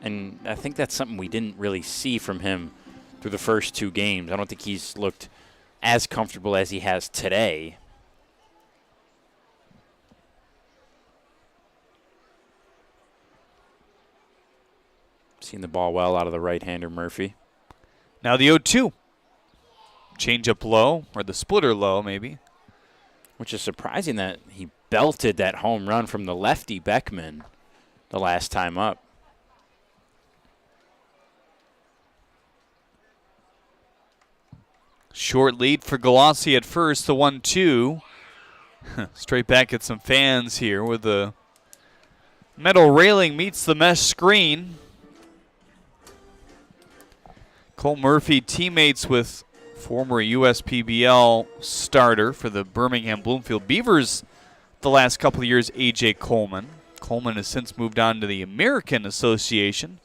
And I think that's something we didn't really see from him through the first 2 games. I don't think he's looked as comfortable as he has today. Seeing the ball well out of the right-hander, Murphy. Now the 0-2. Change up low, or the splitter low, maybe. Which is surprising that he belted that home run from the lefty Beckman the last time up. Short lead for Galassi at first, the 1-2. Straight back at some fans here with the metal railing meets the mesh screen. Cole Murphy teammates with former USPBL starter for the Birmingham Bloomfield Beavers the last couple of years, A.J. Coleman. Coleman has since moved on to the American Association,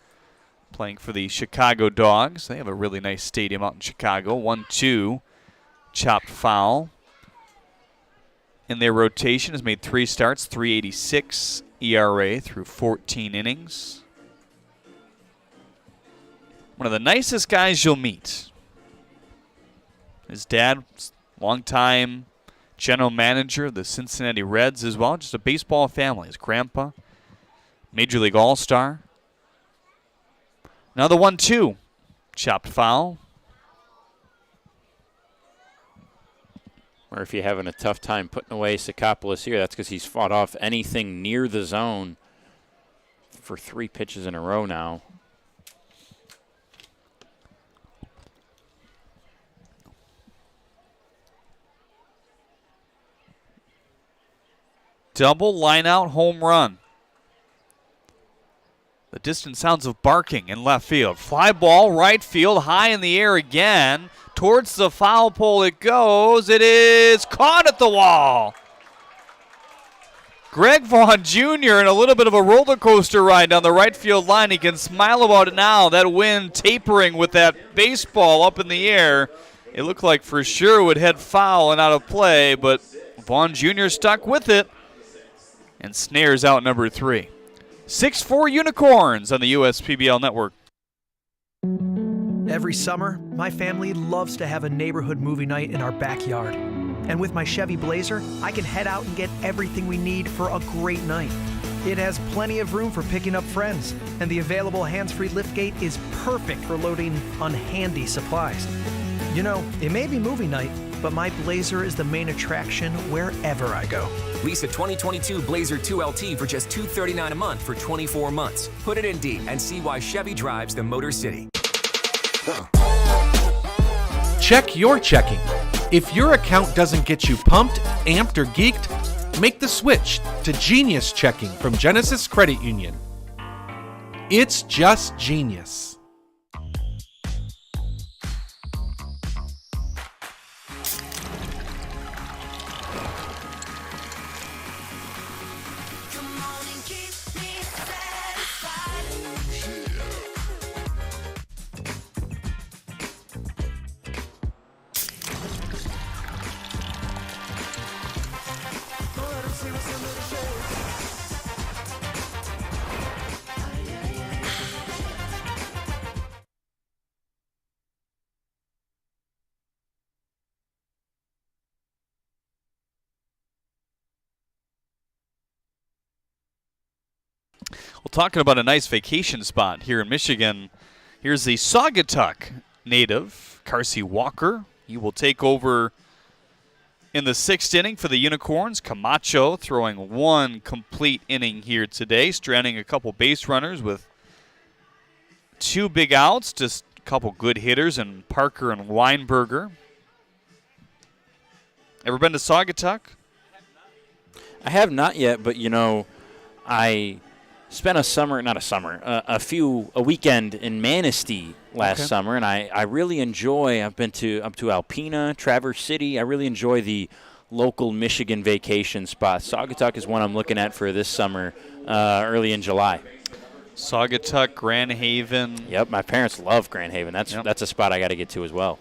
playing for the Chicago Dogs. They have a really nice stadium out in Chicago. 1-2, chopped foul. In their rotation has made 3 starts, 3.86 ERA through 14 innings. One of the nicest guys you'll meet. His dad, longtime general manager of the Cincinnati Reds as well. Just a baseball family. His grandpa, Major League All-Star. Now the 1-2, chopped foul. Or if you're having a tough time putting away Sakopoulos here, that's because he's fought off anything near the zone for 3 pitches in a row now. Double line-out home run. The distant sounds of barking in left field. Fly ball, right field, high in the air again. Towards the foul pole it goes. It is caught at the wall. Greg Vaughn Jr. in a little bit of a roller coaster ride down the right field line. He can smile about it now. That wind tapering with that baseball up in the air. It looked like for sure it would head foul and out of play, but Vaughn Jr. stuck with it and snares out number 3. 6-4 Unicorns on the USPBL network. Every summer, my family loves to have a neighborhood movie night in our backyard. And with my Chevy Blazer, I can head out and get everything we need for a great night. It has plenty of room for picking up friends, and the available hands-free liftgate is perfect for loading unhandy supplies. You know, it may be movie night, but my Blazer is the main attraction wherever I go. Lease a 2022 Blazer 2LT for just $239 a month for 24 months. Put it in D and see why Chevy drives the Motor City. Check your checking. If your account doesn't get you pumped, amped, or geeked, make the switch to Genius Checking from Genesis Credit Union. It's just genius. Well, talking about a nice vacation spot here in Michigan, here's the Saugatuck native, Carsey Walker. He will take over in the 6th inning for the Unicorns. Camacho throwing 1 complete inning here today, stranding a couple base runners with 2 big outs, just a couple good hitters, and Parker and Weinberger. Ever been to Saugatuck? I have not yet, but you know, I spent a weekend in Manistee last summer, and I really enjoy. I've been to Alpena, Traverse City. I really enjoy the local Michigan vacation spots. Saugatuck is one I'm looking at for this summer, early in July. Saugatuck, Grand Haven. Yep, my parents love Grand Haven. That's a spot I got to get to as well.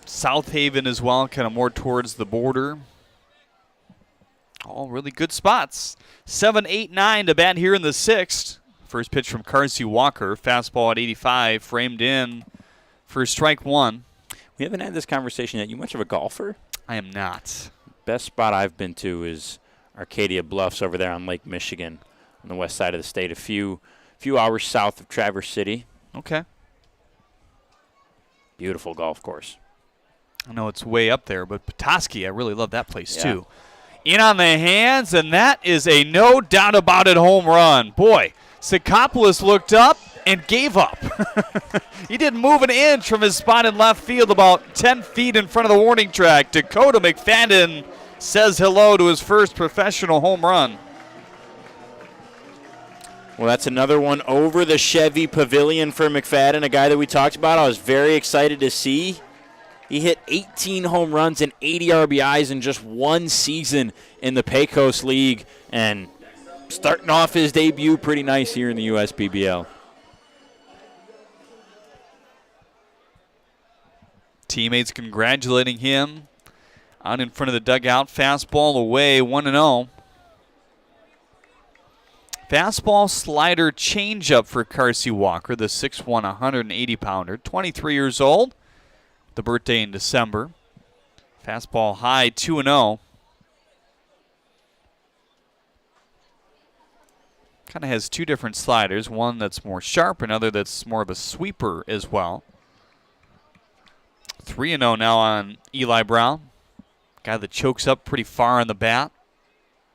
South Haven as well, kind of more towards the border. All really good spots. 7-8-9 to bat here in the 6th. First pitch from Carsey Walker. Fastball at 85, framed in for strike 1. We haven't had this conversation yet. You much of a golfer? I am not. Best spot I've been to is Arcadia Bluffs over there on Lake Michigan on the west side of the state, a few hours south of Traverse City. Okay. Beautiful golf course. I know it's way up there, but Petoskey, I really love that place too. In on the hands, and that is a no doubt about it home run. Boy, Sakopoulos looked up and gave up. He didn't move an inch from his spot in left field, about 10 feet in front of the warning track. Dakota McFadden says hello to his first professional home run. Well, that's another one over the Chevy Pavilion for McFadden, a guy that we talked about. I was very excited to see. He hit 18 home runs and 80 RBIs in just one season in the Pecos League, and starting off his debut pretty nice here in the USPBL. Teammates congratulating him. Out in front of the dugout, fastball away, 1-0. Fastball, slider, changeup for Carsey Walker, the 6'1", 180-pounder, 23 years old. The birthday in December. Fastball high, 2-0. Kind of has two different sliders, one that's more sharp, another that's more of a sweeper as well. 3-0 now on Eli Brown. Guy that chokes up pretty far on the bat.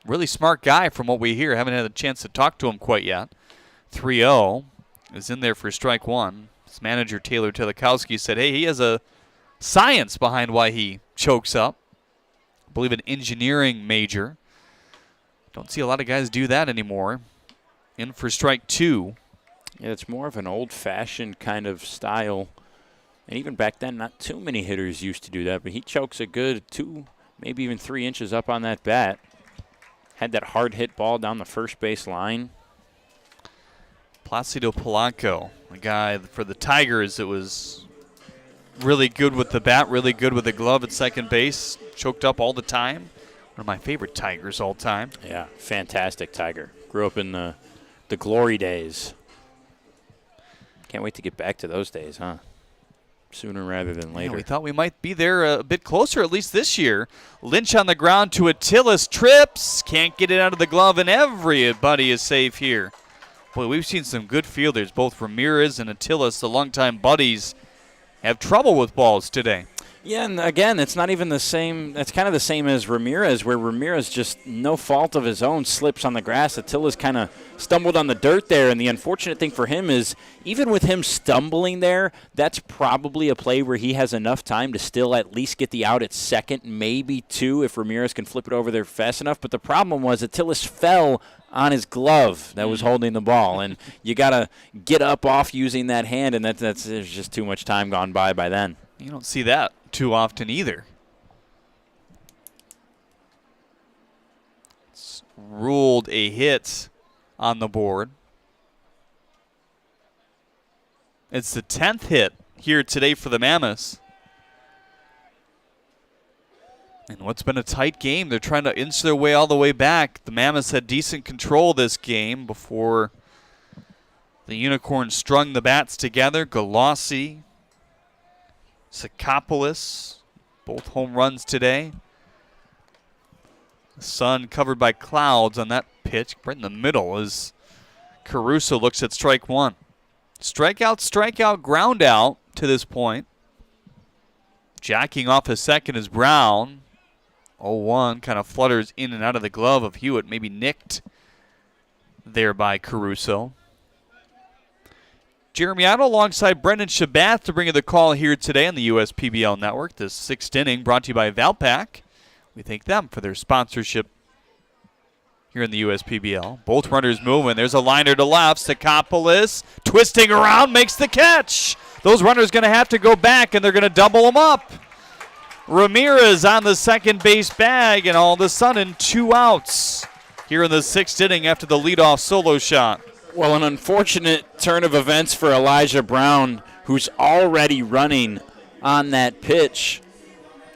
Really smart guy from what we hear. Haven't had a chance to talk to him quite yet. 3-0 is in there for strike one. His manager, Taylor Telikowski, said, hey, he has a science behind why he chokes up. I believe an engineering major. Don't see a lot of guys do that anymore. In for strike two. Yeah, it's more of an old-fashioned kind of style. And even back then, not too many hitters used to do that. But he chokes a good 2, maybe even 3 inches up on that bat. Had that hard hit ball down the first base line. Placido Polanco, a guy for the Tigers that was really good with the bat, really good with the glove at second base. Choked up all the time. One of my favorite Tigers all time. Yeah, fantastic Tiger. Grew up in the glory days. Can't wait to get back to those days, huh? Sooner rather than later. Yeah, we thought we might be there a bit closer, at least this year. Lynch on the ground to Attilas, trips. Can't get it out of the glove, and everybody is safe here. Boy, we've seen some good fielders. Both Ramirez and Attilas, the longtime buddies, have trouble with balls today. Yeah, and again, it's not even the same. That's kind of the same as Ramirez, where Ramirez just no fault of his own slips on the grass. Attila's kind of stumbled on the dirt there, and the unfortunate thing for him is even with him stumbling there, that's probably a play where he has enough time to still at least get the out at second, maybe two if Ramirez can flip it over there fast enough. But the problem was Attilas fell on his glove that was holding the ball, and you got to get up off using that hand, and there's just too much time gone by then. You don't see that too often either. It's ruled a hit on the board. It's the 10th hit here today for the Mammoths. And what's been a tight game, they're trying to inch their way all the way back. The Mammoths had decent control this game before the Unicorns strung the bats together. Galassi, Sakopoulos, both home runs today. The sun covered by clouds on that pitch. Right in the middle as Caruso looks at strike one. Strikeout, ground out to this point. Jacking off his second is Brown. 0-1 kind of flutters in and out of the glove of Hewitt, maybe nicked there by Caruso. Jeremy Otto alongside Brendan Shabath to bring you the call here today on the USPBL Network. The sixth inning brought to you by Valpak. We thank them for their sponsorship here in the USPBL. Both runners moving. There's a liner to left. Sakopoulos twisting around, makes the catch. Those runners going to have to go back, and they're going to double them up. Ramirez on the second base bag, and all of a sudden 2 outs here in the sixth inning after the leadoff solo shot. Well, an unfortunate turn of events for Elijah Brown, who's already running on that pitch.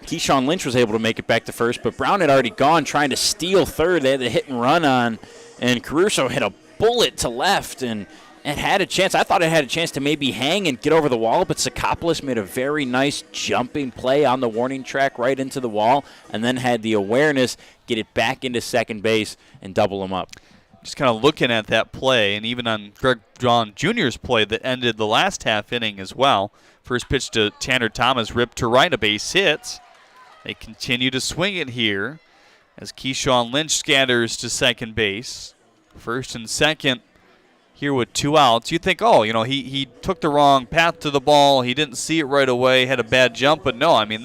Keyshawn Lynch was able to make it back to first, but Brown had already gone trying to steal third. They had the hit and run on, and Caruso hit a bullet to left and had a chance. I thought it had a chance to maybe hang and get over the wall, but Sakopoulos made a very nice jumping play on the warning track right into the wall and then had the awareness, get it back into second base and double him up. Just kind of looking at that play, and even on Greg John Jr.'s play that ended the last half inning as well. First pitch to Tanner Thomas, ripped to right, a base hit. They continue to swing it here as Keyshawn Lynch scatters to second base. First and second here with 2 outs. You think, oh, he took the wrong path to the ball. He didn't see it right away, had a bad jump. But no, I mean,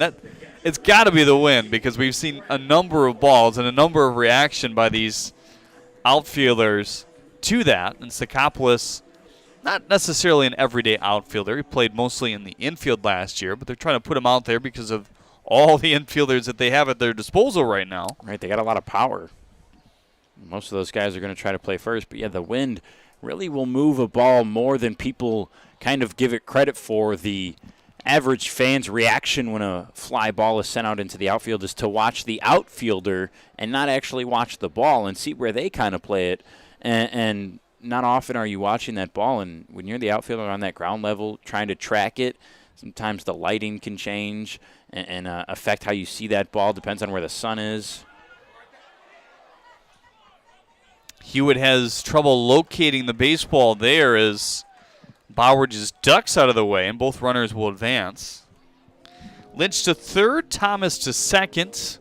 it's got to be the win because we've seen a number of balls and a number of reaction by these outfielders to that. And Sakopoulos not necessarily an everyday outfielder. He played mostly in the infield last year, but they're trying to put him out there because of all the infielders that they have at their disposal right now. Right, they got a lot of power. Most of those guys are going to try to play first, but yeah, the wind really will move a ball more than people kind of give it credit for. The average fan's reaction when a fly ball is sent out into the outfield is to watch the outfielder and not actually watch the ball and see where they kind of play it. And not often are you watching that ball, and when you're the outfielder on that ground level trying to track it, sometimes the lighting can change and affect how you see that ball. Depends on where the sun is. Hewitt has trouble locating the baseball there as Bauer just ducks out of the way, and both runners will advance. Lynch to third, Thomas to second.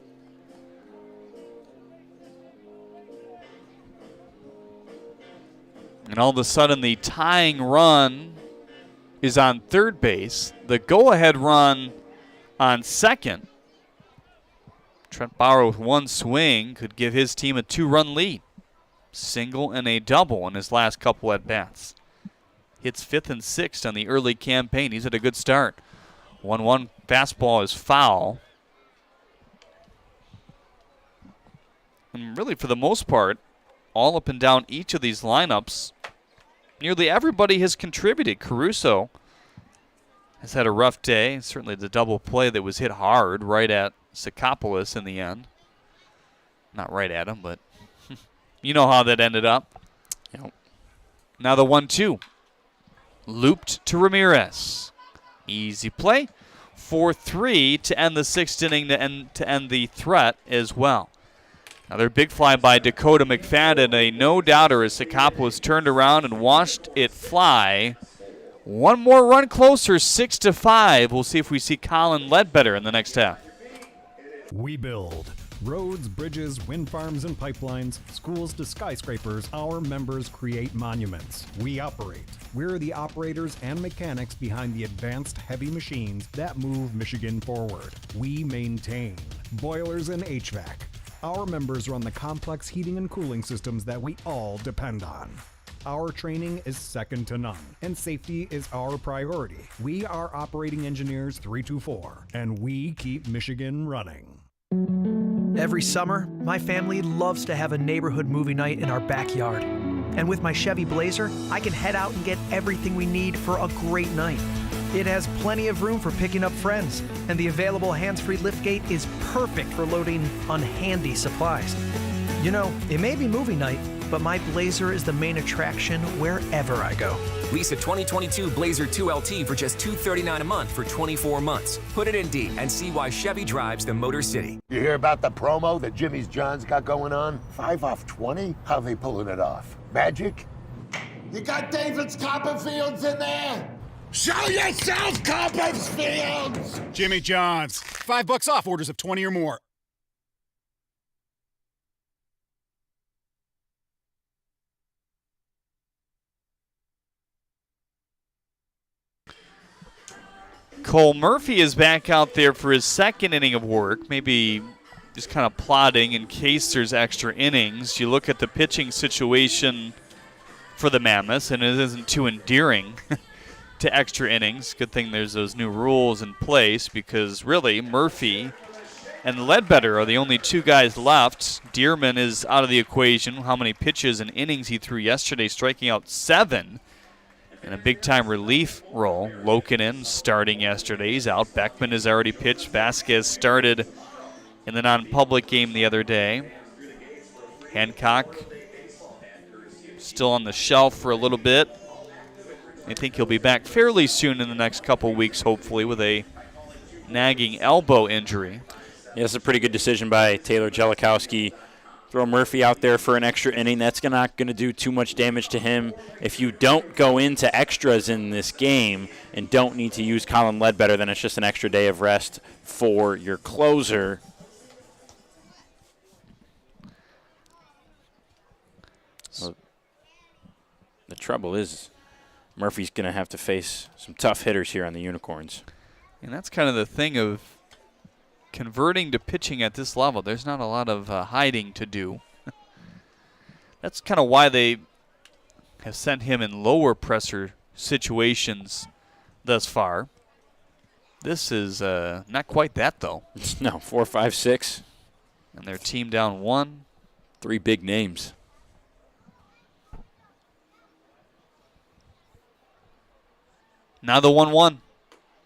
And all of a sudden, the tying run is on third base. The go-ahead run on second. Trent Bauer with one swing could give his team a 2-run lead. Single and a double in his last couple at-bats. Hits 5th and 6th on the early campaign. He's had a good start. 1-1 fastball is foul. And really, for the most part, all up and down each of these lineups, nearly everybody has contributed. Caruso has had a rough day. Certainly the double play that was hit hard right at Sakopoulos in the end. Not right at him, but you know how that ended up. Yep. Now the 1-2. Looped to Ramirez. Easy play. 4-3 to end the 6th inning to end the threat as well. Another big fly by Dakota McFadden. A no-doubter as Sakopoulos turned around and watched it fly. One more run closer, 6-5. We'll see if we see Colin Ledbetter in the next half. We build roads, bridges, wind farms, and pipelines, schools to skyscrapers. Our members create monuments. We operate. We're the operators and mechanics behind the advanced heavy machines that move Michigan forward. We maintain boilers and HVAC. Our members run the complex heating and cooling systems that we all depend on. Our training is second to none, and safety is our priority. We are Operating Engineers 324, and we keep Michigan running. Every summer, my family loves to have a neighborhood movie night in our backyard. And with my Chevy Blazer, I can head out and get everything we need for a great night. It has plenty of room for picking up friends, and the available hands-free liftgate is perfect for loading unhandy supplies. You know, it may be movie night, but my Blazer is the main attraction wherever I go. Lease a 2022 Blazer 2LT for just $239 a month for 24 months. Put it in D and see why Chevy drives the Motor City. You hear about the promo that Jimmy's John's got going on? 5 off 20? How they pulling it off? Magic? You got David's Copperfields in there? Show yourself, Copperfields! Jimmy John's. $5 off orders of 20 or more. Cole Murphy is back out there for his second inning of work, maybe just kind of plodding in case there's extra innings. You look at the pitching situation for the Mammoths, and it isn't too endearing to extra innings. Good thing there's those new rules in place, because really Murphy and Ledbetter are the only two guys left. Dearman is out of the equation. How many pitches and innings he threw yesterday, striking out 7. In a big-time relief role. Lokinen starting yesterday. He's out. Beckman has already pitched. Vasquez started in the non-public game the other day. Hancock still on the shelf for a little bit. I think he'll be back fairly soon in the next couple weeks, hopefully, with a nagging elbow injury. Yeah, it's a pretty good decision by Taylor Jellikowski. Throw Murphy out there for an extra inning. That's not going to do too much damage to him. If you don't go into extras in this game and don't need to use Colin Ledbetter, then it's just an extra day of rest for your closer. Well, the trouble is Murphy's going to have to face some tough hitters here on the Unicorns. And that's kind of the thing of converting to pitching at this level. There's not a lot of hiding to do. That's kind of why they have sent him in lower pressure situations thus far. This is not quite that, though. No, 4, 5, 6. And their team down 1. 3 big names. Now the 1-1.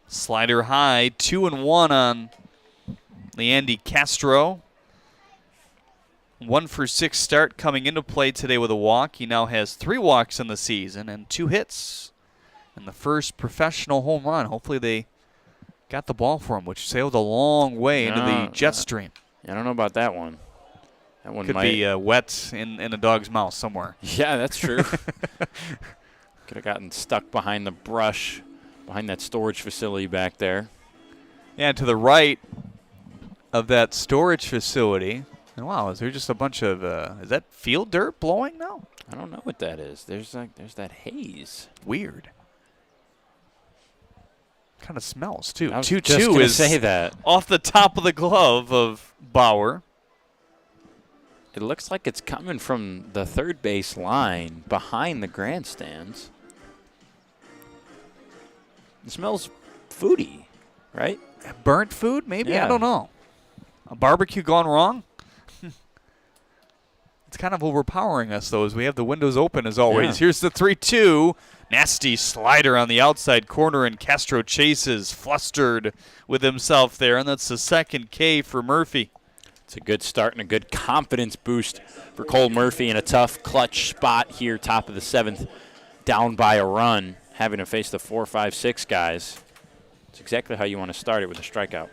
Slider high, 2-1 on Leandy Castro. 1 for 6 start coming into play today with a walk. He now has 3 walks in the season and 2 hits. And the first professional home run. Hopefully they got the ball for him, which sailed a long way into the jet stream. I don't know about that one. That one could be wet in a dog's mouth somewhere. Yeah, that's true. Could have gotten stuck behind the brush, behind that storage facility back there. Yeah, to the right of that storage facility. And wow, is there just a bunch of, is that field dirt blowing now? I don't know what that is. There's that haze. Weird. Kind of smells, too. I was 2-2 just gonna is say that. Off the top of the glove of Bauer. It looks like it's coming from the third base line behind the grandstands. It smells foody, right? Burnt food, maybe? Yeah. I don't know. A barbecue gone wrong? It's kind of overpowering us, though, as we have the windows open, as always. Yeah. Here's the 3-2. Nasty slider on the outside corner, and Castro chases, flustered with himself there, and that's the second K for Murphy. It's a good start and a good confidence boost for Cole Murphy in a tough clutch spot here, top of the 7th, down by a run, having to face the 4, 5, 6 guys. It's exactly how you want to start it with a strikeout.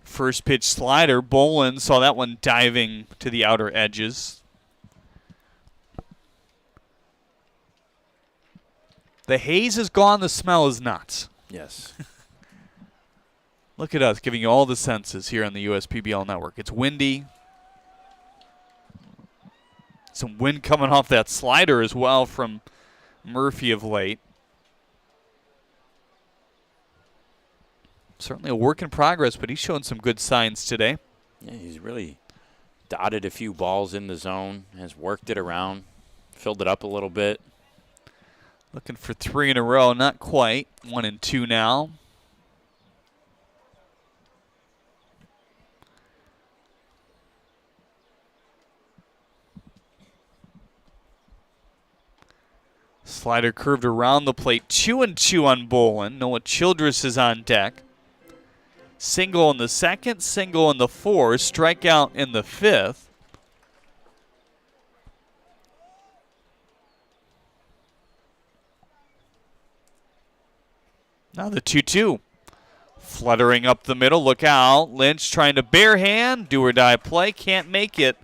First pitch slider. Bolin saw that one diving to the outer edges. The haze is gone. The smell is not. Yes. Look at us giving you all the senses here on the USPBL network. It's windy. Some wind coming off that slider as well from Murphy of late. Certainly a work in progress, but he's showing some good signs today. Yeah, he's really dotted a few balls in the zone, has worked it around, filled it up a little bit. Looking for 3 in a row, not quite. 1-2 now. Slider curved around the plate. 2-2 on Bolin. Noah Childress is on deck. Single in the 2nd, single in the 4th, strikeout in the 5th. Now the 2-2. Fluttering up the middle, look out. Lynch trying to bare hand, do or die play, can't make it.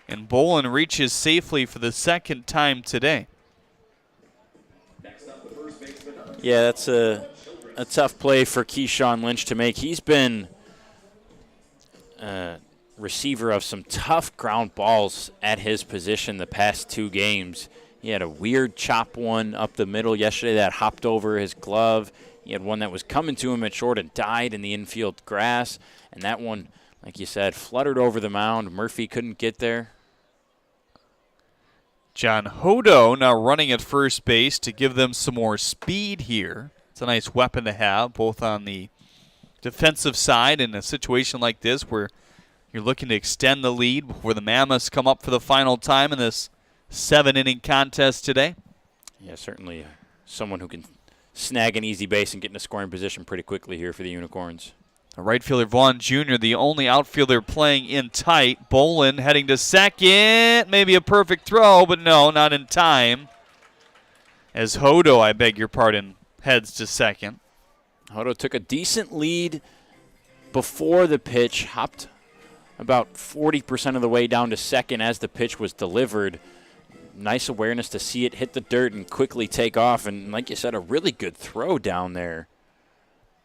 And Bolin reaches safely for the 2nd time today. Yeah, that's a tough play for Keyshawn Lynch to make. He's been a receiver of some tough ground balls at his position the past 2 games. He had a weird chop one up the middle yesterday that hopped over his glove. He had one that was coming to him at short and died in the infield grass. And that one, like you said, fluttered over the mound. Murphy couldn't get there. John Hodo now running at first base to give them some more speed here. It's a nice weapon to have, both on the defensive side in a situation like this where you're looking to extend the lead before the Mammoths come up for the final time in this 7-inning contest today. Yeah, certainly someone who can snag an easy base and get in a scoring position pretty quickly here for the Unicorns. A right fielder, Vaughn Jr., the only outfielder playing in tight. Bolin heading to second. Maybe a perfect throw, but no, not in time. As Hodo, I beg your pardon, heads to second. Hodo took a decent lead before the pitch, hopped about 40% of the way down to second as the pitch was delivered. Nice awareness to see it hit the dirt and quickly take off. And like you said, a really good throw down there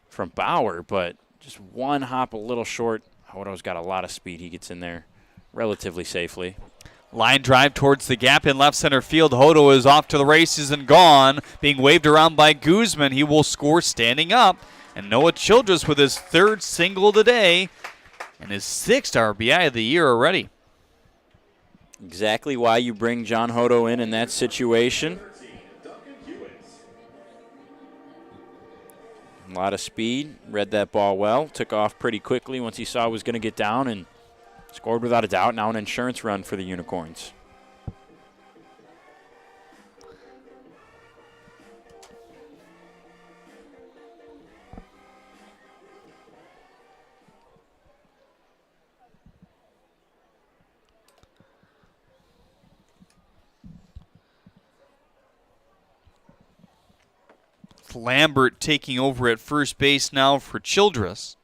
from Bauer, but just one hop a little short. Hodo's got a lot of speed. He gets in there relatively safely. Line drive towards the gap in left center field. Hodo is off to the races and gone. Being waved around by Guzman. He will score standing up And Noah Childress with his 3rd single today and his 6th RBI of the year already. Exactly why you bring John Hodo in that situation. A lot of speed, read that ball well, took off pretty quickly once he saw it was going to get down and scored without a doubt. Now an insurance run for the Unicorns. Lambert taking over at first base now for Childress.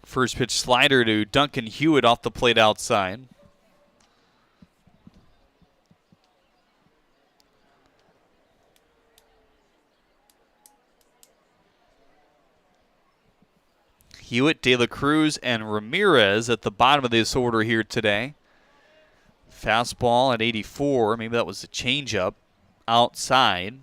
First pitch slider to Duncan Hewitt off the plate outside. Hewitt, De La Cruz, and Ramirez at the bottom of this order here today. Fastball at 84. Maybe that was a changeup outside.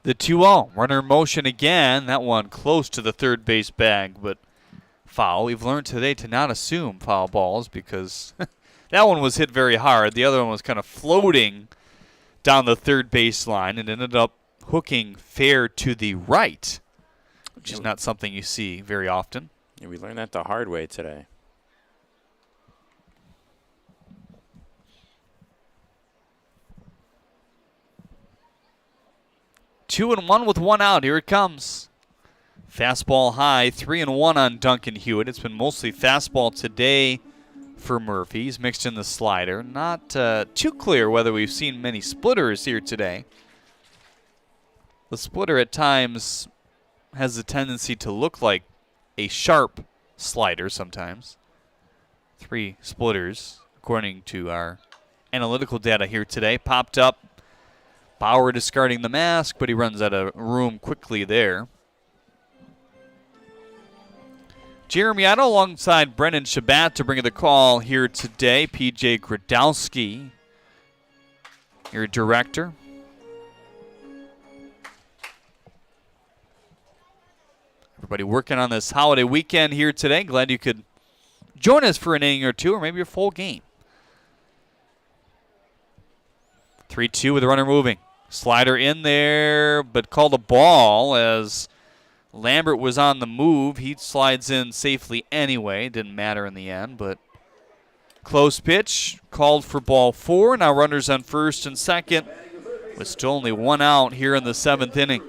The 2-0. Runner in motion again. That one close to the third base bag, but foul. We've learned today to not assume foul balls because that one was hit very hard. The other one was kind of floating down the third base line and ended up hooking fair to the right, which is not something you see very often. Yeah, we learned that the hard way today. Two and one with one out. Here it comes. Fastball high, 3-1 on Duncan Hewitt. It's been mostly fastball today for Murphy. He's mixed in the slider. Not too clear whether we've seen many splitters here today. The splitter at times has a tendency to look like a sharp slider sometimes. 3 splitters, according to our analytical data here today. Popped up. Bauer discarding the mask, but he runs out of room quickly there. Jeremy Otto alongside Brennan Shabat to bring you the call here today. PJ Gradowski, your director. Everybody working on this holiday weekend here today. Glad you could join us for an inning or two, or maybe a full game. 3-2 with the runner moving. Slider in there, but called a ball as Lambert was on the move. He slides in safely anyway. Didn't matter in the end, but close pitch. Called for ball 4. Now runners on first and second with still only 1 out here in the 7th inning.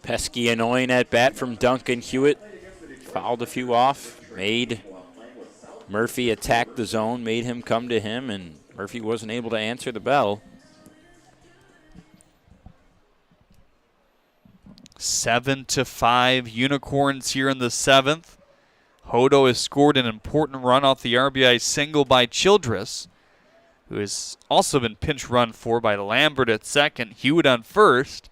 Pesky, annoying at bat from Duncan Hewitt. Fouled a few off. Made Murphy attack the zone. Made him come to him, and Murphy wasn't able to answer the bell. 7-5 Unicorns here in the 7th. Hodo has scored an important run off the RBI single by Childress, who has also been pinch run for by Lambert at second. Hewitt on first.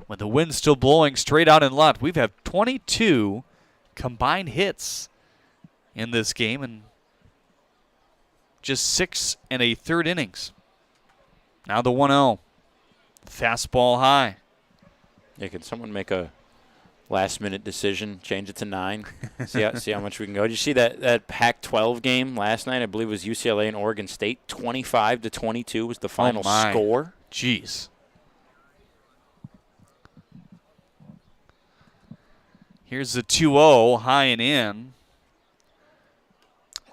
With the wind still blowing straight out in left, we've had 22 combined hits in this game and just 6 1/3 innings. Now the 1-0. Fastball high. Yeah, can someone make a last-minute decision, change it to 9, see how much we can go? Did you see that Pac-12 game last night? I believe it was UCLA and Oregon State. 25-22 was the final score. Jeez. Here's the 2-0, high and in.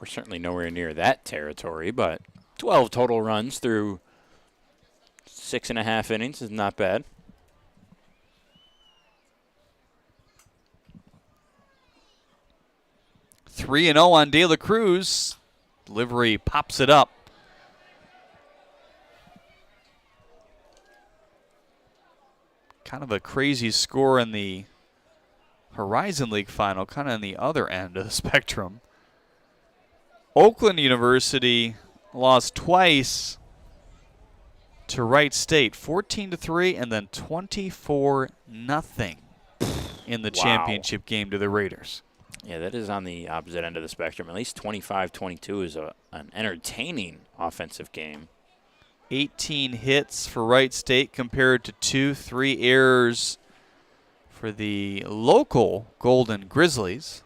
We're certainly nowhere near that territory, but 12 total runs through 6.5 innings is not bad. 3-0 on De La Cruz. Delivery pops it up. Kind of a crazy score in the Horizon League final, kind of on the other end of the spectrum. Oakland University lost twice to Wright State, 14-3 and then 24-0 in the championship game to the Raiders. Yeah, that is on the opposite end of the spectrum. At least 25-22 is an entertaining offensive game. 18 hits for Wright State compared to 3 errors for the local Golden Grizzlies.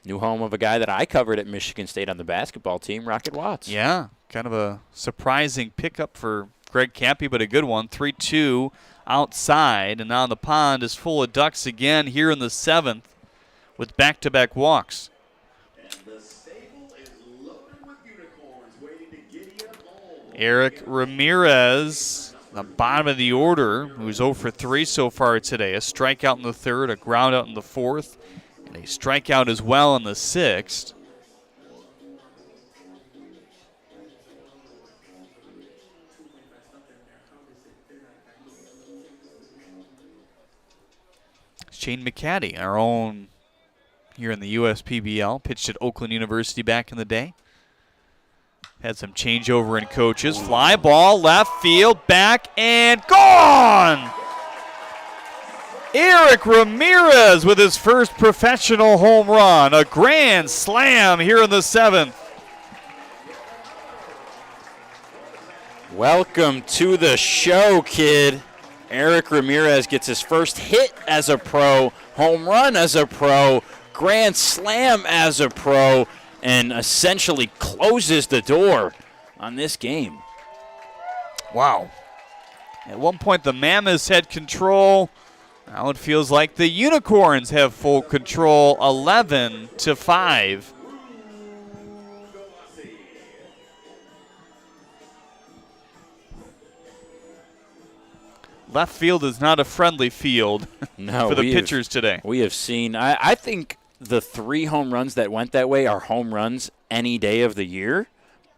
New home of a guy that I covered at Michigan State on the basketball team, Rocket Watts. Yeah, kind of a surprising pickup for Greg Campy, but a good one. 3-2 outside, and now the pond is full of ducks again here in the 7th with back-to-back walks. Eric Ramirez, the bottom of the order, who's 0 for 3 so far today. A strikeout in the 3rd, a ground out in the 4th, and a strikeout as well in the 6th. Shane McCaddy, our own here in the USPBL, pitched at Oakland University back in the day. Had some changeover in coaches. Fly ball, left field, back, and gone! Eric Ramirez with his first professional home run. A grand slam here in the 7th. Welcome to the show, kid. Eric Ramirez gets his first hit as a pro, home run as a pro, grand slam as a pro, and essentially closes the door on this game. Wow. At one point, the Mammoths had control. Now it feels like the Unicorns have full control, 11-5. Left field is not a friendly field for the pitchers today. We have seen, I think the 3 home runs that went that way are home runs any day of the year,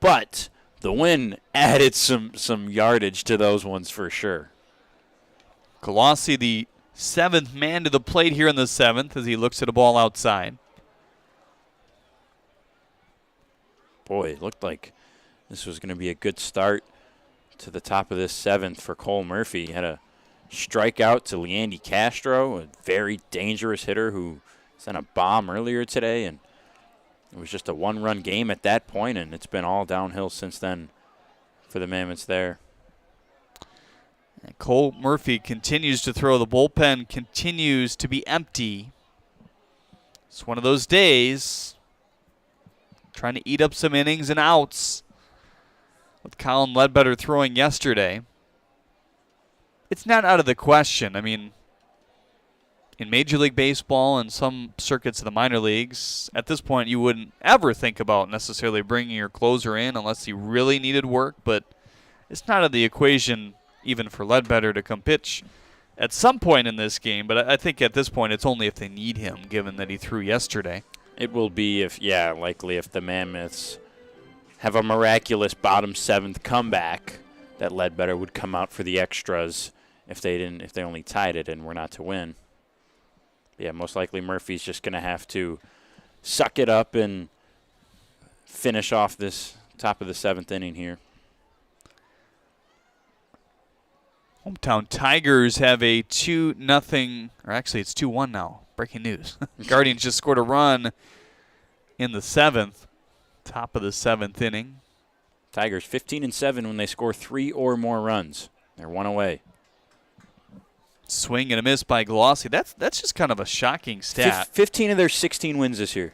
but the win added some yardage to those ones for sure. Colossi, the 7th man to the plate here in the 7th as he looks at a ball outside. Boy, it looked like this was going to be a good start to the top of this 7th for Cole Murphy. He had a strikeout to Leandy Castro, a very dangerous hitter who sent a bomb earlier today, and it was just a 1-run game at that point, and it's been all downhill since then for the Mammoths there. And Cole Murphy continues to throw. The bullpen continues to be empty. It's one of those days, trying to eat up some innings and outs. With Colin Ledbetter throwing yesterday, it's not out of the question. I mean, in Major League Baseball and some circuits of the minor leagues, at this point you wouldn't ever think about necessarily bringing your closer in unless he really needed work, but it's not out of the equation even for Ledbetter to come pitch at some point in this game, but I think at this point it's only if they need him, given that he threw yesterday. It will be likely if the Mammoths have a miraculous bottom 7th comeback that Ledbetter would come out for the extras if they only tied it and were not to win. Yeah, most likely Murphy's just going to have to suck it up and finish off this top of the 7th inning here. Hometown Tigers have a 2-0, or actually it's 2-1 now. Breaking news. Guardians just scored a run in the 7th. Top of the 7th inning. Tigers 15-7 when they score 3 or more runs. They're 1 away. Swing and a miss by Glossi. That's just kind of a shocking stat. 15 of their 16 wins this year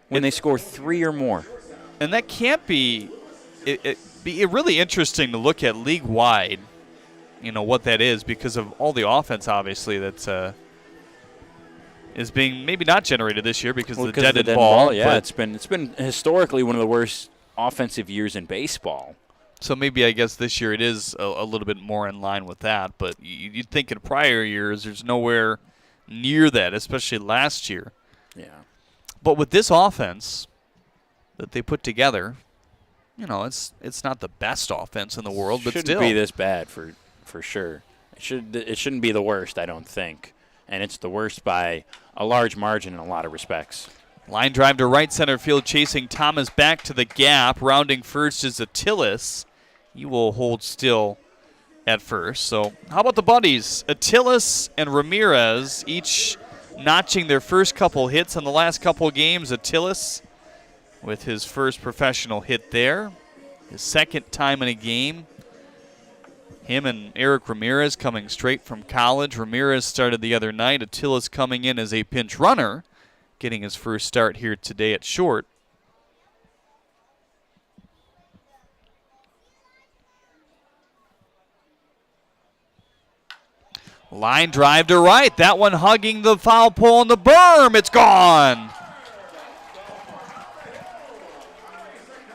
when they score 3 or more. And that can't be it be really interesting to look at league-wide, what that is, because of all the offense, obviously, that's is being maybe not generated this year because of the dead ball. Yeah, it's been historically one of the worst offensive years in baseball. So maybe I guess this year it is a little bit more in line with that. But you'd think in prior years there's nowhere near that, especially last year. Yeah. But with this offense that they put together, it's not the best offense in the world, but shouldn't still be this bad for sure. It shouldn't be the worst, I don't think. And it's the worst by a large margin in a lot of respects. Line drive to right center field, chasing Thomas back to the gap. Rounding first is Attilis. He will hold still at first. So how about the buddies? Attilas and Ramirez, each notching their first couple hits in the last couple of games. Attilas with his first professional hit there, his second time in a game. Him and Eric Ramirez coming straight from college. Ramirez started the other night. Attilas coming in as a pinch runner, getting his first start here today at short. Line drive to right. That one hugging the foul pole and the berm. It's gone.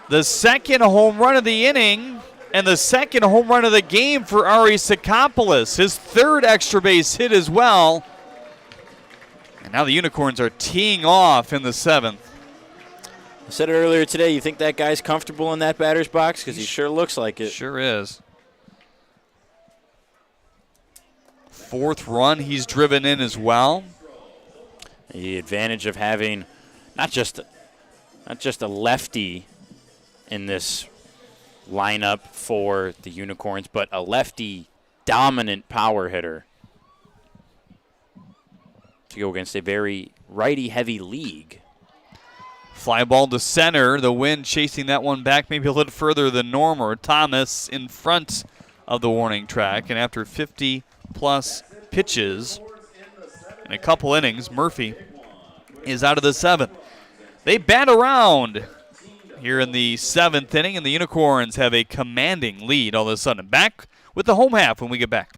The second home run of the inning and the second home run of the game for Ari Sakopoulos. His third extra base hit as well. And now the Unicorns are teeing off in the seventh. I said it earlier today, you think that guy's comfortable in that batter's box? Because he sure looks like it. Sure is. Fourth run he's driven in as well. The advantage of having not just a lefty in this lineup for the Unicorns, but a lefty dominant power hitter to go against a very righty-heavy league. Fly ball to center. The wind chasing that one back maybe a little further than normal. Thomas in front of the warning track, and after 50-plus pitches in a couple innings, Murphy is out of the seventh. They bat around here in the seventh inning, and the Unicorns have a commanding lead all of a sudden. Back with the home half when we get back.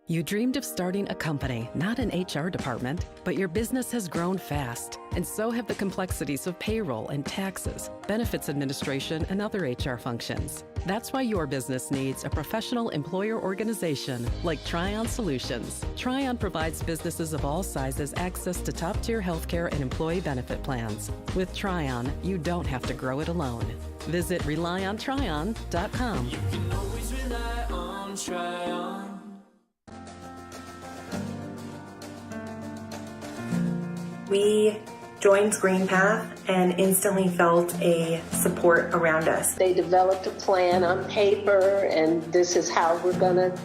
You dreamed of starting a company, not an HR department, but your business has grown fast, and so have the complexities of payroll and taxes, benefits administration, and other HR functions. That's why your business needs a professional employer organization like Tryon Solutions. Tryon provides businesses of all sizes access to top-tier healthcare and employee benefit plans. With Tryon, you don't have to grow it alone. Visit RelyOnTryon.com. You can always rely on Tryon. We joined Green Path and instantly felt a support around us. They developed a plan on paper, and this is how we're going to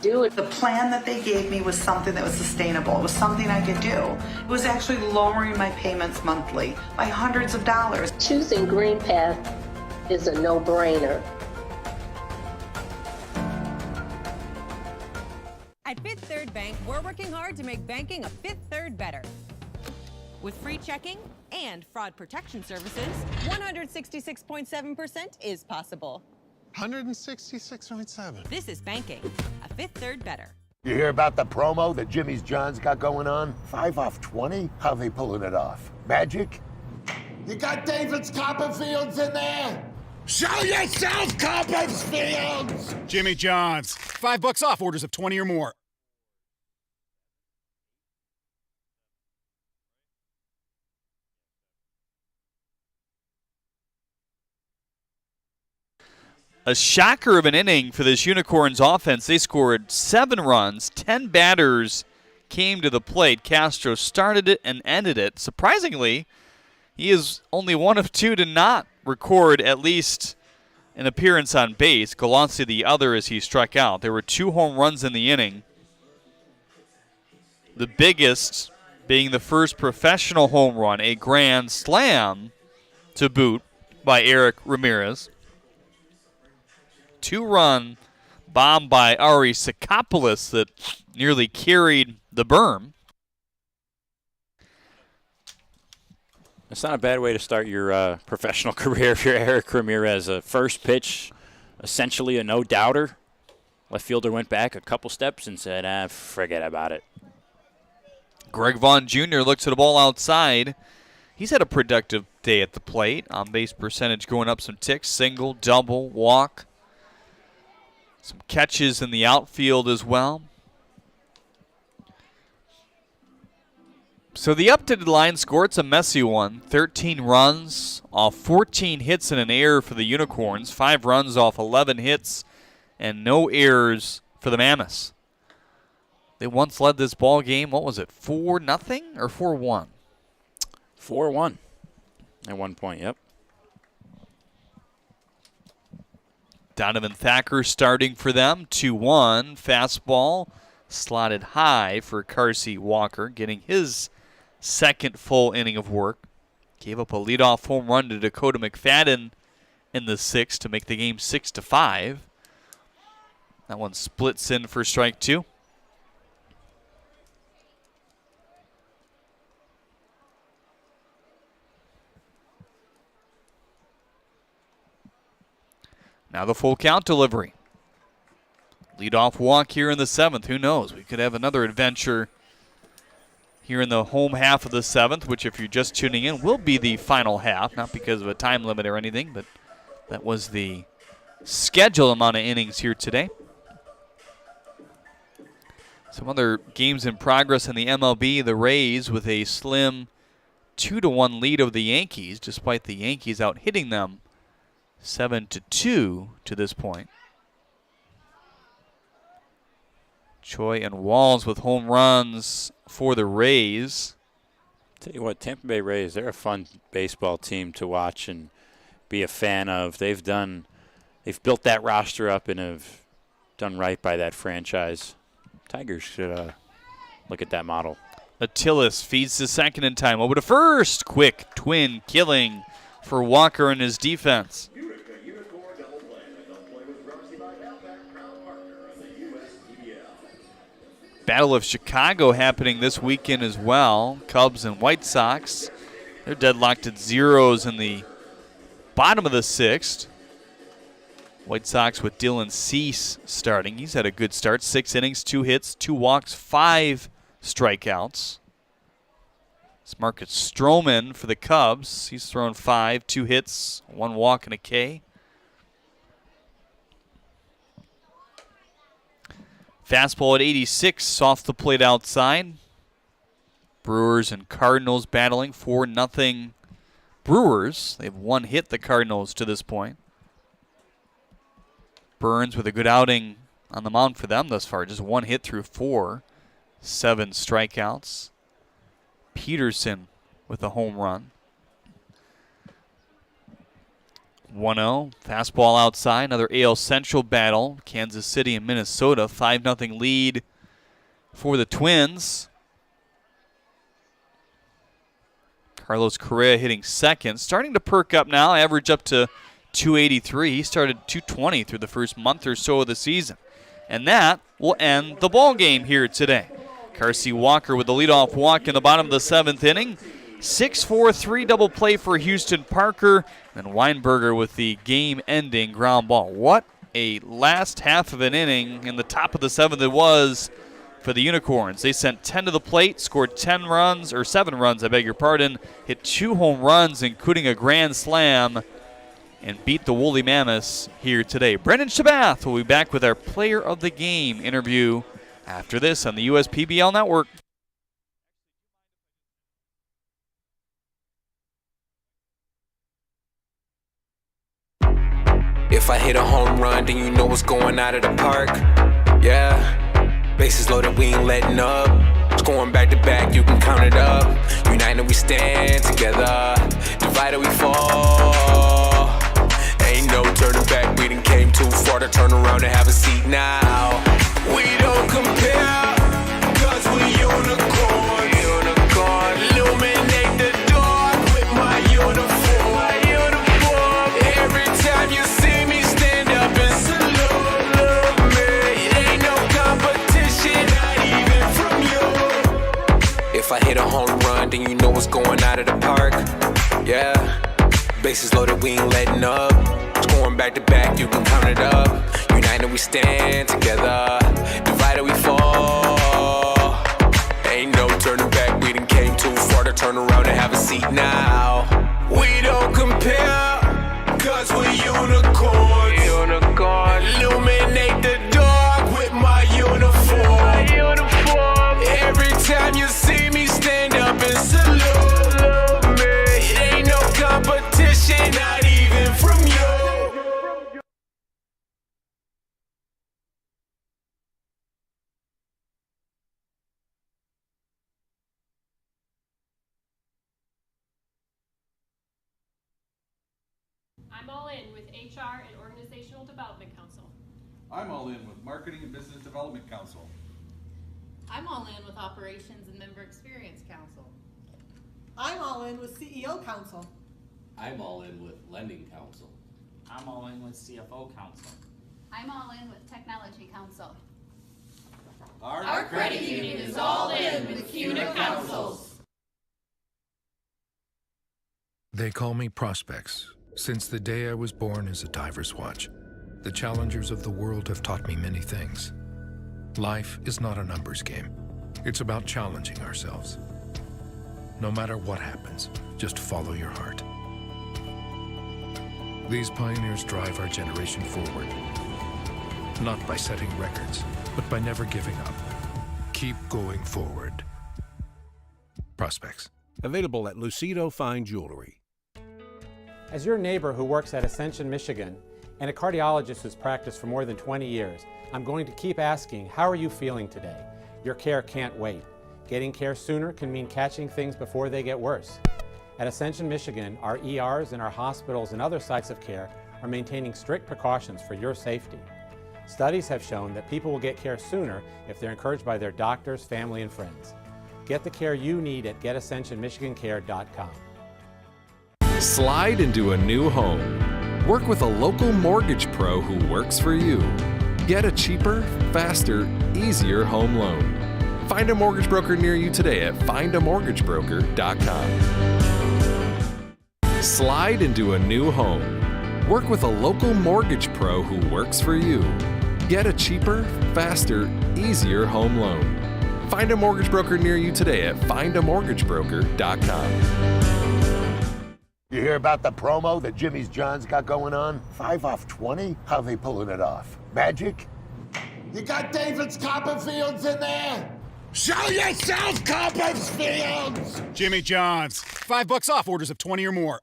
do it. The plan that they gave me was something that was sustainable. It was something I could do. It was actually lowering my payments monthly by hundreds of dollars. Choosing Green Path is a no-brainer. At Fifth Third Bank, we're working hard to make banking a Fifth Third better. With free checking and fraud protection services, 166.7% is possible. 166.7. This is banking, a Fifth Third better. You hear about the promo that Jimmy's John's got going on? 5 off 20? How they pulling it off? Magic? You got David's Copperfields in there? Show yourself, Copperfields! Jimmy John's. $5 off orders of 20 or more. A shocker of an inning for this Unicorns offense. They scored 7 runs, 10 batters came to the plate. Castro started it and ended it. Surprisingly, he is only one of 2 to not record at least an appearance on base. Galassi the other as he struck out. There were 2 home runs in the inning. The biggest being the first professional home run, a grand slam to boot by Eric Ramirez. 2-run bomb by Ari Sakopoulos that nearly carried the berm. That's not a bad way to start your professional career if you're Eric Ramirez. A first pitch, essentially a no-doubter. Left fielder went back a couple steps and said, forget about it. Greg Vaughn Jr. looks at the ball outside. He's had a productive day at the plate. On-base percentage going up some ticks. Single, double, walk. Some catches in the outfield as well. So the updated line score, it's a messy one. 13 runs off 14 hits and an error for the Unicorns. 5 runs off 11 hits and no errors for the Mammoths. They once led this ball game, what was it, 4-0 or 4-1? 4-1 at one point, yep. Donovan Thacker starting for them, 2-1. Fastball slotted high for Carsey Walker, getting his second full inning of work. Gave up a leadoff home run to Dakota McFadden in the 6th to make the game 6-5. That one splits in for strike 2. Now the full count delivery. Leadoff walk here in the 7th. Who knows? We could have another adventure here in the home half of the 7th, which if you're just tuning in will be the final half, not because of a time limit or anything, but that was the scheduled amount of innings here today. Some other games in progress in the MLB. The Rays with a slim 2-1 lead over the Yankees, despite the Yankees out hitting them 7-2 to this point. Choi and Walls with home runs for the Rays. Tell you what, Tampa Bay Rays, they're a fun baseball team to watch and be a fan of. They've built that roster up and have done right by that franchise. Tigers should look at that model. Attilas feeds to second in time. Over to first. Quick twin killing for Walker and his defense. Battle of Chicago happening this weekend as well. Cubs and White Sox. They're deadlocked at zeros in the bottom of the 6th. White Sox with Dylan Cease starting. He's had a good start. 6 innings, 2 hits, 2 walks, 5 strikeouts. It's Marcus Stroman for the Cubs. He's thrown 5, 2 hits, 1 walk, and a K. Fastball at 86 off the plate outside. Brewers and Cardinals battling 4-0 Brewers. They've 1 hit the Cardinals to this point. Burns with a good outing on the mound for them thus far. Just 1 hit through 4. 7 strikeouts. Peterson with a home run. 1-0. Fastball outside. Another AL Central battle. Kansas City and Minnesota. 5-0 lead for the Twins. Carlos Correa hitting second. Starting to perk up now. Average up to 283. He started 220 through the first month or so of the season. And that will end the ball game here today. Carsey Walker with the leadoff walk in the bottom of the 7th inning. 6-4-3 double play for Houston Parker. And Weinberger with the game-ending ground ball. What a last half of an inning in the top of the 7th it was for the Unicorns. They sent 10 to the plate, scored 7 runs, I beg your pardon, hit 2 home runs, including a grand slam, and beat the Woolly Mammoths here today. Brendan Shabath will be back with our Player of the Game interview after this on the USPBL Network. If I hit a home run, then you know what's going out of the park. Yeah, bases loaded, we ain't letting up. Scoring back to back, you can count it up. United we stand together, divided we fall. Ain't no turning back, we done came too far to turn around and have a seat now. We don't compare, cause we unicorns. Illuminate the dark with my uniform. Every time you see me stand up and salute me. It ain't no competition, not even from you. If I hit a home run, then you know what's going out of the park. Yeah, bases loaded, we ain't letting up. Scoring back to back, you can count it up. United we stand together, divided we fall. Ain't no turning back, we done came too far to turn around and have a seat now. We don't compare, cause we unicorns. Illuminate the dark with my uniform. Every time you see me stand up and salute me. It ain't no competition, not even from you. I'm all in with HR and Organizational Development Council. I'm all in with Marketing and Business Development Council. I'm all in with Operations and Member Experience Council. I'm all in with CEO Council. I'm all in with Lending Council. I'm all in with CFO Council. I'm all in with Technology Council. Our credit union is all in with CUNA councils. They call me Prospects. Since the day I was born as a diver's watch, the challengers of the world have taught me many things. Life is not a numbers game. It's about challenging ourselves. No matter what happens, just follow your heart. These pioneers drive our generation forward, not by setting records, but by never giving up. Keep going forward. Prospects. Available at Lucido Fine Jewelry. As your neighbor who works at Ascension, Michigan, and a cardiologist who's practiced for more than 20 years, I'm going to keep asking, how are you feeling today? Your care can't wait. Getting care sooner can mean catching things before they get worse. At Ascension, Michigan, our ERs and our hospitals and other sites of care are maintaining strict precautions for your safety. Studies have shown that people will get care sooner if they're encouraged by their doctors, family, and friends. Get the care you need at getascensionmichigancare.com. Slide into a new home. Work with a local mortgage pro who works for you. Get a cheaper, faster, easier home loan. Find a mortgage broker near you today at findamortgagebroker.com. Slide into a new home. Work with a local mortgage pro who works for you. Get a cheaper, faster, easier home loan. Find a mortgage broker near you today at findamortgagebroker.com. You hear about the promo that Jimmy's John's got going on? 5 off 20? How they pulling it off? Magic? You got David's Copperfields in there? Show yourself, Copperfields! Jimmy John's. $5 off orders of 20 or more.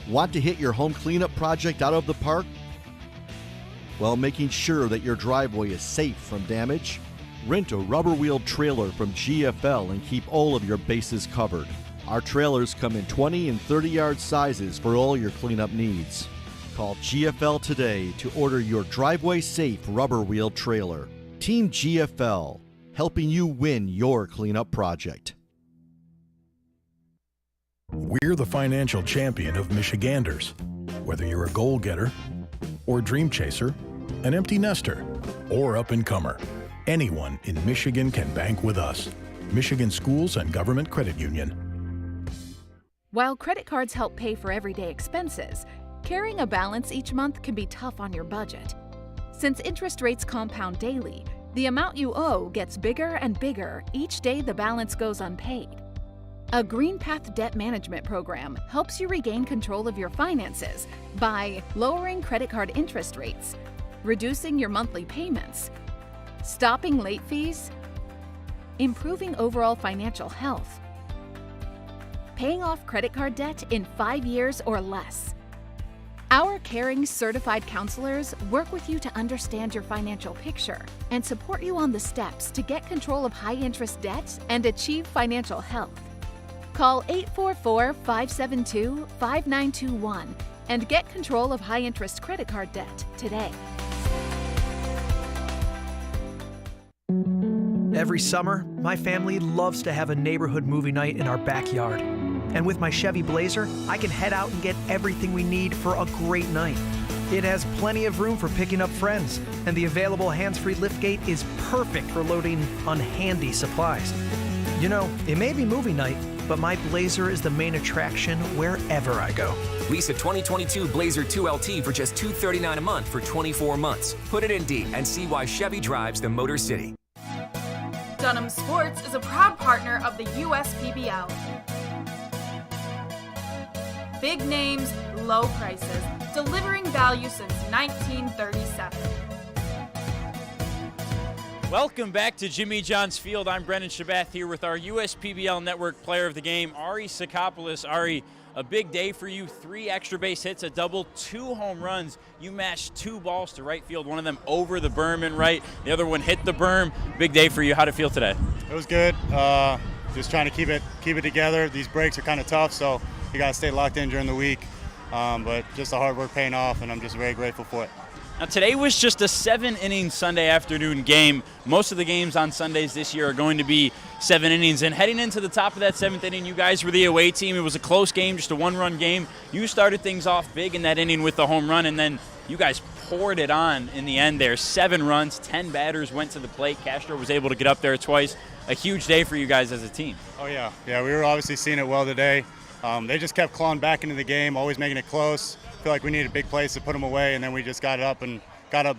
Want to hit your home cleanup project out of the park? Well, making sure that your driveway is safe from damage? Rent a rubber-wheeled trailer from GFL and keep all of your bases covered. Our trailers come in 20 and 30-yard sizes for all your cleanup needs. Call GFL today to order your driveway-safe rubber-wheeled trailer. Team GFL, helping you win your cleanup project. We're the financial champion of Michiganders. Whether you're a goal-getter or dream chaser, an empty nester or up-and-comer, anyone in Michigan can bank with us. Michigan Schools and Government Credit Union. While credit cards help pay for everyday expenses, carrying a balance each month can be tough on your budget. Since interest rates compound daily, the amount you owe gets bigger and bigger each day the balance goes unpaid. A GreenPath debt management program helps you regain control of your finances by lowering credit card interest rates, reducing your monthly payments, stopping late fees, improving overall financial health, paying off credit card debt in 5 years or less. Our caring certified counselors work with you to understand your financial picture and support you on the steps to get control of high-interest debt and achieve financial health. Call 844-572-5921 and get control of high-interest credit card debt today. Every summer, my family loves to have a neighborhood movie night in our backyard. And with my Chevy Blazer, I can head out and get everything we need for a great night. It has plenty of room for picking up friends, and the available hands-free liftgate is perfect for loading unhandy supplies. You know, it may be movie night, but my Blazer is the main attraction wherever I go. Lease a 2022 Blazer 2LT for just $239 a month for 24 months. Put it in D and see why Chevy drives the Motor City. Dunham Sports is a proud partner of the USPBL. Big names, low prices, delivering value since 1937. Welcome back to Jimmy John's Field. I'm Brendan Shabath here with our USPBL Network Player of the Game, Ari Sakopoulos. Ari, a big day for you. 3 extra base hits, a double, 2 home runs. You mashed 2 balls to right field, one of them over the berm and right. The other one hit the berm. Big day for you. How'd it feel today? It was good. Just trying to keep it together. These breaks are kind of tough, so you got to stay locked in during the week. But just the hard work paying off, and I'm just very grateful for it. Now, today was just a 7-inning Sunday afternoon game. Most of the games on Sundays this year are going to be 7 innings. And heading into the top of that 7th inning, you guys were the away team. It was a close game, just a 1-run game. You started things off big in that inning with the home run, and then you guys poured it on in the end there. 7 runs, 10 batters went to the plate. Castro was able to get up there twice. A huge day for you guys as a team. Oh, yeah. Yeah, we were obviously seeing it well today. They just kept clawing back into the game, always making it close. I feel like we needed big plays to put them away, and then we just got up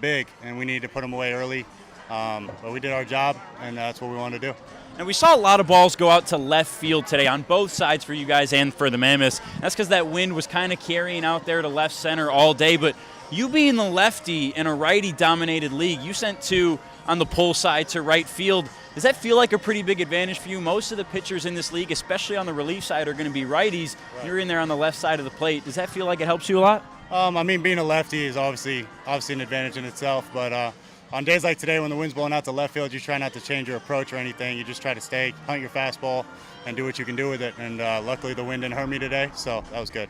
big, and we needed to put them away early. But we did our job, and that's what we wanted to do. And we saw a lot of balls go out to left field today on both sides for you guys and for the Mammoths. That's because that wind was kind of carrying out there to left center all day. But you being the lefty in a righty-dominated league, you sent 2 on the pull side to right field. Does that feel like a pretty big advantage for you? Most of the pitchers in this league, especially on the relief side, are going to be righties. Right. You're in there on the left side of the plate. Does that feel like it helps you a lot? I mean, being a lefty is obviously an advantage in itself, but on days like today when the wind's blowing out to left field, you try not to change your approach or anything. You just try to hunt your fastball, and do what you can do with it. And luckily the wind didn't hurt me today, so that was good.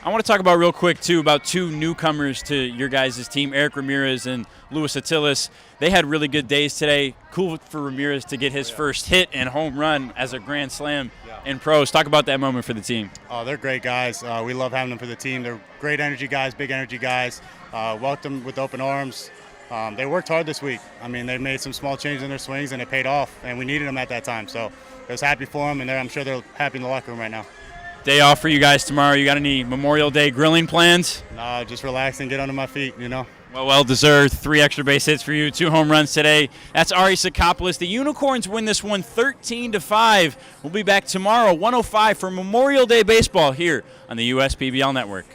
I want to talk about real quick, too, about 2 newcomers to your guys' team, Eric Ramirez and Luis Atilis. They had really good days today. Cool for Ramirez to get his first hit and home run as a grand slam in pros. Talk about that moment for the team. Oh, they're great guys. We love having them for the team. They're great energy guys, big energy guys. Welcomed them with open arms. They worked hard this week. I mean, they made some small changes in their swings, and it paid off, and we needed them at that time. So I was happy for them, and I'm sure they're happy in the locker room right now. Day off for you guys tomorrow. You got any Memorial Day grilling plans? No, just relax and get under my feet, you know. Well deserved. 3 extra base hits for you, 2 home runs today. That's Ari Sakopoulos. The Unicorns win this one 13-5. We'll be back tomorrow, 1:05 for Memorial Day baseball here on the USPBL Network.